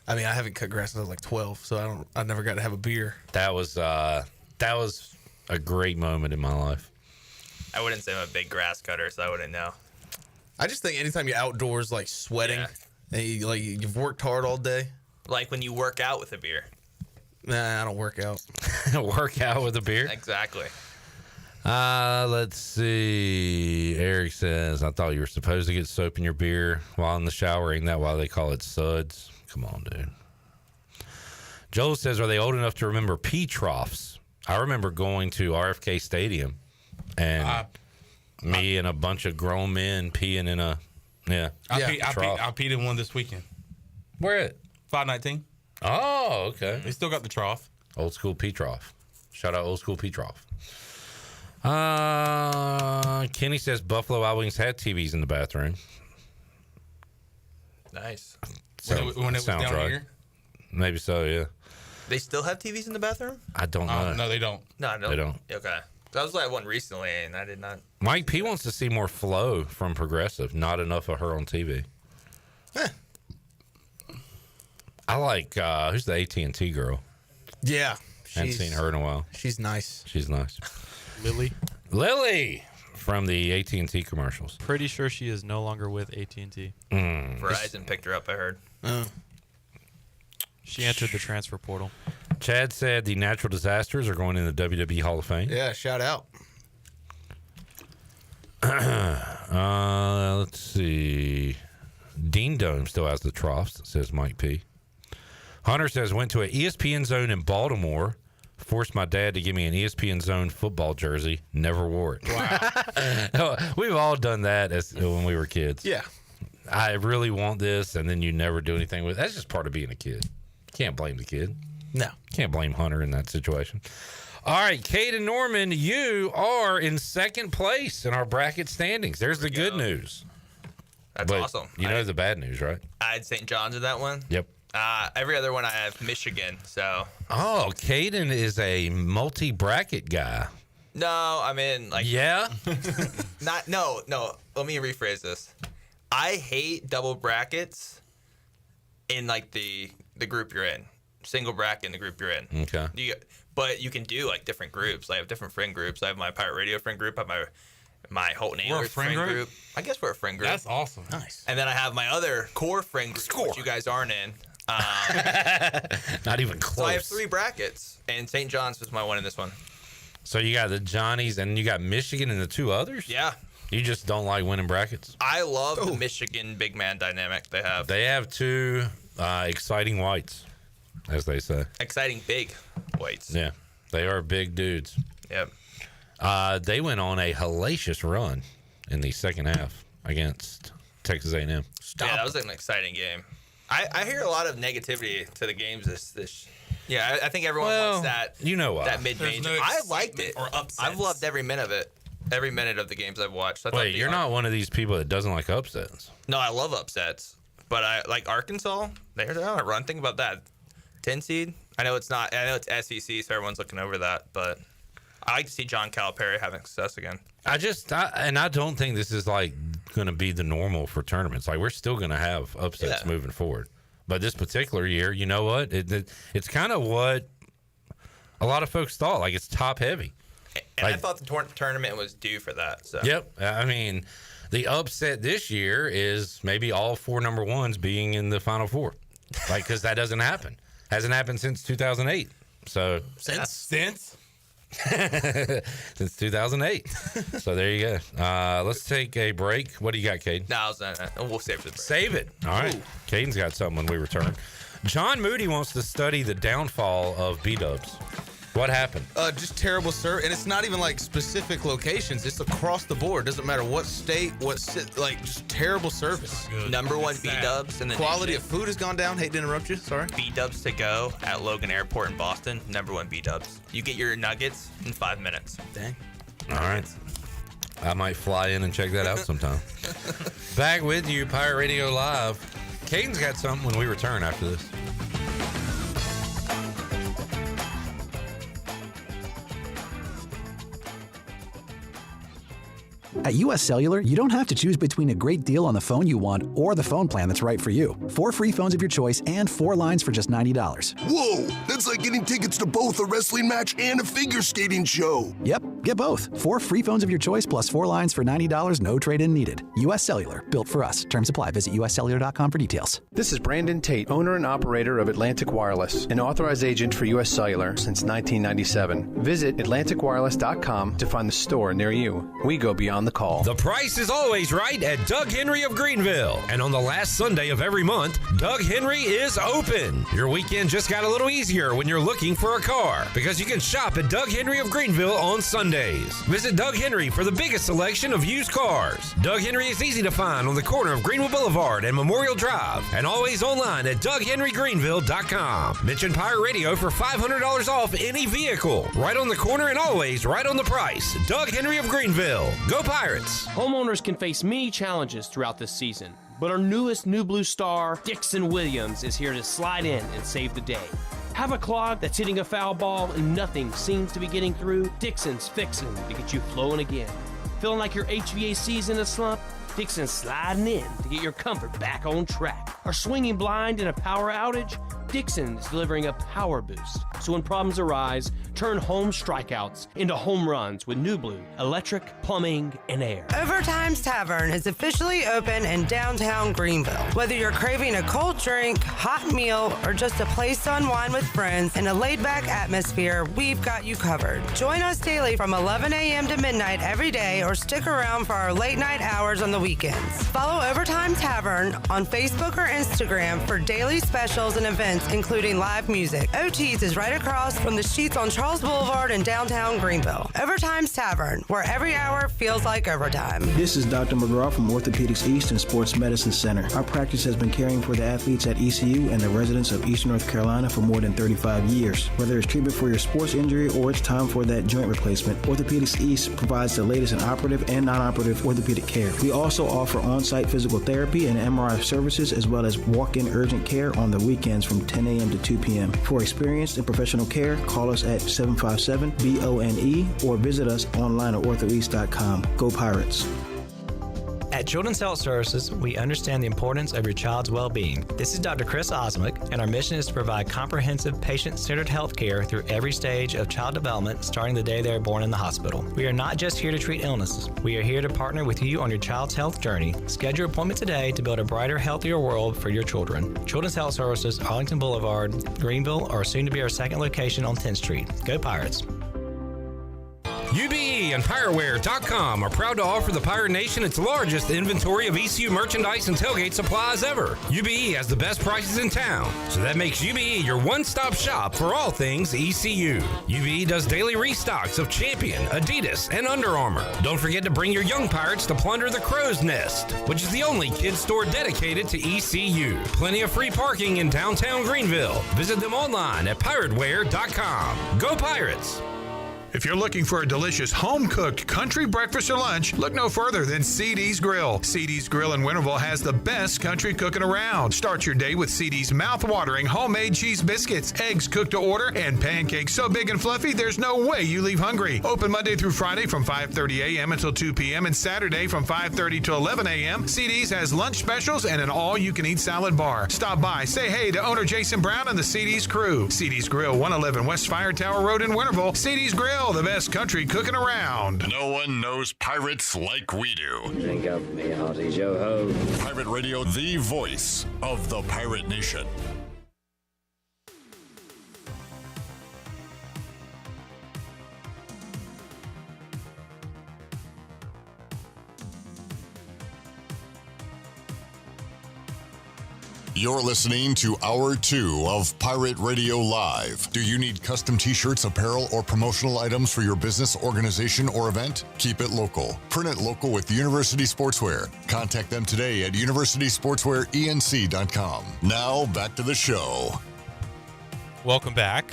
I mean, I haven't cut grass since I was like 12, so I never got to have a beer. That was a great moment in my life. I wouldn't say I'm a big grass cutter, so I wouldn't know. I just think anytime you're outdoors, like sweating, and you've worked hard all day. Like when you work out with a beer. Nah, I don't work out. Work out with a beer? Exactly. Let's see. Eric says, I thought you were supposed to get soap in your beer while in the shower. Ain't that why they call it suds? Come on, dude. Joel says, are they old enough to remember pee troughs? I remember going to RFK Stadium and me and a bunch of grown men peeing in a I peed in one this weekend. Where at? 519. Oh, okay. They still got the trough. Old school pee trough. Shout out old school pee trough. Kenny says Buffalo Wild Wings had TVs in the bathroom. Nice. When it was down here? Maybe so, yeah. They still have TVs in the bathroom? I don't know. No, they don't. No, They don't. Okay. I was at one recently, and I did not. Mike P wants to see more Flo from Progressive. Not enough of her on TV. I like, who's the AT&T girl? Yeah. Haven't seen her in a while. She's nice. She's nice. Lily from the AT&T commercials. Pretty sure she is no longer with AT&T. Verizon picked her up, I heard. She entered the transfer portal. Chad said the natural disasters are going in the WWE Hall of Fame. Yeah, shout out. Let's see. Dean Dome still has the troughs, says Mike P. Hunter says, went to an ESPN Zone in Baltimore. Forced my dad to give me an ESPN Zone football jersey. Never wore it. Wow. We've all done that when we were kids. Yeah. I really want this, and then you never do anything with it. That's just part of being a kid. Can't blame the kid. No. Can't blame Hunter in that situation. All right, Caiden Norman, you are in second place in our bracket standings. There's the good news. That's awesome. You know the bad news, right? I ride St. John's in that one. Yep. Every other one I have Michigan. So. Oh, Caiden is a multi-bracket guy. No, I mean like. Yeah. No. Let me rephrase this. I hate double brackets in like the group you're in. Single bracket in the group you're in. Okay. But you can do like different groups. I have different friend groups. I have my Pirate Radio friend group. I have my Holton Anglers friend group. I guess we're a friend group. That's awesome. Nice. And then I have my other core friend group, which you guys aren't in. Not even close. So I have 3 brackets, and St. John's was my one in this one. So you got the Johnnies, and you got Michigan and the 2 others? Yeah. You just don't like winning brackets? I love the Michigan big man dynamic they have. They have 2 exciting whites, as they say. Exciting big whites. Yeah. They are big dudes. Yep. They went on a hellacious run in the second half against Texas A&M. Yeah, that was an exciting game. I hear a lot of negativity to the games this. Yeah, I think everyone wants that. You know why? That mid-range. No I liked it. or upsets. I've loved every minute of it. Every minute of the games I've watched. Wait, you're not one of these people that doesn't like upsets. No, I love upsets, but I like Arkansas. They're on a run. Think about that. 10 seed. I know it's not. I know it's SEC, so everyone's looking over that, but I like to see John Calipari having success again. I don't think this is like going to be the normal for tournaments. Like we're still going to have upsets moving forward, but this particular year, you know what? It's kind of what a lot of folks thought. Like it's top heavy. And I thought the tournament was due for that. So. Yep. I mean, the upset this year is maybe all 4 number 1s being in the Final Four, like because that doesn't happen. Hasn't happened since 2008. So since 2008. So there you go. Let's take a break. What do you got, Caiden? No, we'll save it for the break. Save it. All right. Caiden's got something when we return. John Moody wants to study the downfall of B-dubs. What happened? Just terrible service, and it's not even like specific locations. It's across the board. Doesn't matter what state, like just terrible service. Number 1 B-dubs in the quality nation. of food has gone down. Hate to interrupt you. Sorry. B-dubs to go at Logan Airport in Boston. Number 1 B-dubs. You get your nuggets in 5 minutes. Dang. All right. I might fly in and check that out sometime. Back with you, Pirate Radio Live. Caiden's got something when we return after this. At US Cellular, you don't have to choose between a great deal on the phone you want or the phone plan that's right for you. 4 free phones of your choice and 4 lines for just $90. Whoa, that's like getting tickets to both a wrestling match and a figure skating show. Yep, get both. 4 free phones of your choice plus 4 lines for $90, no trade-in needed. US Cellular, built for us. Terms apply. Visit uscellular.com for details. This is Brandon Tate, owner and operator of Atlantic Wireless, an authorized agent for US Cellular since 1997. Visit atlanticwireless.com to find the store near you. We go beyond the call. The price is always right at Doug Henry of Greenville. And on the last Sunday of every month, Doug Henry is open. Your weekend just got a little easier when you're looking for a car because you can shop at Doug Henry of Greenville on Sundays. Visit Doug Henry for the biggest selection of used cars. Doug Henry is easy to find on the corner of Greenville Boulevard and Memorial Drive and always online at DougHenryGreenville.com. Mention Pirate Radio for $500 off any vehicle. Right on the corner and always right on the price. Doug Henry of Greenville. Go Pirates! Homeowners can face many challenges throughout this season, but our newest New Blue star, Dixon Williams, is here to slide in and save the day. Have a clog that's hitting a foul ball and nothing seems to be getting through? Dixon's fixing to get you flowing again. Feeling like your HVAC's in a slump? Dixon's sliding in to get your comfort back on track. Are swinging blind in a power outage? Dixon is delivering a power boost. So when problems arise, turn home strikeouts into home runs with New Blue, electric, plumbing, and air. Overtime's Tavern is officially open in downtown Greenville. Whether you're craving a cold drink, hot meal, or just a place to unwind with friends in a laid-back atmosphere, we've got you covered. Join us daily from 11 a.m. to midnight every day or stick around for our late-night hours on the weekends. Follow Overtime Tavern on Facebook or Instagram for daily specials and events events, including live music. OT's is right across from the Sheets on Charles Boulevard in downtown Greenville. Overtime's Tavern, where every hour feels like overtime. This is Dr. McGraw from Orthopedics East and Sports Medicine Center. Our practice has been caring for the athletes at ECU and the residents of Eastern North Carolina for more than 35 years. Whether it's treatment for your sports injury or it's time for that joint replacement, Orthopedics East provides the latest in operative and non-operative orthopedic care. We also offer on-site physical therapy and MRI services as well as walk-in urgent care on the weekends from 10 a.m. to 2 p.m. For experienced and professional care, call us at 757-BONE or visit us online at orthoeast.com. Go Pirates. At Children's Health Services, we understand the importance of your child's well-being. This is Dr. Chris Osmick, and our mission is to provide comprehensive, patient-centered health care through every stage of child development, starting the day they are born in the hospital. We are not just here to treat illnesses. We are here to partner with you on your child's health journey. Schedule your appointment today to build a brighter, healthier world for your children. Children's Health Services, Arlington Boulevard, Greenville, or soon to be our second location on 10th Street. Go Pirates! UBE and PirateWear.com are proud to offer the Pirate Nation its largest inventory of ECU merchandise and tailgate supplies ever. UBE has the best prices in town, so that makes UBE your one-stop shop for all things ECU. UBE does daily restocks of Champion, Adidas, and Under Armour. Don't forget to bring your young Pirates to plunder the Crow's Nest, which is the only kids store dedicated to ECU. Plenty of free parking in downtown Greenville. Visit them online at PirateWear.com. Go Pirates! If you're looking for a delicious home-cooked country breakfast or lunch, look no further than CD's Grill. CD's Grill in Winterville has the best country cooking around. Start your day with CD's mouth-watering homemade cheese biscuits, eggs cooked to order, and pancakes so big and fluffy there's no way you leave hungry. Open Monday through Friday from 5:30 a.m. until 2 p.m. and Saturday from 5:30 to 11 a.m. CD's has lunch specials and an all-you-can-eat salad bar. Stop by, say hey to owner Jason Brown and the CD's crew. CD's Grill, 111 West Fire Tower Road in Winterville. CD's Grill, the best country cooking around. No one knows pirates like we do. Drink up me hearty yo-ho. Pirate Radio, the voice of the Pirate Nation. You're listening to Hour 2 of Pirate Radio Live. Do you need custom t-shirts, apparel, or promotional items for your business, organization, or event? Keep it local. Print it local with University Sportswear. Contact them today at universitysportswearenc.com. Now, back to the show. Welcome back.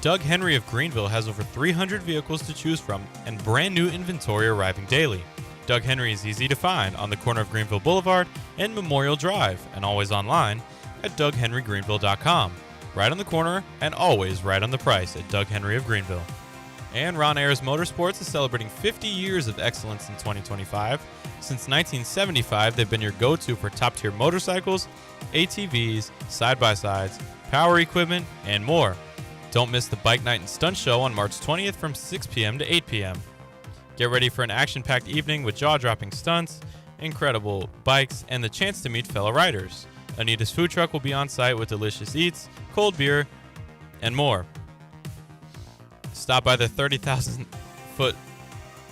Doug Henry of Greenville has over 300 vehicles to choose from and brand new inventory arriving daily. Doug Henry is easy to find on the corner of Greenville Boulevard and Memorial Drive, and always online at DougHenryGreenville.com. Right on the corner and always right on the price at Doug Henry of Greenville. And Ron Ayers Motorsports is celebrating 50 years of excellence in 2025. Since 1975, they've been your go-to for top-tier motorcycles, ATVs, side-by-sides, power equipment, and more. Don't miss the Bike Night and Stunt Show on March 20th from 6 p.m. to 8 p.m. Get ready for an action-packed evening with jaw-dropping stunts, incredible bikes, and the chance to meet fellow riders. Anita's food truck will be on site with delicious eats, cold beer, and more. Stop by the 30,000-foot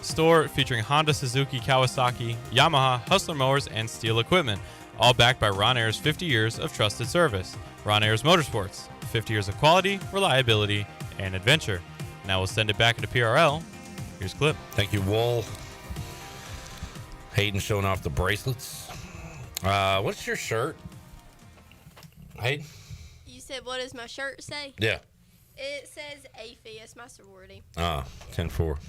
store featuring Honda, Suzuki, Kawasaki, Yamaha, Hustler mowers, and Steel equipment, all backed by Ron Ayers' 50 years of trusted service. Ron Ayers Motorsports, 50 years of quality, reliability, and adventure. Now we'll send it back into PRL. Here's Clip. Thank you, Wool. Hayden showing off the bracelets. What's your shirt? Hayden? You said, what does my shirt say? Yeah. It says AFI. It's my sorority. 10-4.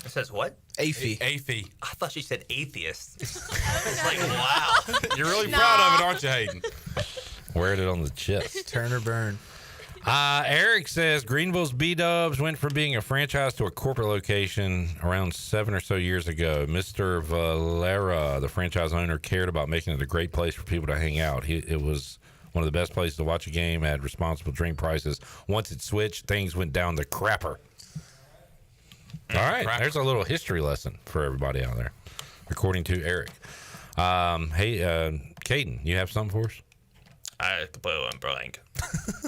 It says what? AFI. AFI. I thought she said atheist. It's like, wow. You're really proud of it, aren't you, Hayden? Wearing it on the chest. Turn or burn. Eric says Greenville's B-Dubs went from being a franchise to a corporate location around 7 or so years ago. Mr. Valera, the franchise owner, cared about making it a great place for people to hang out. It was one of the best places to watch a game, had responsible drink prices. Once it switched, things went down the crapper. All right, there's a little history lesson for everybody out there, according to Eric. Hey, Caiden, you have something for us? I completely went blank.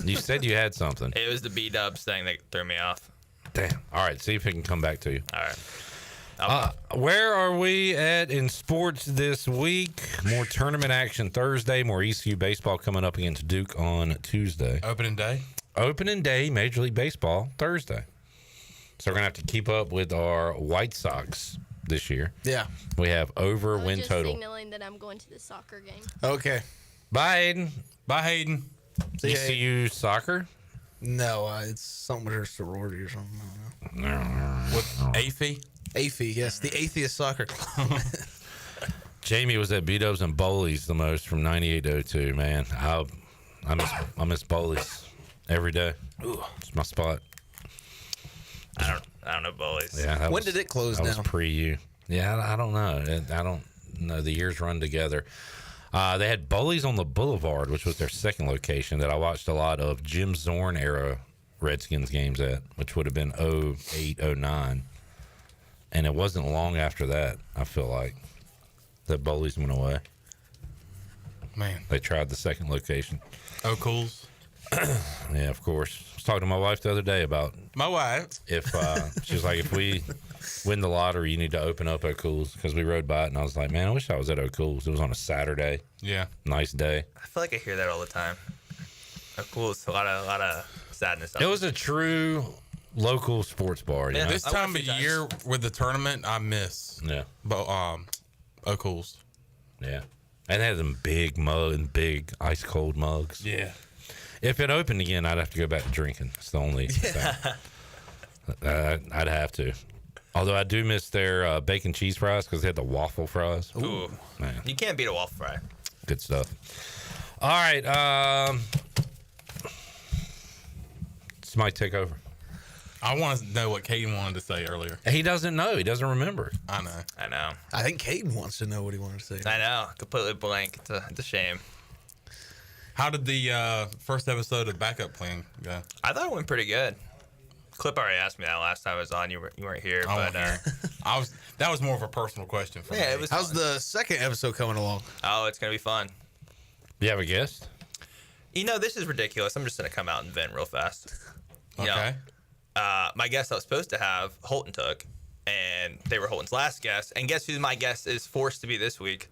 You said you had something. It was the B-Dubs thing that threw me off. Damn. All right, see if it can come back to you. All right. Where are we at in sports this week? More tournament action Thursday. More ECU baseball coming up against Duke on Tuesday. Opening day, Major League Baseball Thursday. So we're gonna have to keep up with our White Sox this year. Yeah, we have over I'm win just total. signaling that I'm going to the soccer game. Okay. Bye, Hayden. Bye, Hayden. See ya, ECU soccer? No, it's something with her sorority or something. I don't know. With AFI? AFI, yes, the Atheist Soccer Club. Jamie was at B-Dubs and Bowley's the most from 98 to 02, man. I miss Bowley's every day. Ooh. It's my spot. I don't know Bowley's. Yeah, when did it close down? down? That was pre-U. Yeah, I don't know. I don't know. The years run together. They had Bowley's on the Boulevard, which was their second location that I watched a lot of Jim Zorn era Redskins games at, which would have been 08, 09. And it wasn't long after that, I feel like, that Bowley's went away. Man. They tried the second location. Oh, Cools. Yeah, of course. I was talking to my wife the other day about my wife. If she was like, if we win the lottery, you need to open up O'Cool's, because we rode by it, and I was like, man, I wish I was at O'Cool's. It was on a Saturday. Yeah, nice day. I feel like I hear that all the time. Cool, it's a lot of sadness. It was a true local sports bar. You know? This time of year with the tournament, I miss. Yeah, but O'Cool's. Yeah, and they had them big big ice cold mugs. Yeah. If it opened again, I'd have to go back to drinking. It's the only thing. I'd have to. Although I do miss their bacon cheese fries, because they had the waffle fries. Ooh, man, you can't beat a waffle fry. good stuff. All right, somebody take over. I want to know what Caiden wanted to say earlier. He doesn't know. He doesn't remember. I know. I think Caiden wants to know what he wanted to say. I know. Completely blank. It's a shame. How did the first episode of Backup Plan go? I thought it went pretty good. Clip already asked me that last time I was on. You weren't here, but that was more of a personal question for me. It was. How's the second episode coming along? Oh, it's gonna be fun. You have a guest? This is ridiculous. I'm just gonna come out and vent real fast. Okay. My guest I was supposed to have, Holton took, and they were Holton's last guest. And guess who my guest is forced to be this week?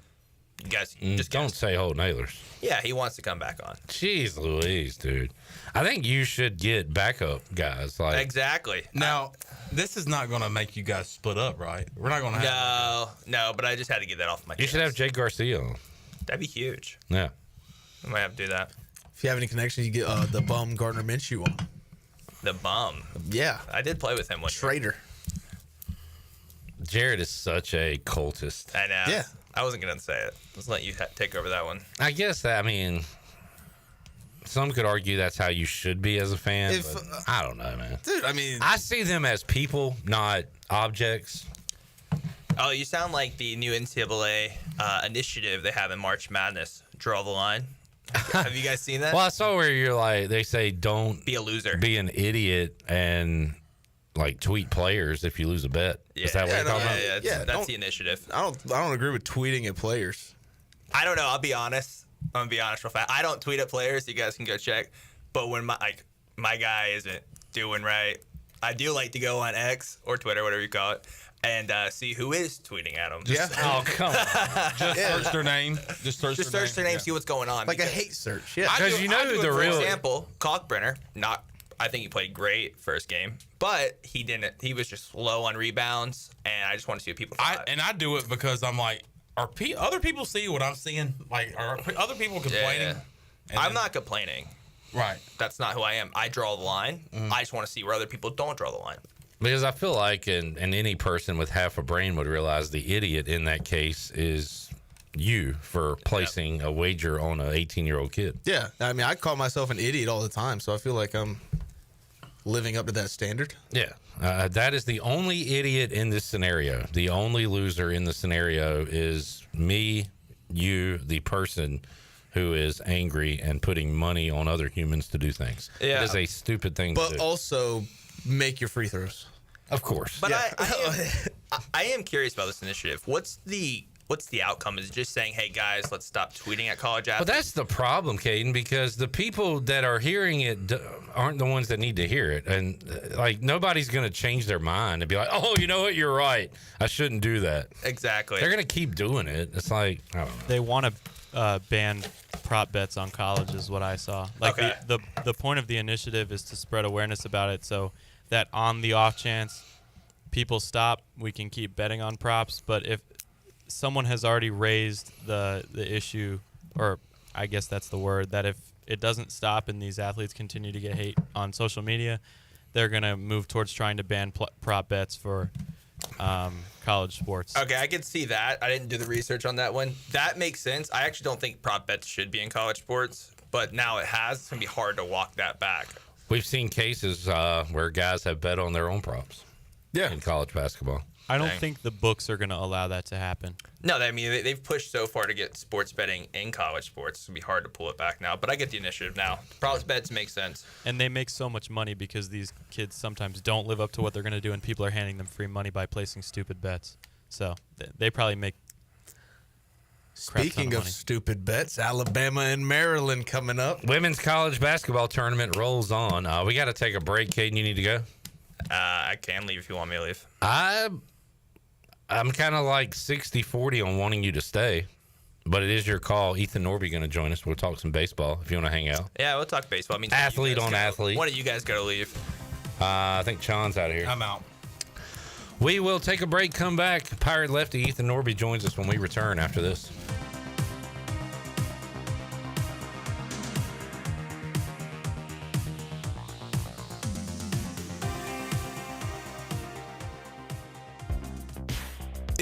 You guys, just don't say Holton Ahlers. Yeah, he wants to come back on. Jeez Louise, dude. I think you should get backup guys. Like Exactly. Now, this is not going to make you guys split up, right? We're not going to have. No, but I just had to get that off my chest. You should have Jake Garcia on. That'd be huge. Yeah. I might have to do that. If you have any connections, you get the bum Gardner Minshew on. The bum. Yeah. I did play with him one Traitor. Jared is such a cultist. I know. Yeah. I wasn't going to say it. Let's let you take over that one. I guess some could argue that's how you should be as a fan. But I don't know, man. Dude, I see them as people, not objects. Oh, you sound like the new NCAA initiative they have in March Madness. Draw the line. Have you guys seen that? Well, I saw where you're like, they say don't be a loser, be an idiot, and like tweet players if you lose a bet. Yeah. Is that what you're talking about? Yeah, that's the initiative. I don't agree with tweeting at players. I don't know. I'll be honest. I'm gonna be honest real fast. I don't tweet at players. You guys can go check. But when my guy isn't doing right, I do like to go on X or Twitter, whatever you call it, and see who is tweeting at them. Oh, come on. Just search their name. Just search their name. See what's going on. Like a hate search. Yeah. Because you know the for real example, Kalkbrenner. I think he played great first game, but he didn't. He was just low on rebounds, and I just want to see what people. I do it because I'm like, other people see what I'm seeing? Like, are other people complaining? Yeah. I'm not complaining. Right. That's not who I am. I draw the line. I just want to see where other people don't draw the line. Because I feel like, and any person with half a brain would realize the idiot in that case is you for placing a wager on an 18-year-old kid. Yeah. I call myself an idiot all the time, so I feel like I'm living up to that standard. Yeah. That is the only idiot in this scenario. The only loser in the scenario is me, you, the person who is angry and putting money on other humans to do things. Yeah. It is a stupid thing to do. But also make your free throws. Of course. But I am curious about this initiative. What's the what's the outcome? Is it just saying, hey guys, let's stop tweeting at college athletes? Well, that's the problem, Caiden, because the people that are hearing it aren't the ones that need to hear it. And like, nobody's going to change their mind and be like, oh, you know what? You're right. I shouldn't do that. Exactly. They're going to keep doing it. It's like, I don't know. They want to ban prop bets on college is what I saw. Like Okay. the point of the initiative is to spread awareness about it so that on the off chance people stop, we can keep betting on props. But if someone has already raised the issue, or I guess that's the word, that if it doesn't stop and these athletes continue to get hate on social media, they're going to move towards trying to ban prop bets for college sports. Okay, I can see that. I didn't do the research on that one. That makes sense. I actually don't think prop bets should be in college sports, but now it has. It's going to be hard to walk that back. We've seen cases where guys have bet on their own props. Yeah. In college basketball. I don't think the books are going to allow that to happen. No, I mean, they've pushed so far to get sports betting in college sports. It's going to be hard to pull it back now, but I get the initiative now. Prop bets make sense. And they make so much money because these kids sometimes don't live up to what they're going to do, and people are handing them free money by placing stupid bets. So they probably make Speaking of stupid bets, Alabama and Maryland coming up. Women's college basketball tournament rolls on. We got to take a break. Caiden, you need to go? I can leave if you want me to leave. I'm kind of like 60-40 on wanting you to stay, but it is your call. Ethan Norby going to join us. We'll talk some baseball if you want to hang out. Yeah, we'll talk baseball. I mean, athlete on athlete. One of you guys got to leave. I think Sean's out of here. I'm out. We will take a break, come back. Pirate lefty Ethan Norby joins us when we return after this.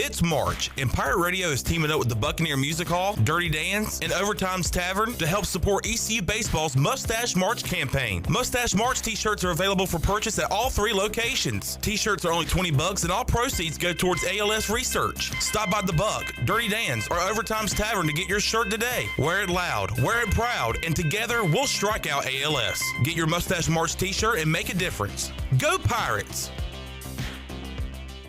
It's March, and Pirate Radio is teaming up with the Buccaneer Music Hall, Dirty Dan's, and Overtime's Tavern to help support ECU Baseball's Mustache March campaign. Mustache March t-shirts are available for purchase at all 3 locations. T-shirts are only $20, and all proceeds go towards ALS research. Stop by the Buck, Dirty Dan's, or Overtime's Tavern to get your shirt today. Wear it loud, wear it proud, and together we'll strike out ALS. Get your Mustache March t-shirt and make a difference. Go Pirates!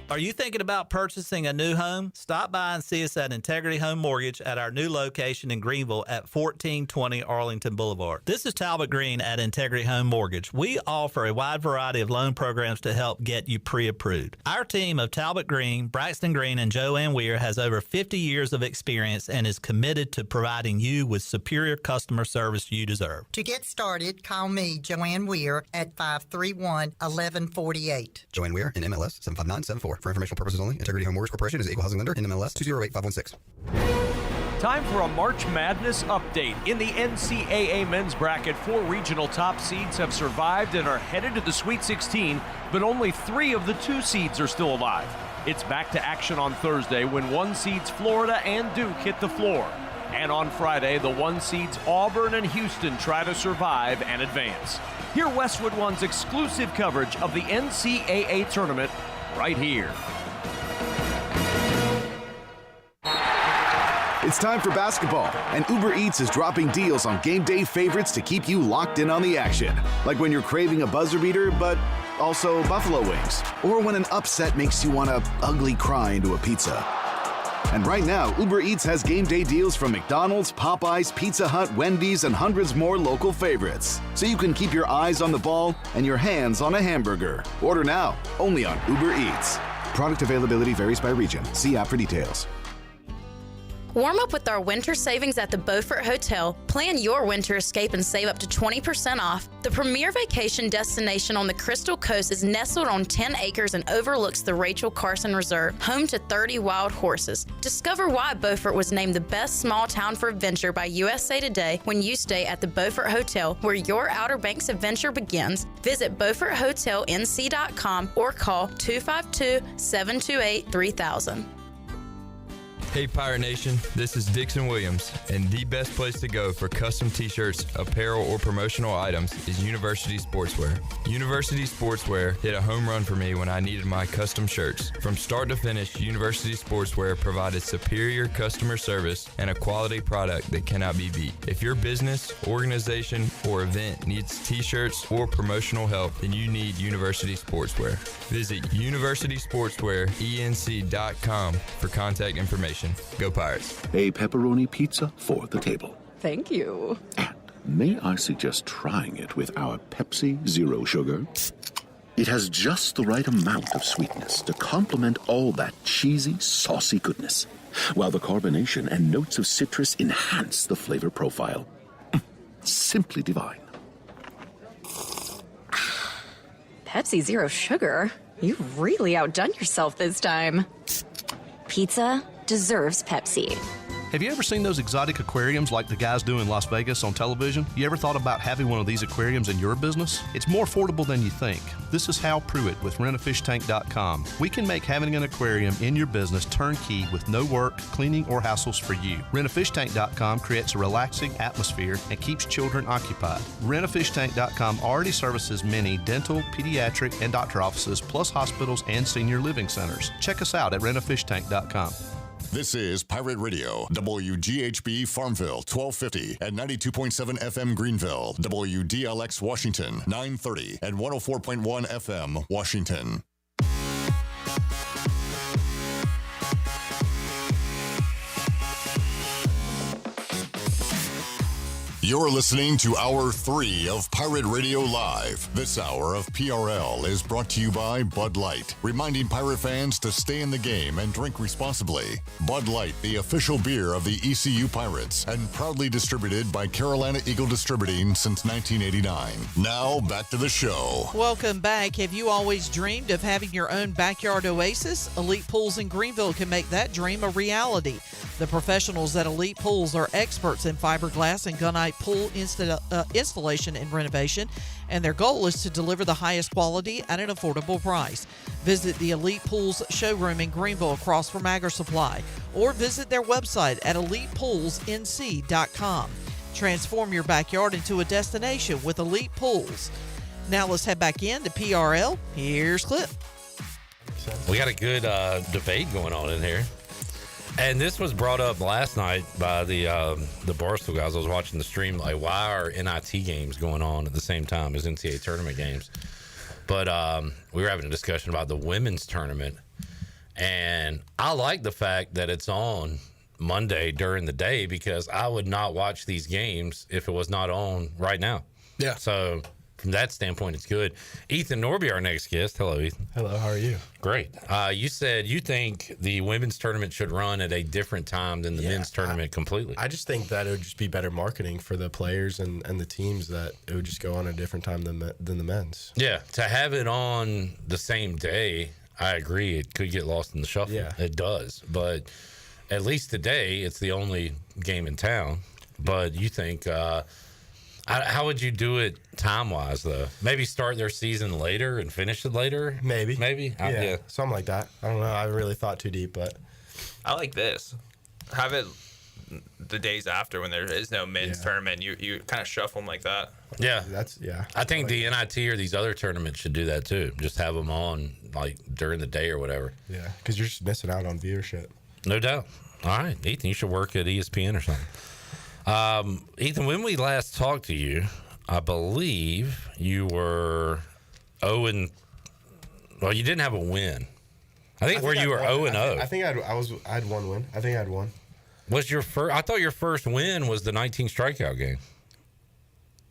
Are you thinking about purchasing a new home? Stop by and see us at Integrity Home Mortgage at our new location in Greenville at 1420 Arlington Boulevard. This is Talbot Green at Integrity Home Mortgage. We offer a wide variety of loan programs to help get you pre-approved. Our team of Talbot Green, Braxton Green, and Joanne Weir has over 50 years of experience and is committed to providing you with superior customer service you deserve. To get started, call me, Joanne Weir, at 531-1148. Joanne Weir in MLS 75974. For informational purposes only, Integrity Home Mortgage Corporation is an equal housing lender in MLS 208516. Time for a March Madness update. In the NCAA men's bracket, 4 regional top seeds have survived and are headed to the Sweet 16, but only 3 of the 2 seeds are still alive. It's back to action on Thursday when 1 seeds Florida and Duke hit the floor. And on Friday, the 1 seeds Auburn and Houston try to survive and advance. Hear Westwood One's exclusive coverage of the NCAA tournament right here. It's time for basketball, and Uber Eats is dropping deals on game day favorites to keep you locked in on the action. Like when you're craving a buzzer beater, but also buffalo wings. Or when an upset makes you want to ugly cry into a pizza. And right now, Uber Eats has game day deals from McDonald's, Popeyes, Pizza Hut, Wendy's, and hundreds more local favorites. So you can keep your eyes on the ball and your hands on a hamburger. Order now, only on Uber Eats. Product availability varies by region. See app for details. Warm up with our winter savings at the Beaufort Hotel. Plan your winter escape and save up to 20% off. The premier vacation destination on the Crystal Coast is nestled on 10 acres and overlooks the Rachel Carson Reserve, home to 30 wild horses. Discover why Beaufort was named the best small town for adventure by USA Today when you stay at the Beaufort Hotel, where your Outer Banks adventure begins. Visit BeaufortHotelNC.com or call 252-728-3000. Hey Pirate Nation, this is Dixon Williams, and the best place to go for custom t-shirts, apparel, or promotional items is University Sportswear. University Sportswear hit a home run for me when I needed my custom shirts. From start to finish, University Sportswear provided superior customer service and a quality product that cannot be beat. If your business, organization, or event needs t-shirts or promotional help, then you need University Sportswear. Visit universitysportswearenc.com for contact information. Nation. Go Pirates. A pepperoni pizza for the table. Thank you. May I suggest trying it with our Pepsi Zero Sugar? It has just the right amount of sweetness to complement all that cheesy, saucy goodness, while the carbonation and notes of citrus enhance the flavor profile. Simply divine. Pepsi Zero Sugar? You've really outdone yourself this time. Pizza deserves Pepsi. Have you ever seen those exotic aquariums like the guys do in Las Vegas on television? You ever thought about having one of these aquariums in your business? It's more affordable than you think. This is Hal Pruitt with rentafishtank.com. We can make having an aquarium in your business turnkey with no work, cleaning, or hassles for you. Rentafishtank.com creates a relaxing atmosphere and keeps children occupied. Rentafishtank.com already services many dental, pediatric, and doctor offices, plus hospitals and senior living centers. Check us out at rentafishtank.com. This is Pirate Radio, WGHB Farmville, 1250 and 92.7 FM Greenville, WDLX Washington, 930 and 104.1 FM Washington. You're listening to Hour 3 of Pirate Radio Live. This hour of PRL is brought to you by Bud Light, reminding Pirate fans to stay in the game and drink responsibly. Bud Light, the official beer of the ECU Pirates, and proudly distributed by Carolina Eagle Distributing since 1989. Now, back to the show. Welcome back. Have you always dreamed of having your own backyard oasis? Elite Pools in Greenville can make that dream a reality. The professionals at Elite Pools are experts in fiberglass and gunite pool installation and renovation, and their goal is to deliver the highest quality at an affordable price. Visit the Elite Pools showroom in Greenville across from Agri Supply, or visit their website at elitepoolsnc.com. Transform your backyard into a destination with Elite Pools. Now let's head back in to PRL. Here's Clip. We got a good debate going on in here. And this was brought up last night by the Barstool guys. I was watching the stream, like, why are NIT games going on at the same time as NCAA tournament games? But we were having a discussion about the women's tournament. And I like the fact that it's on Monday during the day, because I would not watch these games if it was not on right now. Yeah. So from that standpoint, it's good. Ethan Norby, our next guest. Hello, Ethan. Hello, how are you? Great. You said you think the women's tournament should run at a different time than the men's tournament completely. I just think that it would just be better marketing for the players and the teams, that it would just go on a different time than the men's. Yeah, to have it on the same day, I agree. It could get lost in the shuffle. Yeah. It does. But at least today, it's the only game in town. But you think... how would you do it time-wise, though? Maybe start their season later and finish it later? Maybe. Yeah, something like that. I don't know. I haven't really thought too deep, but... I like this. Have it the days after when there is no men's tournament. You kind of shuffle them like that. Yeah. I think like the NIT or these other tournaments should do that, too. Just have them on, like, during the day or whatever. Yeah, because you're just missing out on viewership. No doubt. All right, Ethan, you should work at ESPN or something. Ethan, when we last talked to you, I believe you were 0-. Well, you didn't have a win. I think you were 0-0. I think I had one win. I think I had one. Was your first? I thought your first win was the 19 strikeout game.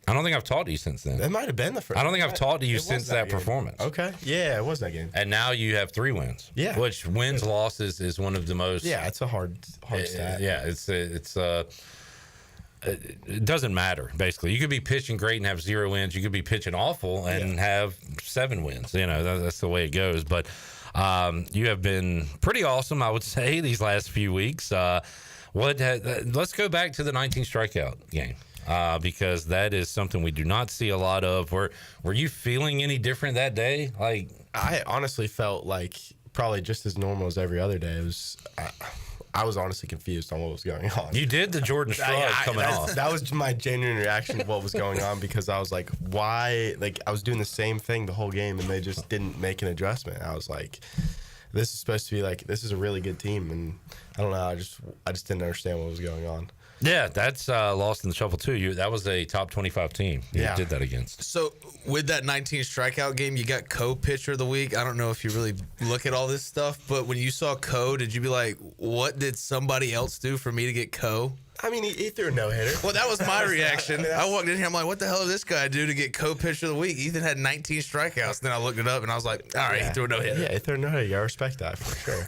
I don't think I've talked to you since then. That might have been the first. I don't think I've talked to you since that performance. Okay. Yeah, it was that game. And now you have 3 wins. Yeah. Which wins losses is one of the most. Yeah, it's a hard stat. Yeah, it doesn't matter, basically. You could be pitching great and have 0 wins. You could be pitching awful and have 7 wins. You know, that's the way it goes. But you have been pretty awesome, I would say, these last few weeks. Let's go back to the 19 strikeout game, because that is something we do not see a lot of. Were you feeling any different that day? Like, I honestly felt like probably just as normal as every other day. It was... I was honestly confused on what was going on. You did the Jordan Shrug coming off. That was my genuine reaction to what was going on, because I was like, why? Like, I was doing the same thing the whole game, and they just didn't make an adjustment. I was like, this is supposed to be like, this is a really good team, and I don't know. I just didn't understand what was going on. Yeah, that's lost in the shuffle too. That was a top 25 team you did that against. So with that 19 strikeout game, you got co-pitcher of the week. I don't know if you really look at all this stuff, but when you saw Co, did you be like, what did somebody else do for me to get Co? I mean, he threw a no-hitter. Well, that was my reaction. I walked in here, I'm like, what the hell did this guy do to get co-pitcher of the week? Ethan had 19 strikeouts. Then I looked it up, and I was like, all right, he threw a no-hitter. Yeah, he threw a no-hitter. I respect that for sure.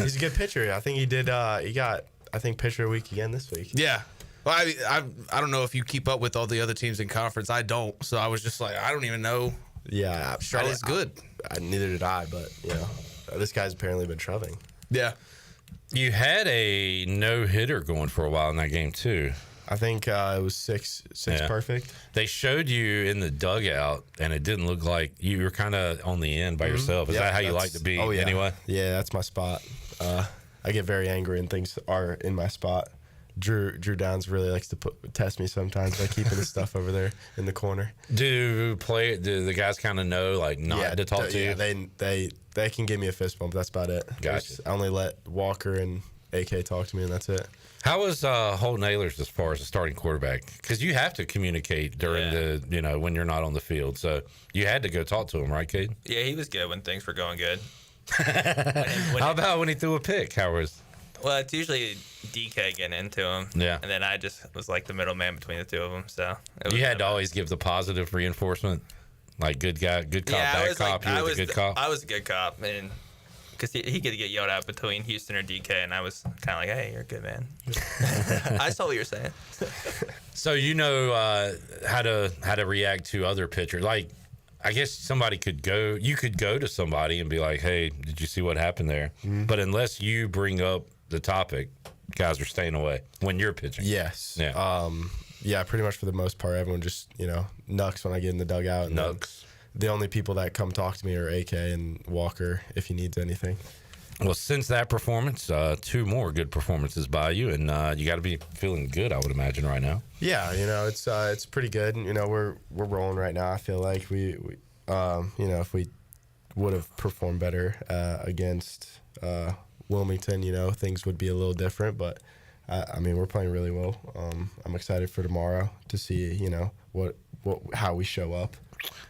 He's a good pitcher. I think he did. He got, I think, pitcher of the week again this week. Yeah. Well, I don't know if you keep up with all the other teams in conference. I don't. So I was just like, I don't even know. Yeah. Charlotte's good. Neither did I, but, this guy's apparently been shoving. Yeah. You had a no-hitter going for a while in that game, too. I think it was six perfect. They showed you in the dugout, and it didn't look like you were kind of on the end by yourself. Is that how you like to be anyway? Yeah, that's my spot. I get very angry when things are in my spot. Drew Downs really likes to test me sometimes by keeping his stuff over there in the corner. Do the guys kind of know not to talk to you? They can give me a fist bump. That's about it. Gotcha. I only let Walker and AK talk to me, and that's it. How was Holton Ahlers as far as a starting quarterback? Because you have to communicate during the when you're not on the field. So you had to go talk to him, right, Caiden? Yeah, he was good when things were going good. How about when he threw a pick? How was? Well, it's usually DK getting into him. Yeah. And then I just was like the middleman between the two of them. So you had to always give the positive reinforcement, like good guy, good cop, bad cop. You were the good cop. I was a good cop, and because he could get yelled at between Houston or DK, and I was kind of like, hey, you're a good man. I saw what you're saying. So you know how to react to other pitchers. Like, I guess somebody could go. You could go to somebody and be like, hey, did you see what happened there? Mm-hmm. But unless you bring up the topic, guys are staying away when you're pitching. Yes. Yeah. Yeah, pretty much for the most part, everyone just, nucks when I get in the dugout. And nucks. The only people that come talk to me are AK and Walker if he needs anything. Well, since that performance, 2 more good performances by you, and you got to be feeling good, I would imagine, right now. Yeah, it's pretty good. We're rolling right now. I feel like we if we would have performed better against Wilmington, things would be a little different. But I mean, we're playing really well. I'm excited for tomorrow to see, how we show up.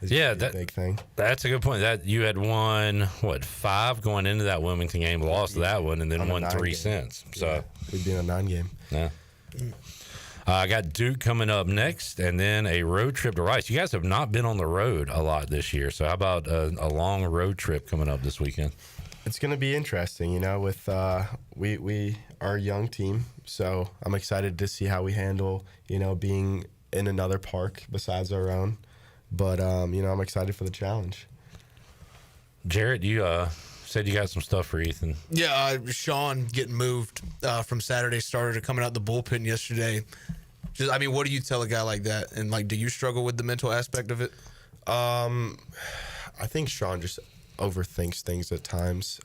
Yeah, that big thing. That's a good point. That you had won 5 going into that Wilmington game, lost that one, and then won 3 since. So we'd be in a 9 game. Yeah. I got Duke coming up next, and then a road trip to Rice. You guys have not been on the road a lot this year, so how about a long road trip coming up this weekend? It's going to be interesting, with we are a young team, so I'm excited to see how we handle, being in another park besides our own. But, I'm excited for the challenge. Jarrett, you said you got some stuff for Ethan. Yeah, Sean getting moved from Saturday starter to coming out the bullpen yesterday. What do you tell a guy like that? And, do you struggle with the mental aspect of it? I think Sean just overthinks things at times.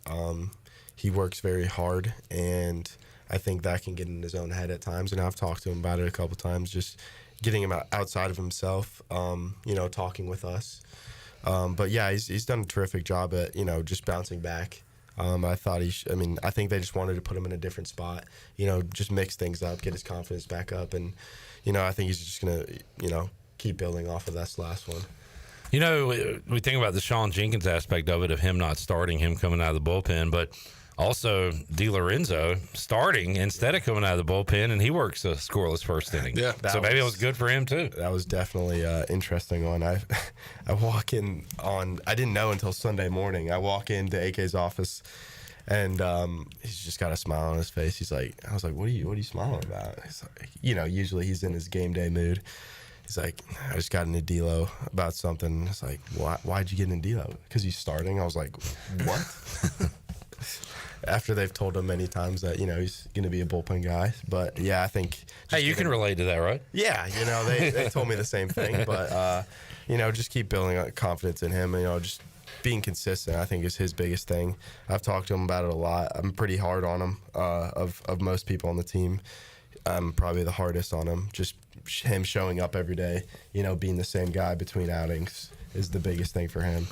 He works very hard, and I think that can get in his own head at times. And I've talked to him about it a couple times, just getting him outside of himself, talking with us. But yeah, he's done a terrific job at, just bouncing back. I thought I think they just wanted to put him in a different spot, just mix things up, get his confidence back up. And, I think he's just going to, keep building off of that last one. We think about the Sean Jenkins aspect of it, of him not starting, him coming out of the bullpen, but also DiLorenzo starting instead of coming out of the bullpen, and he works a scoreless first inning. Yeah, so maybe it was good for him too. That was definitely an interesting one. I walk in I didn't know until Sunday morning. I walk into AK's office, and he's just got a smile on his face. I was like, what are you smiling about? He's like, usually he's in his game day mood. He's like, I just got into D'Lo about something. It's like, why'd you get into D'Lo? Because he's starting. I was like, what? After they've told him many times that, he's going to be a bullpen guy. But, yeah, I think... Hey, you can relate to that, right? Yeah, they told me the same thing. But, just keep building confidence in him. Just being consistent, I think, is his biggest thing. I've talked to him about it a lot. I'm pretty hard on him of most people on the team. I'm probably the hardest on him. Just him showing up every day, being the same guy between outings is the biggest thing for him.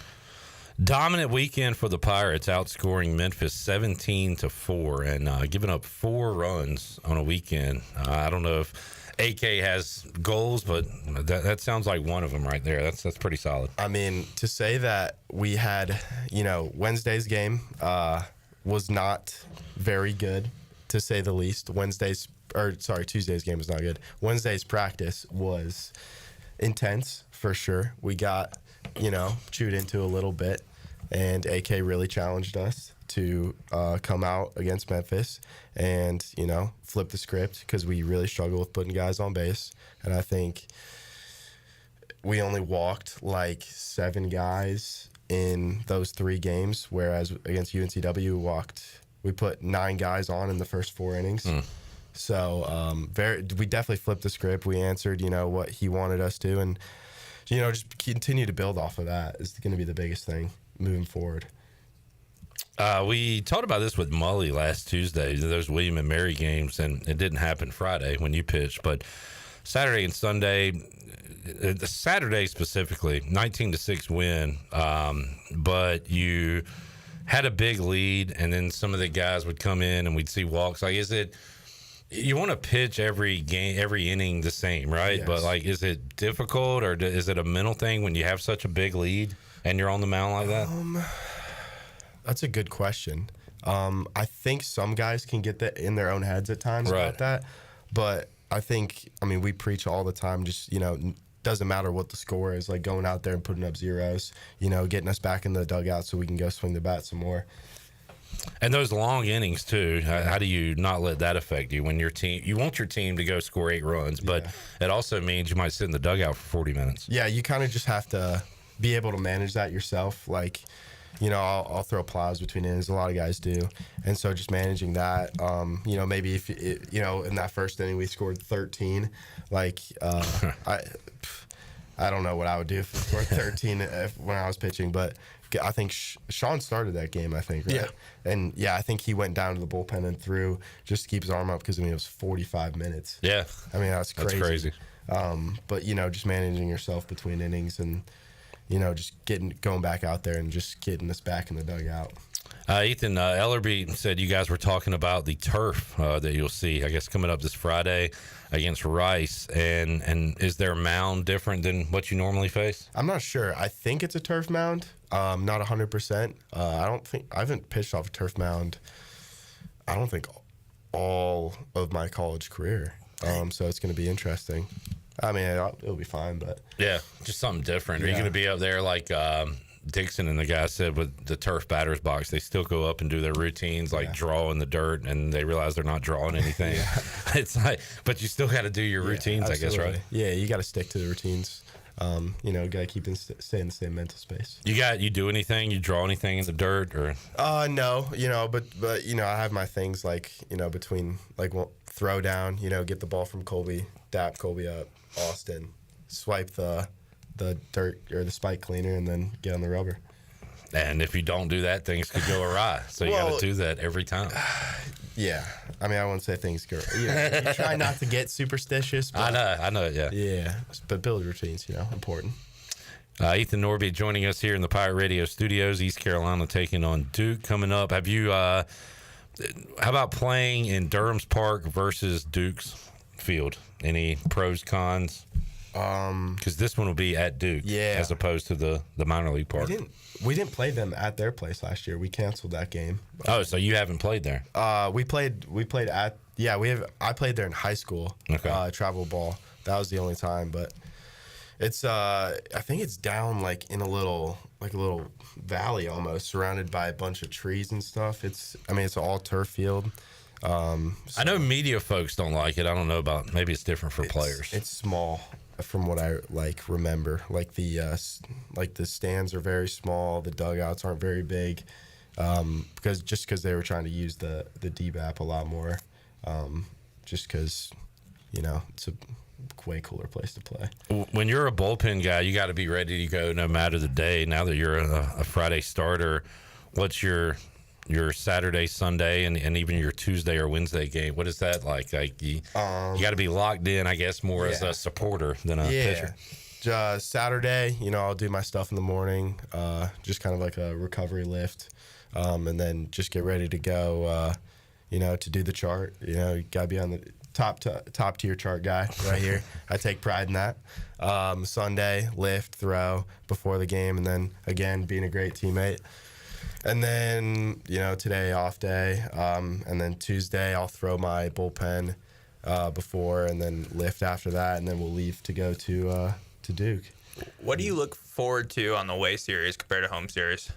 Dominant weekend for the Pirates, outscoring Memphis 17-4 and giving up 4 runs on a weekend. I don't know if AK has goals, but that sounds like one of them right there. That's pretty solid. I mean, to say that we had, Wednesday's game was not very good, to say the least. Tuesday's game was not good. Wednesday's practice was intense for sure. We got, chewed into a little bit, and AK really challenged us to come out against Memphis and, flip the script, because we really struggle with putting guys on base. And I think we only walked like 7 guys in those 3 games, whereas against UNCW we put 9 guys on in the first 4 innings. So we definitely flipped the script. We answered, what he wanted us to, and just continue to build off of that is going to be the biggest thing moving forward. We talked about this with Mully last Tuesday, those William and Mary games, and it didn't happen Friday when you pitched, but Saturday and Sunday, Saturday specifically, 19-6 win, but you had a big lead, and then some of the guys would come in and we'd see walks. Like, is it... You want to pitch every game, every inning the same, right? Yes. But, is it difficult, or is it a mental thing when you have such a big lead and you're on the mound like that? That's a good question. I think some guys can get that in their own heads at times about that. But I think, we preach all the time, just, doesn't matter what the score is, like going out there and putting up zeros, getting us back in the dugout so we can go swing the bat some more. And those long innings too, how do you not let that affect you when you want your team to go score 8 runs, but it also means you might sit in the dugout for 40 minutes. Yeah, you kind of just have to be able to manage that yourself. Like, I'll throw plows between innings. A lot of guys do. And so just managing that, maybe if, in that first inning we scored 13, I don't know what I would do if we scored 13 when I was pitching, but I think Sean started that game, I think, right? Yeah. And, I think he went down to the bullpen and threw just to keep his arm up because, it was 45 minutes. Yeah. That's crazy. That's crazy. But, just managing yourself between innings and, just going back out there and just getting us back in the dugout. Ethan, Ellerbe said you guys were talking about the turf that you'll see, I guess, coming up this Friday against Rice. And is their mound different than what you normally face? I'm not sure. I think it's a turf mound. Not 100%. I haven't pitched off a turf mound, I don't think, all of my college career. So it's going to be interesting. It'll be fine, but... Yeah, just something different. Are you going to be up there like Dixon and the guy said with the turf batter's box? They still go up and do their routines, draw in the dirt, and they realize they're not drawing anything. It's like, but you still got to do your routines, absolutely. I guess, right? Yeah, you got to stick to the routines. Got to keep stay in the same mental space. You do anything? You draw anything in the dirt, or? No, but I have my things between throw down, get the ball from Colby, dap Colby up, Austin, swipe the dirt or the spike cleaner, and then get on the rubber. And if you don't do that, things could go awry. So you got to do that every time. Yeah. I wouldn't say things go. You try not to get superstitious. But, I know. Yeah. Yeah. But build routines, important. Ethan Norby joining us here in the Pirate Radio studios. East Carolina taking on Duke coming up. Have you? How about playing in Durham's Park versus Duke's field? Any pros, cons? Because this one will be at Duke, as opposed to the minor league park. We didn't play them at their place last year. We canceled that game. Oh, so you haven't played there? We played at I played there in high school. Okay. Travel ball. That was the only time, but it's I think it's down in a little valley almost, surrounded by a bunch of trees and stuff. It's an all turf field. I know media folks don't like it. I don't know about, maybe it's different for players. It's small. From what I remember, the stands are very small, the dugouts aren't very big, because they were trying to use the DBAP a lot more, just because it's a way cooler place to play. When you're a bullpen guy, you got to be ready to go no matter the day. Now that you're a Friday starter, what's your Saturday, Sunday, and even your Tuesday or Wednesday game? What is that like? You got to be locked in, I guess, more as a supporter than a pitcher. Saturday, I'll do my stuff in the morning, just kind of like a recovery lift, and then just get ready to go, to do the chart. You got to be on the top tier chart guy right here. I take pride in that. Sunday, lift, throw before the game, and then, again, being a great teammate. And then, today, off day, and then Tuesday, I'll throw my bullpen before, and then lift after that, and then we'll leave to go to Duke. What do you look forward to on the away series compared to home series?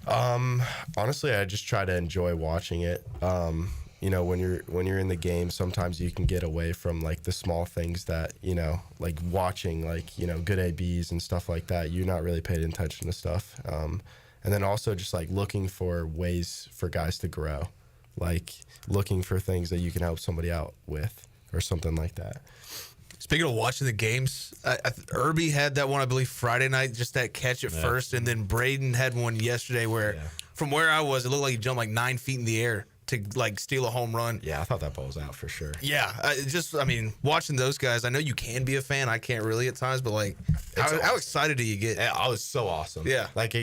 Honestly, I just try to enjoy watching it. When you're in the game, sometimes you can get away from like the small things that, like watching good ABs and stuff like that. You're not really paying attention to stuff. And then also just like looking for ways for guys to grow, like looking for things that you can help somebody out with or something like that. Speaking of watching the games, Ellerbe had that one, I believe, Friday night, just that catch at first, and then Braden had one yesterday where, from where I was, it looked like he jumped like 9 feet in the air to like steal a home run. Yeah, I thought that ball was out for sure. Yeah, watching those guys, I know you can be a fan. I can't really at times, but like, how excited do you get? Yeah, I was so awesome. Yeah. Like,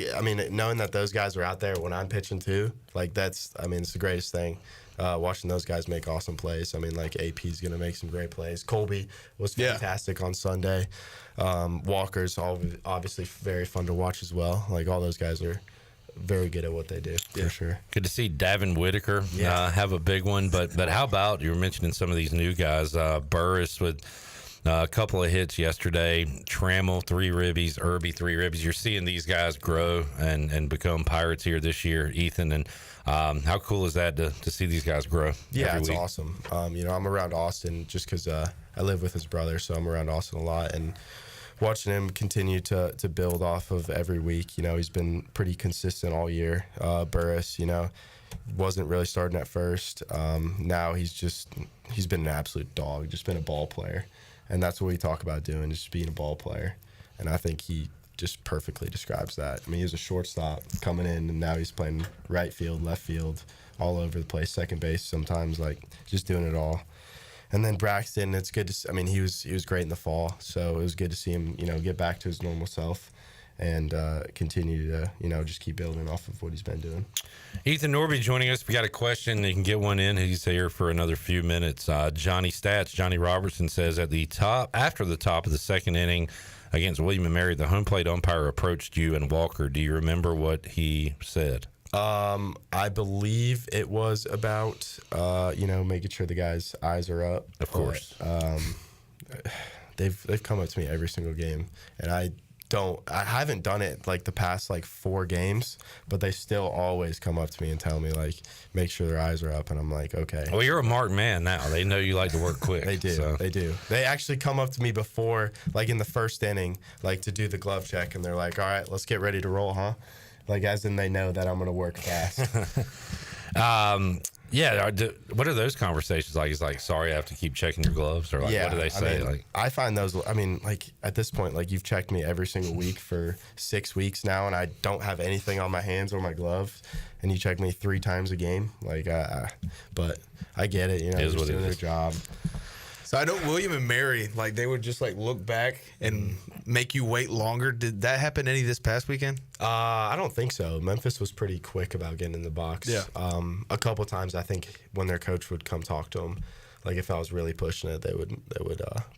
knowing that those guys are out there when I'm pitching too, like it's the greatest thing. Watching those guys make awesome plays. AP's going to make some great plays. Colby was fantastic on Sunday. Walker's obviously very fun to watch as well. Like, all those guys are very good at what they do, for sure. Good to see Davin Whitaker have a big one. But how about, you were mentioning some of these new guys, Burris with a couple of hits yesterday, Trammell, 3 ribbies, Ellerbe, 3 ribbies. You're seeing these guys grow and become Pirates here this year, Ethan. And how cool is that to see these guys grow? Yeah, it's awesome. I'm around Austin just because I live with his brother, so I'm around Austin a lot. And watching him continue to build off of every week, he's been pretty consistent all year. Burris, wasn't really starting at first. Now he's been an absolute dog, just been a ball player. And that's what we talk about doing, just being a ball player. And I think he just perfectly describes that. He was a shortstop coming in, and now he's playing right field, left field, all over the place, second base sometimes, like just doing it all. And then Braxton, it's good to he was great in the fall, so it was good to see him, get back to his normal self and continue to, just keep building off of what he's been doing. Ethan Norby joining us. If you got a question, you can get one in. He's here for another few minutes. Johnny Robertson says after the top of the second inning against William & Mary, the home plate umpire approached you and Walker. Do you remember what he said? I believe it was about, making sure the guy's eyes are up. Of course. They've come up to me every single game, and I haven't done it like the past 4 games, but they still always come up to me and tell me make sure their eyes are up, and I'm like, okay. Well, you're a marked man now. They know you like to work quick. They do. So. They do. They actually come up to me before, in the first inning, to do the glove check, and they're like, all right, let's get ready to roll, huh? As in they know that I'm going to work fast. What are those conversations like? He's like, sorry, I have to keep checking your gloves? Or what do they say? I find those, at this point, you've checked me every single week for 6 weeks now, and I don't have anything on my hands or my gloves, and you check me 3 times a game. But I get it, they're just doing their job. So I know William & Mary, they would just look back and make you wait longer. Did that happen any this past weekend? I don't think so. Memphis was pretty quick about getting in the box. Yeah. A couple times, I think, when their coach would come talk to them, if I was really pushing it, they would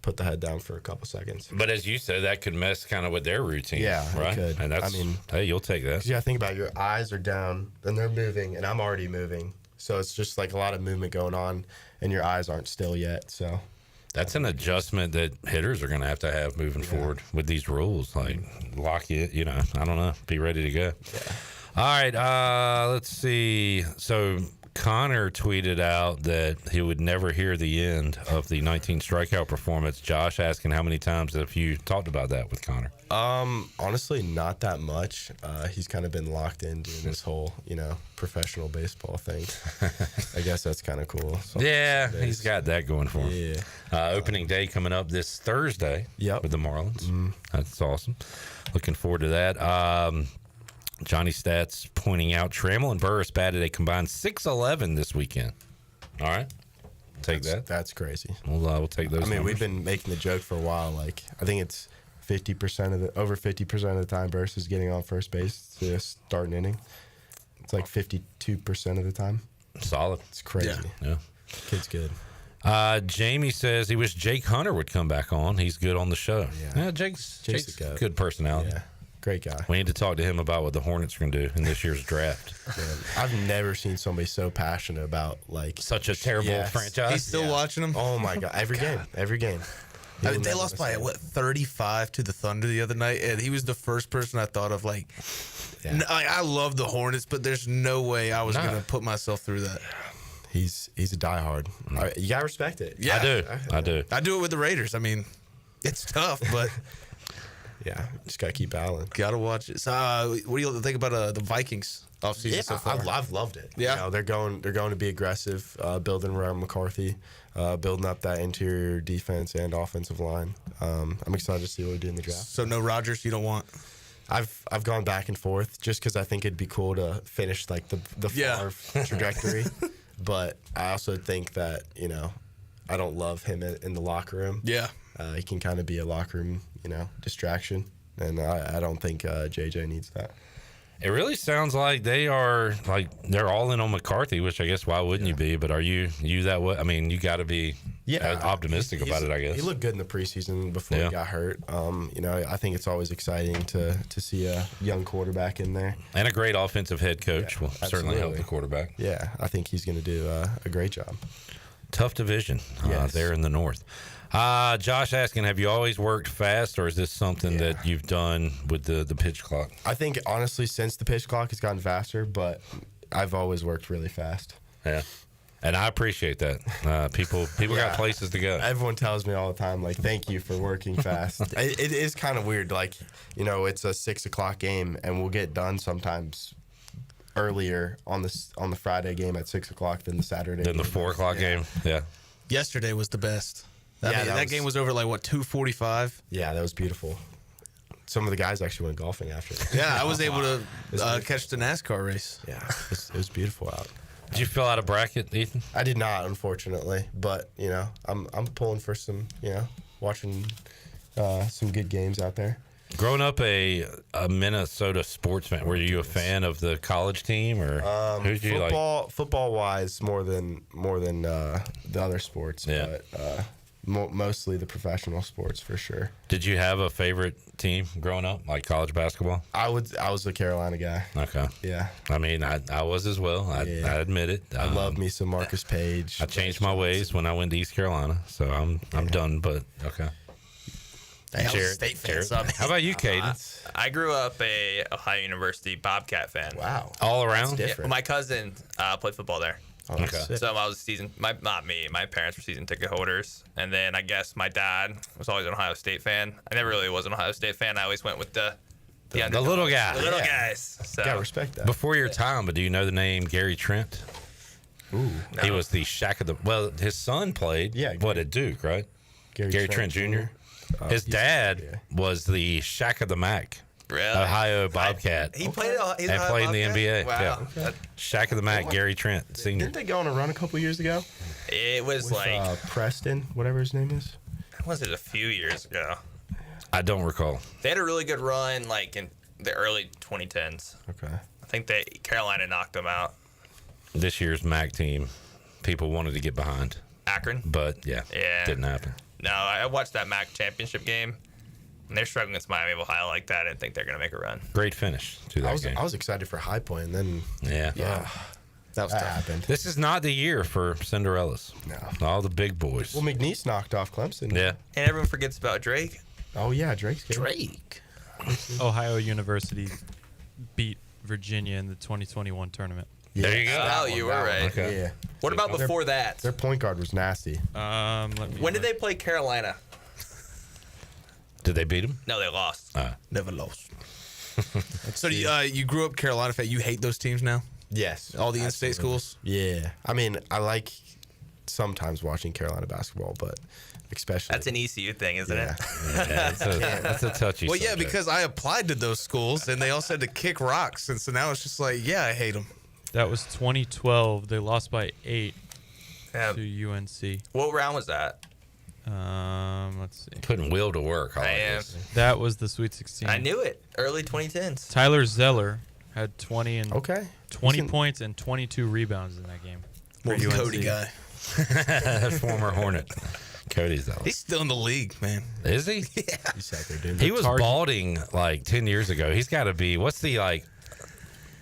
put the head down for a couple seconds. But as you said, that could mess kind of with their routine. Yeah, right. It could. And that's, hey, you'll take that. Yeah, think about it. Your eyes are down, then they're moving, and I'm already moving. So it's just a lot of movement going on, and your eyes aren't still yet. So. That's an adjustment that hitters are going to have moving forward with these rules. Lock it, I don't know, be ready to go. Yeah. All right, let's see. So Connor tweeted out that he would never hear the end of the 19 strikeout performance. Josh asking how many times have you talked about that with Connor? Honestly, not that much. He's kind of been locked in doing this whole, professional baseball thing. I guess that's kind of cool. Yeah, he's got that going for him. Yeah. Opening day coming up this Thursday with the Marlins. Mm. That's awesome. Looking forward to that. Johnny Stats pointing out Trammell and Burris batted a combined .611 this weekend. All right. Take that. That's crazy. We'll take those numbers. We've been making the joke for a while. I think it's over 50% of the time versus getting on first base to start an inning. It's like 52% of the time. Solid. It's crazy. Yeah. Kid's good. Jamie says he wished Jake Hunter would come back on. He's good on the show. Yeah, Jake's a good personality. Yeah, great guy. We need to talk to him about what the Hornets are going to do in this year's draft. Man, I've never seen somebody so passionate about such a terrible franchise. He's still watching them. Oh my god, every game. I mean, they lost by 35 to the Thunder the other night, and he was the first person I thought of. I love the Hornets, but there's no way I was going to put myself through that. He's a diehard. You gotta respect it. Yeah, I do. I do it with the Raiders. I mean, it's tough, but yeah, just gotta keep battling. Gotta watch it. So, what do you think about the Vikings offseason so far? I've loved it. Yeah, they're going to be aggressive, building around McCarthy, building up that interior defense and offensive line. I'm excited to see what we do in the draft. So no Rodgers, you don't want. I've gone back and forth just because I think it'd be cool to finish the Favre trajectory. But I also think that, I don't love him in the locker room. Yeah. He can kind of be a locker room, distraction. And I don't think JJ needs that. It really sounds like they're all in on McCarthy, which I guess why wouldn't you be? But are you that way? I mean, you got to be optimistic about it, I guess. He looked good in the preseason before he got hurt. I think it's always exciting to see a young quarterback in there. And a great offensive head coach will certainly help the quarterback. Yeah, I think he's going to do a great job. Tough division there in the North. Josh asking, have you always worked fast, or is this something that you've done with the pitch clock? I think, honestly, since the pitch clock has gotten faster, but I've always worked really fast. Yeah. And I appreciate that. People got places to go. Everyone tells me all the time, thank you for working fast. It is kind of weird. It's a 6 o'clock game, and we'll get done sometimes earlier on the Friday game at 6 o'clock than the Saturday than the 4 o'clock game. Yeah. Yesterday was the best. That game was over 2:45. Yeah, that was beautiful. Some of the guys actually went golfing after. Yeah, I was able to catch the NASCAR race. Yeah, it was beautiful out. Did you fill out a bracket, Ethan? I did not, unfortunately. But I'm pulling for some, watching some good games out there. Growing up a Minnesota sportsman, were you a fan of the college team, or who did you like? Football wise, more than the other sports. Yeah. But mostly the professional sports for sure. Did you have a favorite team growing up, like college basketball? I was a Carolina guy. Okay. Yeah. I mean, I was as well. I admit it. I love me some Marcus Page. I changed my ways when I went to East Carolina, so I'm done. But okay. State fan. How about you, Caiden? I grew up a Ohio University Bobcat fan. Wow. All around? Yeah, my cousin played football there. Oh, okay. So I was not me. My parents were season ticket holders, and then I guess my dad was always an Ohio State fan. I never really was an Ohio State fan. I always went with the little guy. The little guys. So. Gotta respect that. Before your time, but do you know the name Gary Trent? Ooh. No. He was the Shaq of the. Well, his son played. Yeah. At Duke, right? Gary Trent Jr. His dad was the Shaq of the Mac. Really? Ohio Bobcat. He played. He's and played in the NBA. Wow. Yeah. Okay. Shaq of the Mac, Gary Trent Sr. Didn't they go on a run a couple years ago? It was with, Preston, whatever his name is. Was it a few years ago? I don't recall. They had a really good run, in the early 2010s. Okay. I think Carolina knocked them out. This year's MAC team, people wanted to get behind. Akron? But, didn't happen. No, I watched that MAC championship game, and they're struggling against Miami of Ohio like that. I didn't think they're going to make a run. Great finish to that game. I was excited for High Point, and then that happened. This is not the year for Cinderellas. No. All the big boys. Well, McNeese knocked off Clemson. Yeah. And everyone forgets about Drake. Oh, yeah, Drake's good. Drake. Ohio University beat Virginia in the 2021 tournament. Yeah, there you go. Oh, you were right. Okay. Yeah. What about before that? Their point guard was nasty. When did they play Carolina? Did they beat them? No, they lost. Never lost. So you grew up Carolina fan. You hate those teams now? Yes. All the in-state schools? Yeah. I mean, I like sometimes watching Carolina basketball, but especially. That's an ECU thing, isn't it? Yeah, that's a touchy Well, yeah, subject. because I applied to those schools, and they all said to kick rocks, and so now it's just I hate them. That was 2012. They lost by 8 Yeah. to UNC. What round was that? Let's see. Putting Will to work. I am. That was the Sweet 16. I knew it. Early 2010s. Tyler Zeller had 20 Decent. points and 22 rebounds in that game. More for UNC. Cody guy. Former Hornet. Cody Zeller. He's still in the league, man. Is he? Yeah. He sat there, didn't He was balding like 10 years ago. He's got to be, what's the like,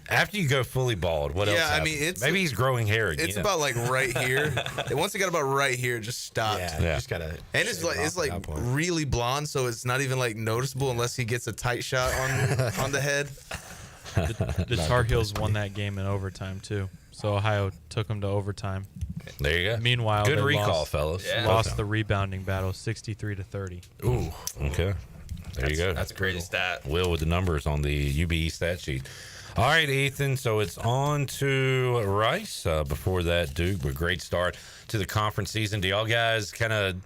after you go fully bald, what else Yeah, I happens? mean, it's maybe he's growing hair again. It's about like right here. Once it got about right here, it just stopped. Yeah, you just gotta. And it's like really blonde, so it's not even like noticeable unless he gets a tight shot on the head. The Tar Heels won that game in overtime too. So Ohio took them to overtime. There you go. Meanwhile, good they recall, lost, fellas. Lost the rebounding battle, 63-30. Ooh, okay. There you go. That's a crazy stat. Will with the numbers on the UBE stat sheet. All right, Ethan. So it's on to Rice. Before that, Duke. But great start to the conference season. Do y'all guys kind of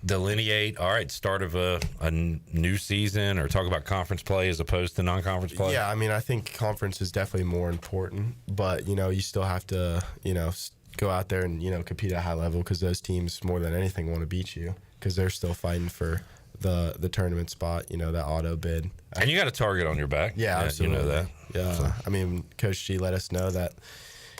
delineate? All right, start of a new season, or talk about conference play as opposed to non-conference play? Yeah, I mean, I think conference is definitely more important, but you still have to go out there and compete at a high level, because those teams more than anything want to beat you, because they're still fighting for the tournament spot, that auto bid. And you got a target on your back. Yeah, absolutely. You know that. Yeah. So. I mean, Coach G let us know that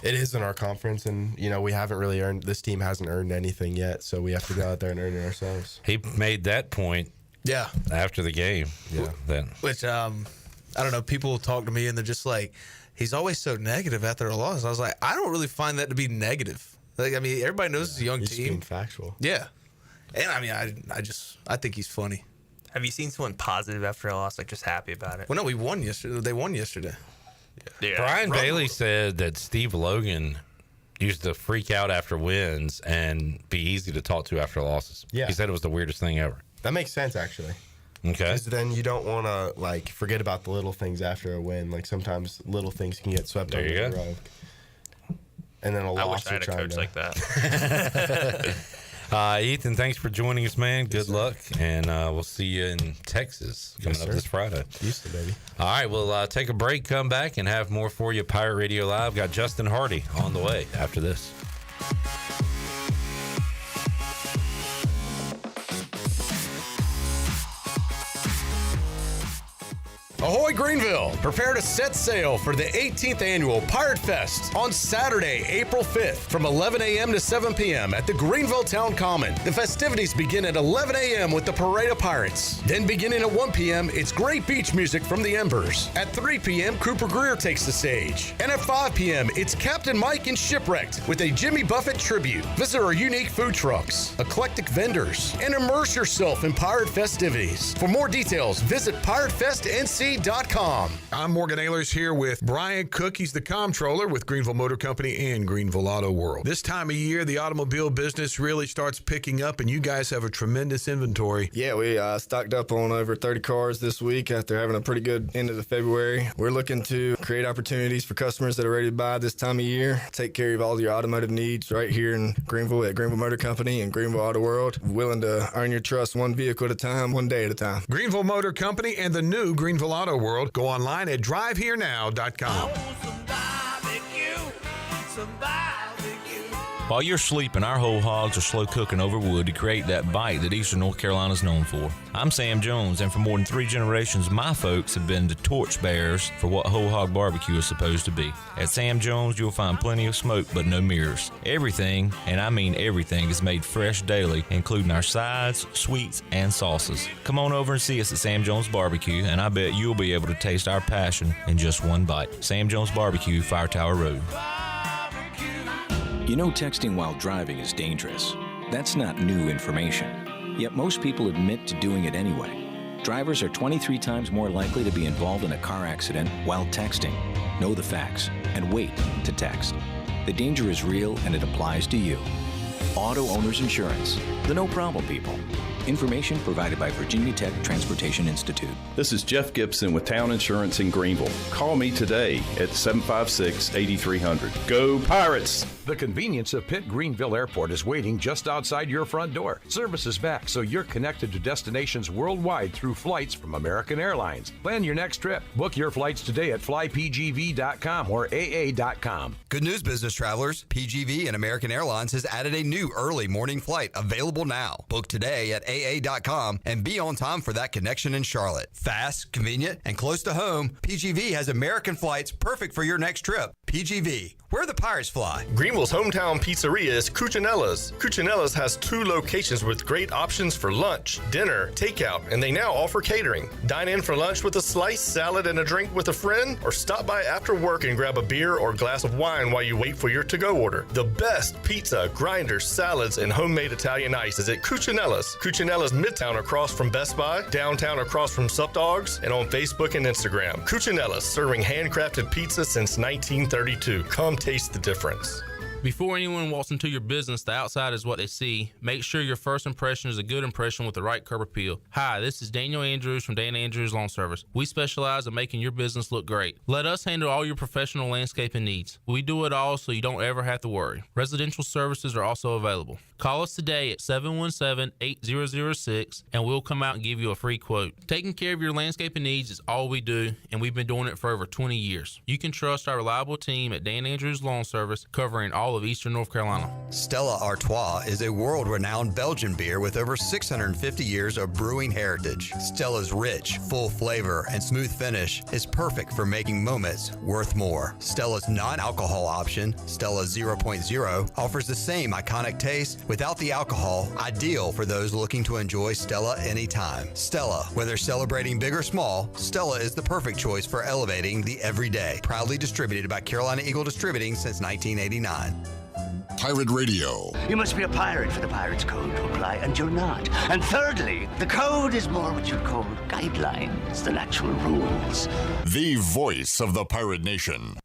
it is in our conference, and we haven't really earned. This team hasn't earned anything yet, so we have to go out there and earn it ourselves. He made that point. Yeah. After the game. Yeah. Which I don't know. People talk to me and they're just like, he's always so negative after a loss. I was like, I don't really find that to be negative. Like, I mean, everybody knows it's a young he's team. being factual. Yeah. And I mean, I think he's funny. Have you seen someone positive after a loss, like just happy about it? Well, no, we won yesterday. They won yesterday. Yeah. Brian Bailey said that Steve Logan used to freak out after wins and be easy to talk to after losses. Yeah. He said it was the weirdest thing ever. That makes sense, actually. Okay. Because then you don't want to forget about the little things after a win. Like, sometimes little things can get swept under the rug. And then a loss. I wish I had a coach like that. Ethan, thanks for joining us, man. Good luck, and we'll see you in Texas coming up this Friday. Houston, baby. All right, we'll take a break, come back, and have more for you. Pirate Radio Live. Got Justin Hardy on the way after this. Ahoy Greenville! Prepare to set sail for the 18th annual Pirate Fest on Saturday, April 5th from 11 a.m. to 7 p.m. at the Greenville Town Common. The festivities begin at 11 a.m. with the Parade of Pirates. Then beginning at 1 p.m., it's great beach music from the Embers. At 3 p.m., Cooper Greer takes the stage. And at 5 p.m., it's Captain Mike and Shipwrecked with a Jimmy Buffett tribute. Visit our unique food trucks, eclectic vendors, and immerse yourself in pirate festivities. For more details, visit piratefestnc.com. I'm Morgan Ehlers here with Brian Cook. He's the comptroller with Greenville Motor Company and Greenville Auto World. This time of year, the automobile business really starts picking up, and you guys have a tremendous inventory. Yeah, we stocked up on over 30 cars this week after having a pretty good end of the February. We're looking to create opportunities for customers that are ready to buy this time of year, take care of all your automotive needs right here in Greenville at Greenville Motor Company and Greenville Auto World. Willing to earn your trust one vehicle at a time, one day at a time. Greenville Motor Company and the new Greenville Auto World. Go online at driveherenow.com. While you're sleeping, our whole hogs are slow cooking over wood to create that bite that Eastern North Carolina is known for. I'm Sam Jones, and for more than 3 generations, my folks have been the torchbearers for what whole hog barbecue is supposed to be. At Sam Jones, you'll find plenty of smoke, but no mirrors. Everything, and I mean everything, is made fresh daily, including our sides, sweets, and sauces. Come on over and see us at Sam Jones Barbecue, and I bet you'll be able to taste our passion in just one bite. Sam Jones Barbecue, Fire Tower Road. You know, texting while driving is dangerous. That's not new information. Yet most people admit to doing it anyway. Drivers are 23 times more likely to be involved in a car accident while texting. Know the facts and wait to text. The danger is real and it applies to you. Auto Owners Insurance. The no problem people. Information provided by Virginia Tech Transportation Institute. This is Jeff Gibson with Town Insurance in Greenville. Call me today at 756-8300. Go Pirates! The convenience of Pitt Greenville Airport is waiting just outside your front door. Service is back, so you're connected to destinations worldwide through flights from American Airlines. Plan your next trip. Book your flights today at flypgv.com or aa.com. Good news, business travelers. PGV and American Airlines has added a new early morning flight available now. Book today at aa.com and be on time for that connection in Charlotte. Fast, convenient, and close to home, PGV has American flights perfect for your next trip. PGV, where the Pirates fly. Greenville's hometown pizzeria is Cucinella's. Cucinella's has 2 locations with great options for lunch, dinner, takeout, and they now offer catering. Dine in for lunch with a slice, salad, and a drink with a friend, or stop by after work and grab a beer or glass of wine while you wait for your to-go order. The best pizza, grinders, salads, and homemade Italian ice is at Cucinella's. Cucinella's Midtown across from Best Buy, downtown across from Sup Dogs, and on Facebook and Instagram. Cucinella's, serving handcrafted pizza since 1932. Come taste the difference. Before anyone walks into your business, the outside is what they see. Make sure your first impression is a good impression with the right curb appeal. Hi, this is Daniel Andrews from Dan Andrews Lawn Service. We specialize in making your business look great. Let us handle all your professional landscaping needs. We do it all so you don't ever have to worry. Residential services are also available. Call us today at 717-8006 and we'll come out and give you a free quote. Taking care of your landscaping needs is all we do, and we've been doing it for over 20 years. You can trust our reliable team at Dan Andrews Lawn Service, covering all of Eastern North Carolina. Stella Artois is a world-renowned Belgian beer with over 650 years of brewing heritage. Stella's rich, full flavor and smooth finish is perfect for making moments worth more. Stella's non-alcohol option, Stella 0.0, offers the same iconic taste without the alcohol, ideal for those looking to enjoy Stella anytime. Stella, whether celebrating big or small, Stella is the perfect choice for elevating the everyday. Proudly distributed by Carolina Eagle Distributing since 1989. Pirate Radio. You must be a pirate for the Pirates Code to apply, and you're not. And thirdly, the code is more what you'd call guidelines than actual rules. The voice of the Pirate Nation.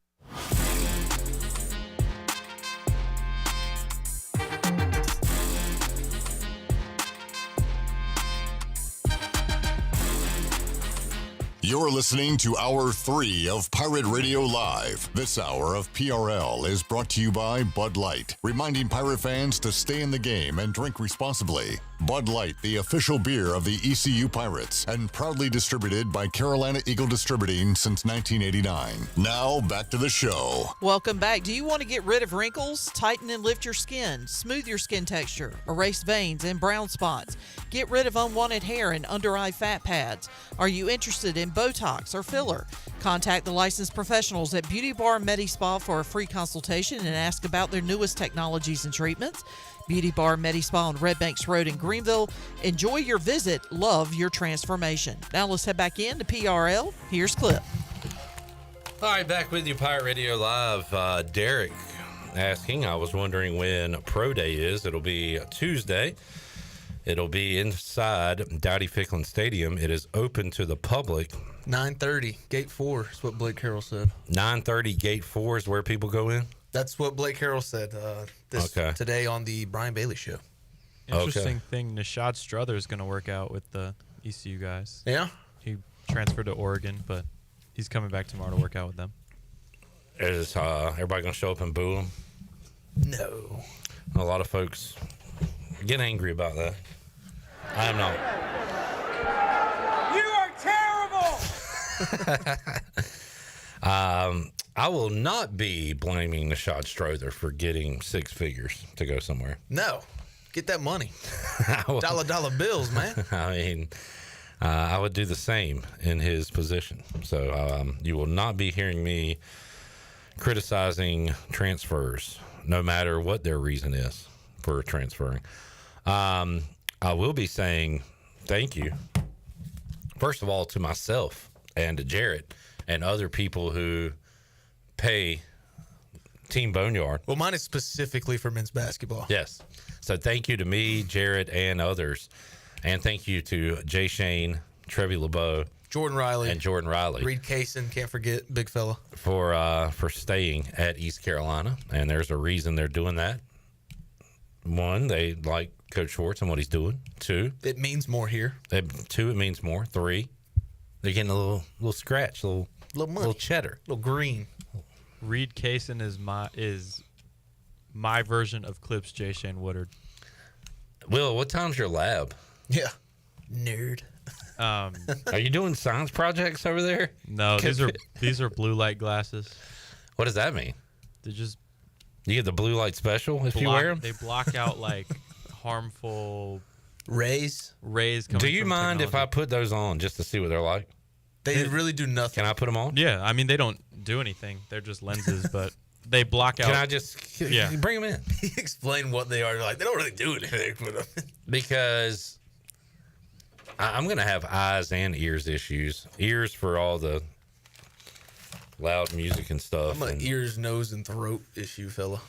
You're listening to Hour 3 of Pirate Radio Live. This hour of PRL is brought to you by Bud Light, reminding pirate fans to stay in the game and drink responsibly. Bud Light, the official beer of the ECU Pirates, and proudly distributed by Carolina Eagle Distributing since 1989. Now, back to the show. Welcome back. Do you want to get rid of wrinkles, tighten and lift your skin, smooth your skin texture, erase veins and brown spots, get rid of unwanted hair and under-eye fat pads? Are you interested in Botox or filler? Contact the licensed professionals at Beauty Bar Medi Spa for a free consultation and ask about their newest technologies and treatments. Beauty Bar Medi Spa on Red Banks Road in Greenville. Enjoy your visit. Love your transformation. Now let's head back in to PRL. Here's Clip. All right, back with you, Pirate Radio Live. Derek asking, I was wondering when Pro Day is. It'll be Tuesday. It'll be inside Dowdy Ficklin Stadium. It is open to the public. 9:30, Gate 4 is what Blake Harrell said. 9:30, Gate 4 is where people go in? That's what Blake Harrell said today on the Brian Bailey Show. Interesting thing, Nishad Strother is going to work out with the ECU guys. Yeah? He transferred to Oregon, but he's coming back tomorrow to work out with them. Is everybody going to show up and boo him? No. A lot of folks get angry about that. I am not. You are terrible! I will not be blaming Nishad Strother for getting 6 figures to go somewhere. No. Get that money. Dollar bills, man. I mean, I would do the same in his position. So you will not be hearing me criticizing transfers, no matter what their reason is for transferring. I will be saying thank you, first of all, to myself and to Jarrett and other people who pay Team Boneyard. Well, mine is specifically for men's basketball. Yes. So thank you to me, Jarrett, and others. And thank you to Jay Shane, Trevi LeBeau, Jordan Riley, Reed Kaysen, can't forget, big fella, for staying at East Carolina. And there's a reason they're doing that. 1, they like Coach Schwartz and what he's doing. 2, it means more here. 2, it means more. 3, they're getting a little scratch, little money, little cheddar, little green. Reed Kaysen is my version of Clips J. Shane Woodard. Will, what time's your lab? Yeah. Nerd. Are you doing science projects over there? No, these are blue light glasses. What does that mean? They just you get the blue light special if you wear them. They block out like harmful rays. Do you mind if I put those on just to see what they're like? They really do nothing. Can I put them on? Yeah, I mean they don't do anything. They're just lenses, but they block out. Can I just bring them in? Explain what they are. Like they don't really do anything with them. Because I'm gonna have eyes and ears issues. Ears for all the loud music and stuff. I'm an ears, nose, and throat issue, fella.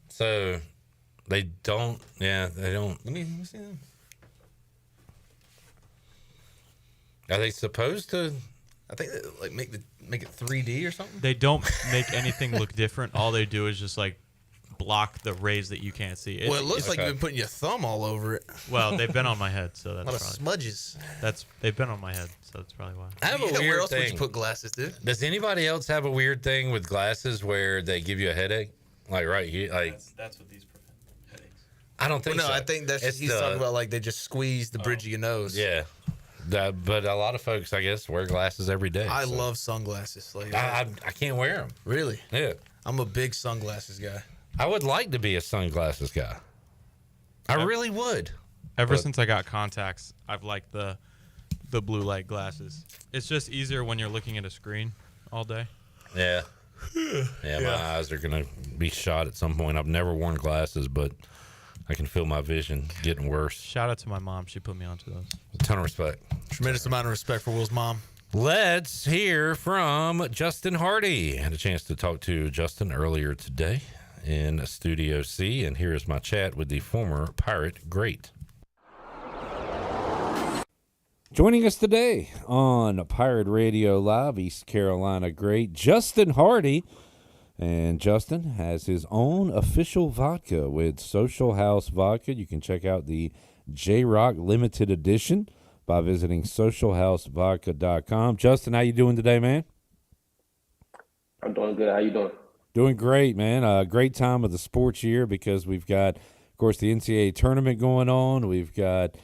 So they don't. Yeah, they don't. Let me see them. Are they supposed to? I think they, like make it 3D or something. They don't make anything look different. All they do is just like block the rays that you can't see. Well, it looks like you've been putting your thumb all over it. Well, they've been on my head, so that's a lot of probably, smudges. They've been on my head, so that's probably why. I have a weird where else thing. would you put glasses, dude? Does anybody else have a weird thing with glasses where they give you a headache? Like right here, like that's what these prevent headaches. I don't think Well, no, so. I think that's It's he's talking about like they just squeeze the bridge of your nose. Yeah. But a lot of folks, I guess, wear glasses every day. I love sunglasses. Like I can't wear them. Really? Yeah. I'm a big sunglasses guy. I would like to be a sunglasses guy. I really would. Ever since I got contacts, I've liked the blue light glasses. It's just easier when you're looking at a screen all day. Yeah. Yeah, my eyes are going to be shot at some point. I've never worn glasses, but I can feel my vision getting worse. Shout out to my mom. She put me onto those. A ton of respect. Tremendous amount of respect for Will's mom. Let's hear from Justin Hardy. I had a chance to talk to Justin earlier today in Studio C, and here is my chat with the former Pirate great. Joining us today on Pirate Radio Live, East Carolina great, Justin Hardy. And Justin has his own official vodka with Social House Vodka. You can check out the J-Rock Limited Edition by visiting socialhousevodka.com. Justin, how you doing today, man? I'm doing good. How you doing? Doing great, man. Great time of the sports year because we've got, of course, the NCAA tournament going on. We've got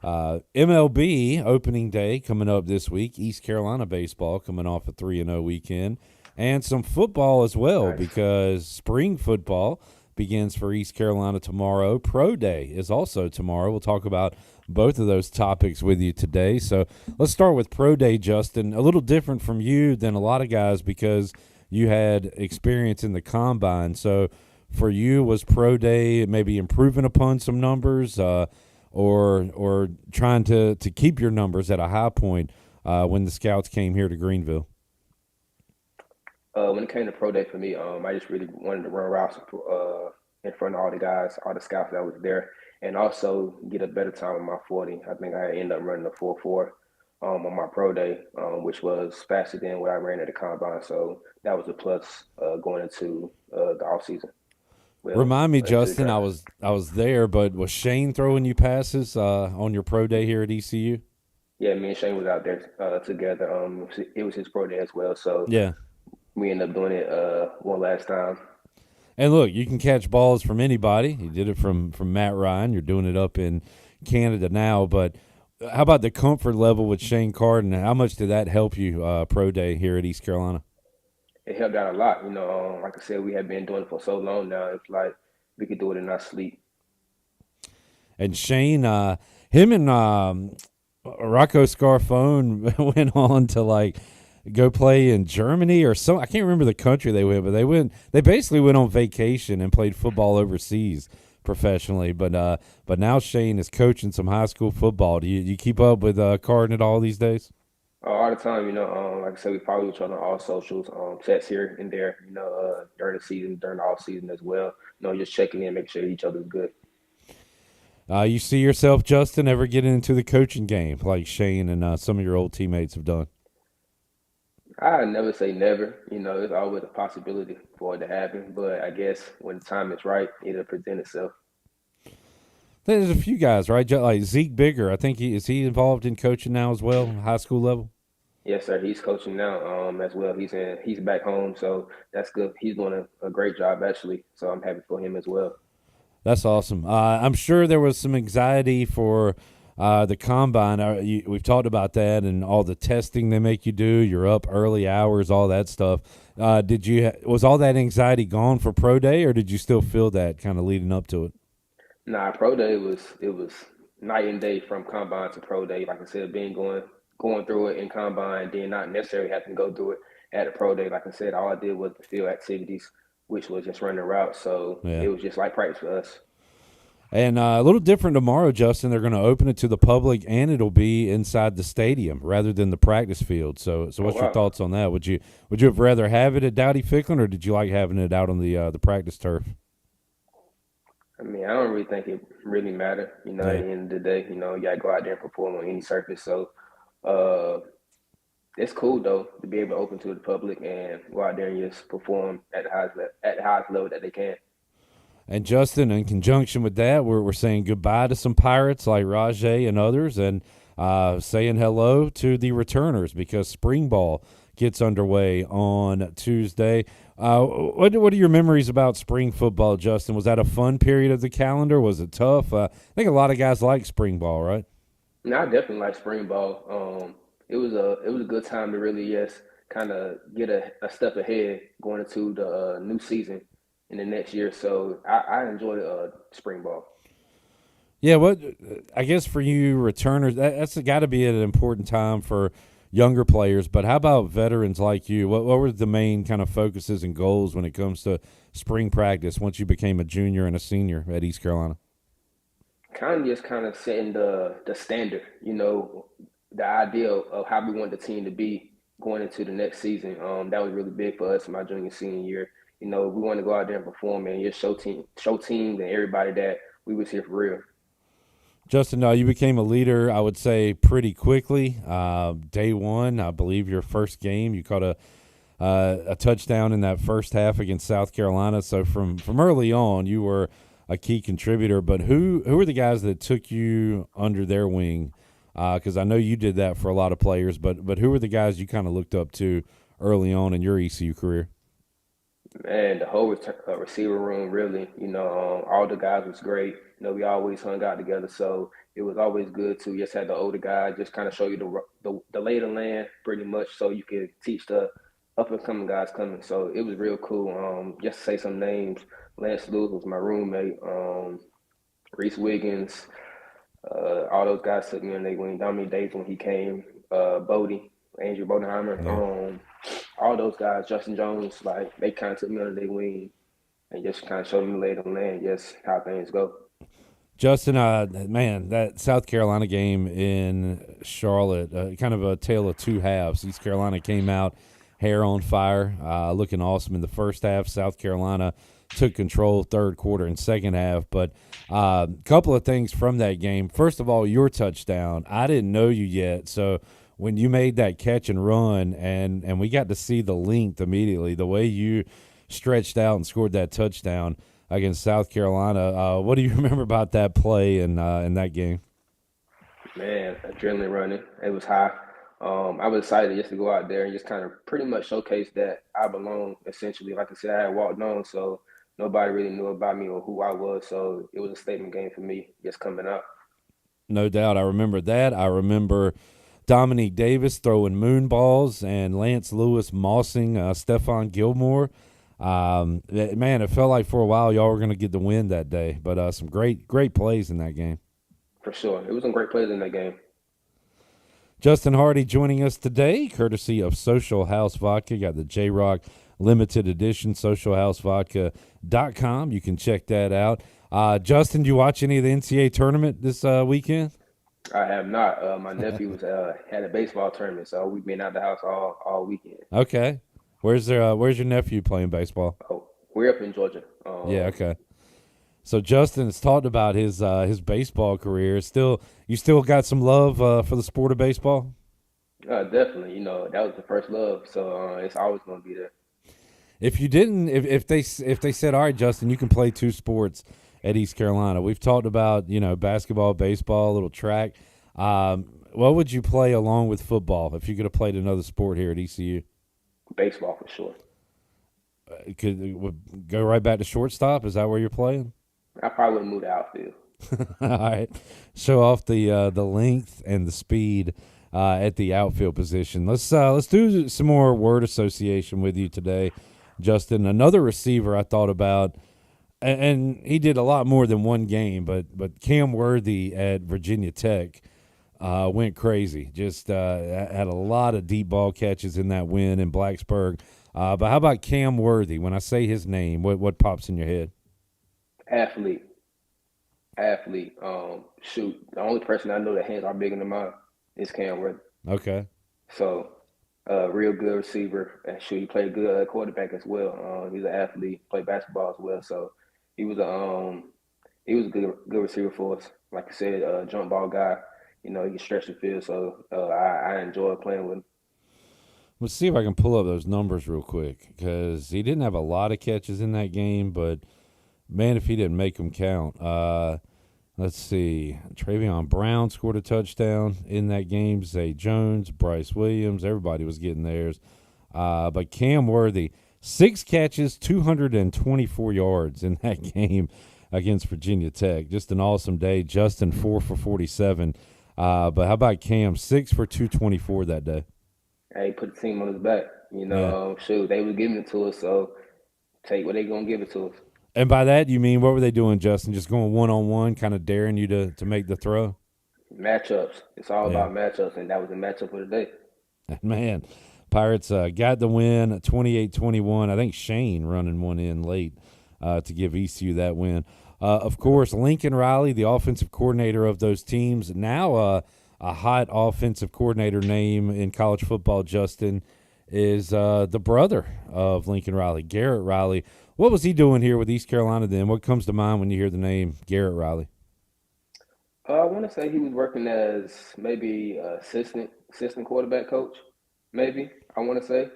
MLB opening day coming up this week. East Carolina baseball coming off a 3-0 weekend. And some football as well because spring football begins for East Carolina tomorrow. Pro Day is also tomorrow. We'll talk about both of those topics with you today. So let's start with Pro Day, Justin. A little different from you than a lot of guys because you had experience in the combine. So for you, was Pro Day maybe improving upon some numbers or trying to keep your numbers at a high point when the scouts came here to Greenville? When it came to Pro Day for me, I just really wanted to run routes in front of all the guys, all the scouts that was there, and also get a better time on my 40. I think I ended up running a 4.4 on my Pro Day, which was faster than what I ran at the combine. So that was a plus going into the off season. Remind me, Justin, I was there, but was Shane throwing you passes on your Pro Day here at ECU? Yeah, me and Shane was out there together. It was his Pro Day as well, so yeah. We ended up doing it one last time. And look, you can catch balls from anybody. You did it from Matt Ryan. You're doing it up in Canada now. But how about the comfort level with Shane Carden? How much did that help you Pro Day here at East Carolina? It helped out a lot. Like I said, we have been doing it for so long now. It's like we could do it in our sleep. And Shane, him and Rocco Scarfone went on to go play in Germany or so. I can't remember the country they went, but they basically went on vacation and played football overseas professionally. But now Shane is coaching some high school football. Do you keep up with Carden at all these days? All the time, like I said, we follow each other on all socials, chats here and there, during the season, during the off season as well. Just checking in, making sure each other's good. You see yourself, Justin, ever getting into the coaching game like Shane and some of your old teammates have done? I never say never. There's always a possibility for it to happen. But I guess when the time is right, it'll present itself. There's a few guys, right? Like Zeke Bigger. I think is he involved in coaching now as well, high school level? Yes, sir. He's coaching now as well. He's back home, so that's good. He's doing a great job actually. So I'm happy for him as well. That's awesome. I'm sure there was some anxiety for the combine. We've talked about that and all the testing they make you do. You're up early hours, all that stuff. Was all that anxiety gone for pro day, or did you still feel that kind of leading up to it? Nah, pro day was night and day from combine to pro day. Like I said, going through it in combine, then not necessarily having to go through it at a pro day. Like I said, all I did was the field activities, which was just running routes. So It was just like practice for us. And a little different tomorrow, Justin. They're going to open it to the public, and it'll be inside the stadium rather than the practice field. So what's your thoughts on that? Would you have rather have it at Dowdy Ficklin, or did you like having it out on the practice turf? I mean, I don't really think it really matter. At the end of the day, you got to go out there and perform on any surface. So it's cool though to be able to open to the public and go out there and just perform at the highest level that they can. And Justin, in conjunction with that, we're saying goodbye to some Pirates like Rajay and others, and saying hello to the returners because spring ball gets underway on Tuesday. What are your memories about spring football, Justin? Was that a fun period of the calendar? Was it tough? I think a lot of guys like spring ball, right? No, I definitely like spring ball. It was a good time to really just kind of get a step ahead going into the new season in the next year. So I enjoyed spring ball. Yeah, I guess for you returners, that's got to be an important time for younger players. But how about veterans like you? What were the main kind of focuses and goals when it comes to spring practice once you became a junior and a senior at East Carolina? Kind of setting the standard, the idea of how we want the team to be going into the next season. That was really big for us in my junior senior year. We want to go out there and perform and just show teams and everybody that we was here for real. Justin, you became a leader, I would say, pretty quickly. Day one, I believe your first game, you caught a touchdown in that first half against South Carolina. So from early on, you were a key contributor. But who were the guys that took you under their wing? Because I know you did that for a lot of players. But who were the guys you kind of looked up to early on in your ECU career? Man, the whole receiver room, really, all the guys was great. We always hung out together, so it was always good to just have the older guys just kind of show you the lay of the land pretty much so you could teach the up-and-coming guys coming. So it was real cool. Just to say some names, Lance Lewis was my roommate, Reese Wiggins, all those guys took me on their wing. Dominic Davis when he came, Bodie, Andrew Bodenheimer, all those guys, Justin Jones, like they kind of took me under their wing and just kind of showed me the lay of the land, just how things go. Justin, man, that South Carolina game in Charlotte, kind of a tale of two halves. East Carolina came out hair on fire, looking awesome in the first half. South Carolina took control third quarter and second half. But a couple of things from that game. First of all, your touchdown. I didn't know you yet, so when you made that catch and run and we got to see the length immediately, the way you stretched out and scored that touchdown against South Carolina, what do you remember about that play in that game? Man, adrenaline running. It was high. I was excited just to go out there and just kind of pretty much showcase that I belong, essentially. Like I said, I had walked on, so nobody really knew about me or who I was. So it was a statement game for me just coming out. No doubt. I remember that. I remember Dominique Davis throwing moon balls and Lance Lewis mossing Stephon Gilmore. Man, it felt like for a while y'all were going to get the win that day. But some great plays in that game. For sure. It was some great plays in that game. Justin Hardy joining us today, courtesy of Social House Vodka. Got the J-Rock limited edition, socialhousevodka.com. You can check that out. Justin, do you watch any of the NCAA tournament this weekend? I have not. My nephew was had a baseball tournament, so we've been out the house all weekend. Okay. Where's your nephew playing baseball? Oh, we're up in Georgia. Yeah, okay. So Justin has talked about his baseball career. You still got some love for the sport of baseball? Definitely. That was the first love, so it's always going to be there. If you didn't, if they said, all right, Justin, you can play two sports at East Carolina. We've talked about basketball, baseball, a little track. what would you play along with football if you could have played another sport here at ECU? Baseball for sure. Would go right back to shortstop? Is that where you're playing? I probably would move to outfield. All right. Show off the length and the speed at the outfield position. Let's do some more word association with you today, Justin. Another receiver I thought about, and he did a lot more than one game, but Cam Worthy at Virginia Tech went crazy. Just had a lot of deep ball catches in that win in Blacksburg. But how about Cam Worthy? When I say his name, what pops in your head? Athlete. Shoot, the only person I know that hands are bigger than mine is Cam Worthy. Okay. So, real good receiver. And shoot, he played good quarterback as well. He's an athlete, played basketball as well. So he was a good receiver for us. Like I said, jump ball guy. You know, he can stretch the field. So I enjoy playing with him. Let's see if I can pull up those numbers real quick, because he didn't have a lot of catches in that game, but man, if he didn't make them count. Let's see. Travion Brown scored a touchdown in that game. Zay Jones, Bryce Williams, everybody was getting theirs. But Cam Worthy, 6 catches, 224 yards in that game against Virginia Tech. Just an awesome day. Justin, 4 for 47. But how about Cam, 6 for 224 that day? Hey, put the team on his back. You know, shoot, they were giving it to us, so take what they gonna give it to us. And by that, you mean what were they doing, Justin? Just going one-on-one, kind of daring you to make the throw? Matchups. It's all about matchups, and that was the matchup of the day. Man, Pirates got the win, 28-21. I think Shane running one in late to give ECU that win. Of course, Lincoln Riley, the offensive coordinator of those teams, now a hot offensive coordinator name in college football, Justin, is the brother of Lincoln Riley, Garrett Riley. What was he doing here with East Carolina then? What comes to mind when you hear the name Garrett Riley? I want to say he was working as maybe assistant quarterback coach, maybe. I want to say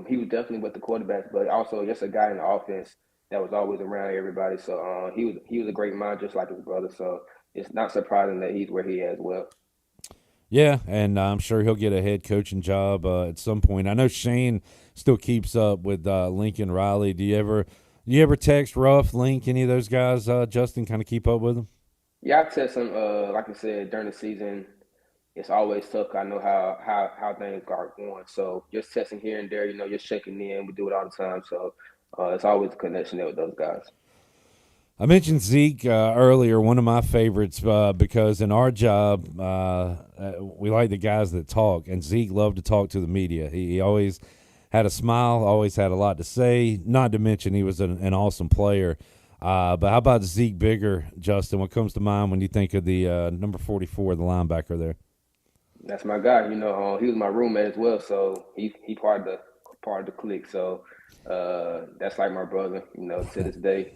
he was definitely with the quarterbacks, but also just a guy in the offense that was always around everybody. So he was a great mind, just like his brother. So it's not surprising that he's where he is as well. Yeah, and I'm sure he'll get a head coaching job at some point. I know Shane still keeps up with Lincoln Riley. Do you ever text Ruff, Link, any of those guys, Justin, kind of keep up with them? Yeah, I said some. Like I said, during the season, it's always tough. I know how things are going. So just texting here and there, just checking in. We do it all the time. So it's always a connection there with those guys. I mentioned Zeke earlier, one of my favorites, because in our job, we like the guys that talk, and Zeke loved to talk to the media. He always had a smile, always had a lot to say, not to mention he was an awesome player. But how about Zeke Bigger, Justin? What comes to mind when you think of the number 44, the linebacker there? That's my guy. He was my roommate as well, so he part of the clique. So that's like my brother, to this day.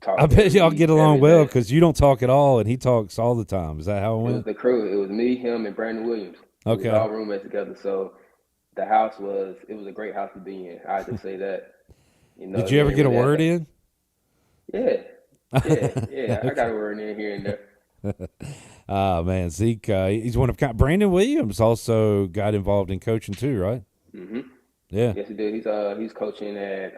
I bet y'all get along well because you don't talk at all, and he talks all the time. Is that how it went? It was the crew. It was me, him, and Brandon Williams. Okay. We were all roommates together. So the house was a great house to be in. I just say that. Did you ever get a word in? Yeah. I got a word in here and there. Man, Zeke, he's one of kind. Brandon Williams also got involved in coaching too, right? Mm-hmm. Yeah. Yes, he did. He's coaching at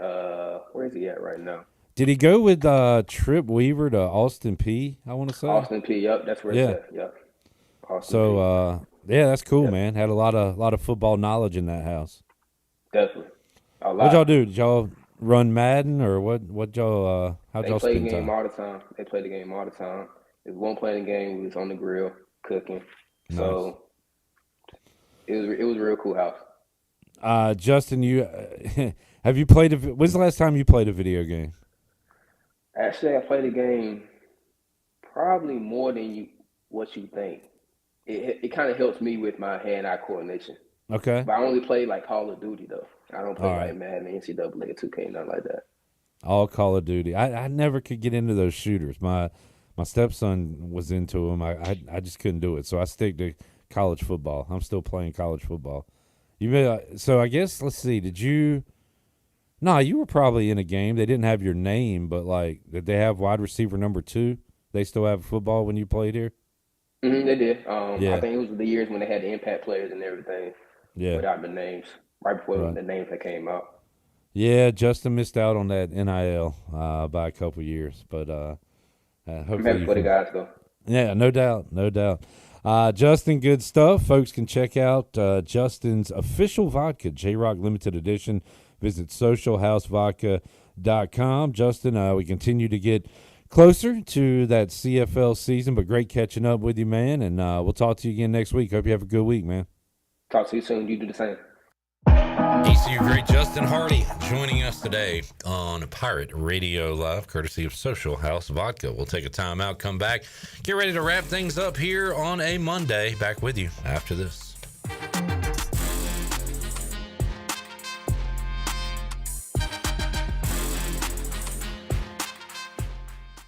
where is he at right now? Did he go with Trip Weaver to Austin P? I want to say Austin P. Yep, that's where it's at. Yep. Austin P. Yeah, that's cool, man. Had a lot of football knowledge in that house. Definitely. What y'all do? Did y'all run Madden or what? What y'all? How'd y'all spend time? They play the game all the time. They play the game all the time. If we won't play the game, we was on the grill cooking. Nice. So it was a real cool house. Justin, you have you played? When's the last time you played a video game? Actually, I played the game probably more than what you think. It kind of helps me with my hand-eye coordination. Okay. But I only play like Call of Duty though. I don't play All like right. Madden, NCAA, 2K, nothing like that. All Call of Duty. I never could get into those shooters. My stepson was into them. I just couldn't do it. So I stick to college football. I'm still playing college football. So I guess let's see. Did you? No, you were probably in a game. They didn't have your name, but did they have wide receiver number 2? They still have football when you played here? They did. Yeah. I think it was the years when they had the impact players and everything. Yeah. Without the names, right before Right. the names that came out. Yeah, Justin missed out on that NIL by a couple years, but I'm hopefully happy for the guys, though. Yeah, no doubt, no doubt. Justin, good stuff. Folks can check out Justin's official vodka, J-Rock Limited Edition. Visit socialhousevodka.com. Justin, we continue to get closer to that CFL season, but great catching up with you, man, and we'll talk to you again next week. Hope you have a good week, man. Talk to you soon. You do the same. ECU great Justin Hardy joining us today on Pirate Radio Live, courtesy of Social House Vodka. We'll take a time out, come back, get ready to wrap things up here on a Monday. Back with you after this.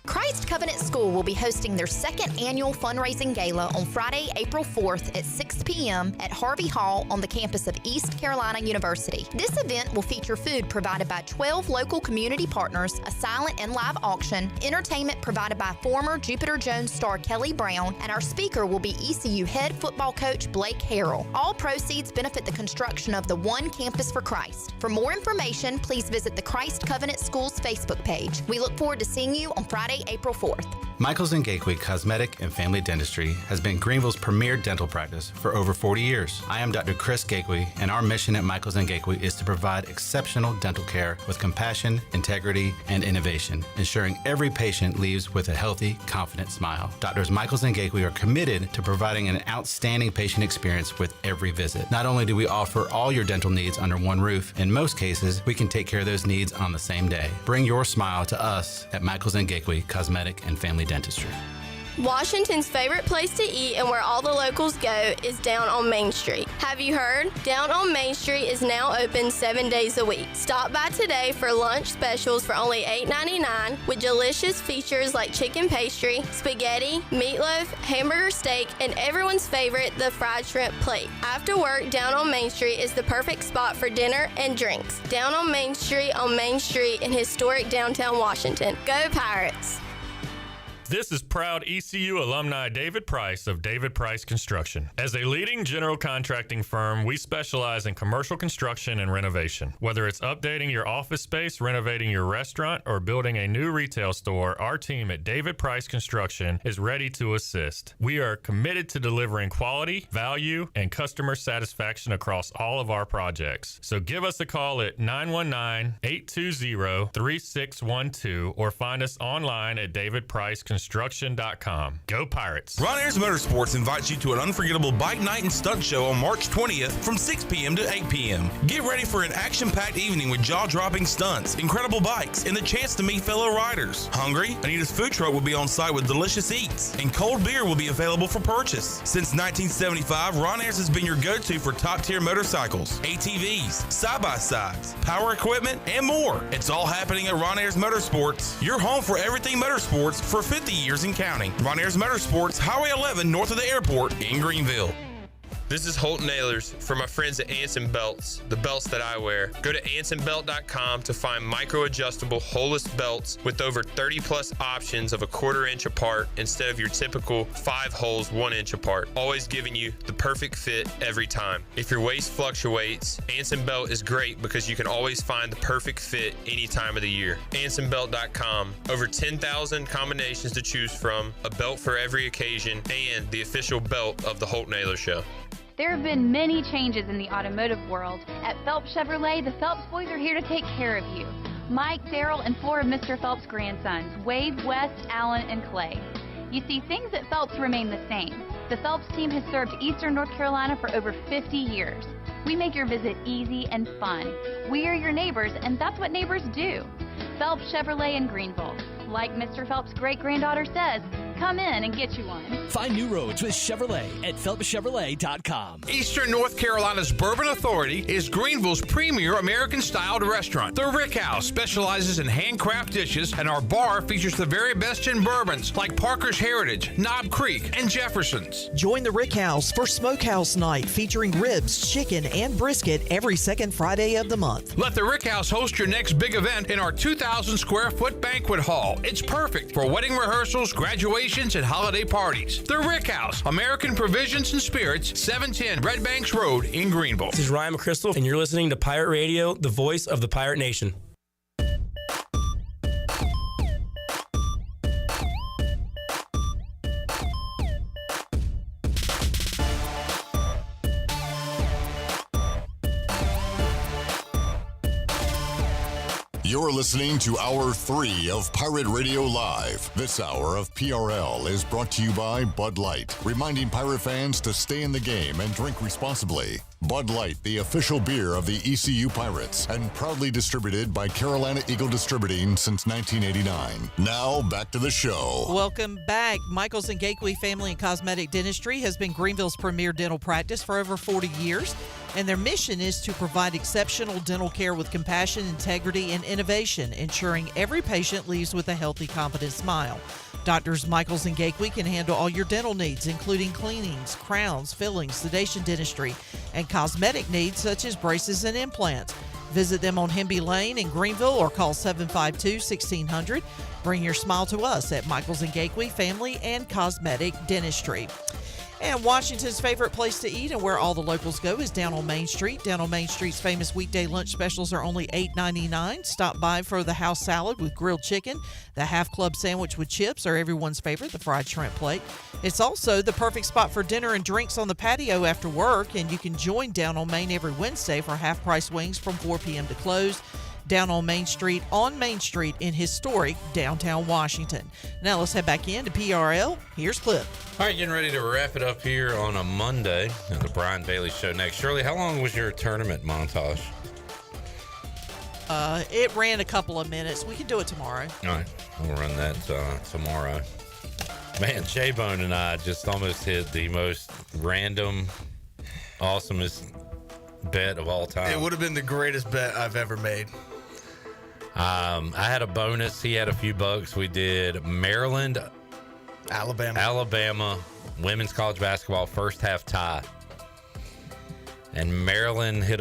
Christ Covenant School will be hosting their second annual fundraising gala on Friday, April 4th at 6 p.m. at Harvey Hall on the campus of East Carolina University. This event will feature food provided by 12 local community partners, a silent and live auction, entertainment provided by former Jupiter Jones star Kelly Brown, and our speaker will be ECU head football coach Blake Harrell. All proceeds benefit the construction of the One Campus for Christ. For more information, please visit the Christ Covenant School's Facebook page. We look forward to seeing you on Friday, April 4th. Michaels & Gateway Cosmetic and Family Dentistry has been Greenville's premier dental practice for over 40 years. I am Dr. Chris Gateway, and our mission at Michaels & Gateway is to provide exceptional dental care with compassion, integrity, and innovation, ensuring every patient leaves with a healthy, confident smile. Doctors Michaels & Gateway are committed to providing an outstanding patient experience with every visit. Not only do we offer all your dental needs under one roof, in most cases, we can take care of those needs on the same day. Bring your smile to us at Michaels & Gateway Cosmetic and Family Dentistry. Washington's favorite place to eat and where all the locals go is down on Main Street. Have you heard? Down on Main Street is now open 7 days a week. Stop by today for lunch specials for only $8.99 with delicious features like chicken pastry, spaghetti, meatloaf, hamburger steak, and everyone's favorite, the fried shrimp plate. After work, down on Main Street is the perfect spot for dinner and drinks. Down on Main Street in historic downtown Washington. Go Pirates! This is proud ECU alumni David Price of David Price Construction. As a leading general contracting firm, we specialize in commercial construction and renovation. Whether it's updating your office space, renovating your restaurant, or building a new retail store, our team at David Price Construction is ready to assist. We are committed to delivering quality, value, and customer satisfaction across all of our projects. So give us a call at 919-820-3612 or find us online at davidpriceconstruction.com. Go Pirates. Ron Ayers Motorsports invites you to an unforgettable bike night and stunt show on March 20th from 6 p.m. to 8 p.m. Get ready for an action-packed evening with jaw-dropping stunts, incredible bikes, and the chance to meet fellow riders. Hungry? Anita's food truck will be on site with delicious eats, and cold beer will be available for purchase. Since 1975, Ron Ayers has been your go-to for top-tier motorcycles, ATVs, side-by-sides, power equipment, and more. It's all happening at Ron Ayers Motorsports, your home for everything motorsports for 50 years and counting. Ron Ayers Motorsports, Highway 11 north of the airport in Greenville. This is Holt Nailers for my friends at Anson Belts, the belts that I wear. Go to ansonbelt.com to find micro-adjustable holeless belts with over 30 plus options of a 1/4 inch apart instead of your typical 5 holes 1 inch apart, always giving you the perfect fit every time. If your waist fluctuates, Anson Belt is great because you can always find the perfect fit any time of the year. ansonbelt.com, over 10,000 combinations to choose from, a belt for every occasion, and the official belt of the Holt Nailers Show. There have been many changes in the automotive world. At Phelps Chevrolet, the Phelps boys are here to take care of you. Mike, Daryl, and 4 of Mr. Phelps' grandsons, Wade, West, Allen, and Clay. You see, things at Phelps remain the same. The Phelps team has served Eastern North Carolina for over 50 years. We make your visit easy and fun. We are your neighbors, and that's what neighbors do. Phelps Chevrolet in Greenville. Like Mr. Phelps' great-granddaughter says, come in and get you one. Find new roads with Chevrolet at PhelpsChevrolet.com. Eastern North Carolina's Bourbon Authority is Greenville's premier American-styled restaurant. The Rick House specializes in handcraft dishes, and our bar features the very best in bourbons like Parker's Heritage, Knob Creek, and Jefferson's. Join the Rick House for Smokehouse Night featuring ribs, chicken, and brisket every second Friday of the month. Let the Rick House host your next big event in our 2,000 square foot banquet hall. It's perfect for wedding rehearsals, graduation, celebrations and holiday parties. The Rick House, American Provisions and Spirits, 710 Red Banks Road in Greenville. This is Ryan McChrystal, and you're listening to Pirate Radio, the voice of the Pirate Nation. You're listening to Hour 3 of Pirate Radio Live. This hour of PRL is brought to you by Bud Light, reminding pirate fans to stay in the game and drink responsibly. Bud Light, the official beer of the ECU Pirates, and proudly distributed by Carolina Eagle Distributing since 1989. Now, back to the show. Welcome back. Michaels and Gateway Family and Cosmetic Dentistry has been Greenville's premier dental practice for over 40 years, and their mission is to provide exceptional dental care with compassion, integrity, and innovation, ensuring every patient leaves with a healthy, confident smile. Doctors Michaels and Gateway can handle all your dental needs, including cleanings, crowns, fillings, sedation dentistry, and cosmetic needs such as braces and implants. Visit them on Hemby Lane in Greenville or call 752-1600. Bring your smile to us at Michaels and Gateway Family and Cosmetic Dentistry. And Washington's favorite place to eat and where all the locals go is down on Main Street. Down on Main Street's famous weekday lunch specials are only $8.99. Stop by for the house salad with grilled chicken, the half club sandwich with chips, or everyone's favorite, the fried shrimp plate. It's also the perfect spot for dinner and drinks on the patio after work, and you can join Down on Main every Wednesday for half-price wings from 4 p.m. to close. Down on Main Street in historic downtown Washington. Now let's head back into PRL. Here's Clip. All right, getting ready to wrap it up here on a Monday at the Brian Bailey Show next. Shirley, how long was your tournament montage? It ran a couple of minutes. We can do it tomorrow. All right, we'll run that tomorrow. Man, J-Bone and I just almost hit the most random, awesomest bet of all time. It would have been the greatest bet I've ever made. I had a bonus. He had a few bucks. We did Maryland, Alabama, women's college basketball first half tie. And Maryland hit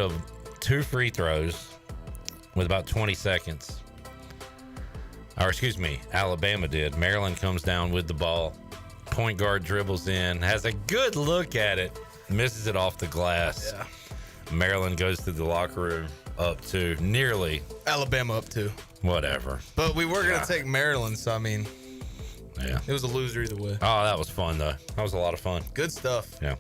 2 free throws with about 20 seconds. Or excuse me, Alabama did. Maryland comes down with the ball. Point guard dribbles in, has a good look at it, misses it off the glass. Yeah. Maryland goes to the locker room up 2, nearly. Alabama up 2. Whatever. But we were going to take Maryland, so I mean, yeah, it was a loser either way. Oh, that was fun, though. That was a lot of fun. Good stuff. Yeah.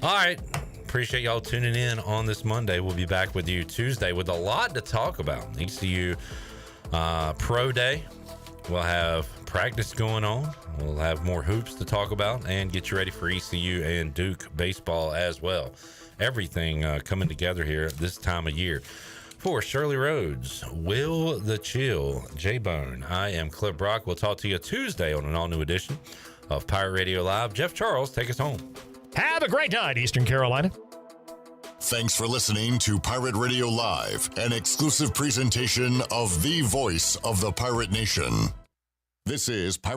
All right. Appreciate y'all tuning in on this Monday. We'll be back with you Tuesday with a lot to talk about. ECU Pro Day. We'll have practice going on. We'll have more hoops to talk about and get you ready for ECU and Duke baseball as well. Everything coming together here at this time of year. For Shirley Rhodes, Will the Chill, J-Bone, I am Clip Brock. We'll talk to you Tuesday on an all-new edition of Pirate Radio Live. Jeff Charles, take us home. Have a great night, Eastern Carolina. Thanks for listening to Pirate Radio Live, an exclusive presentation of the voice of the Pirate Nation. This is Pirate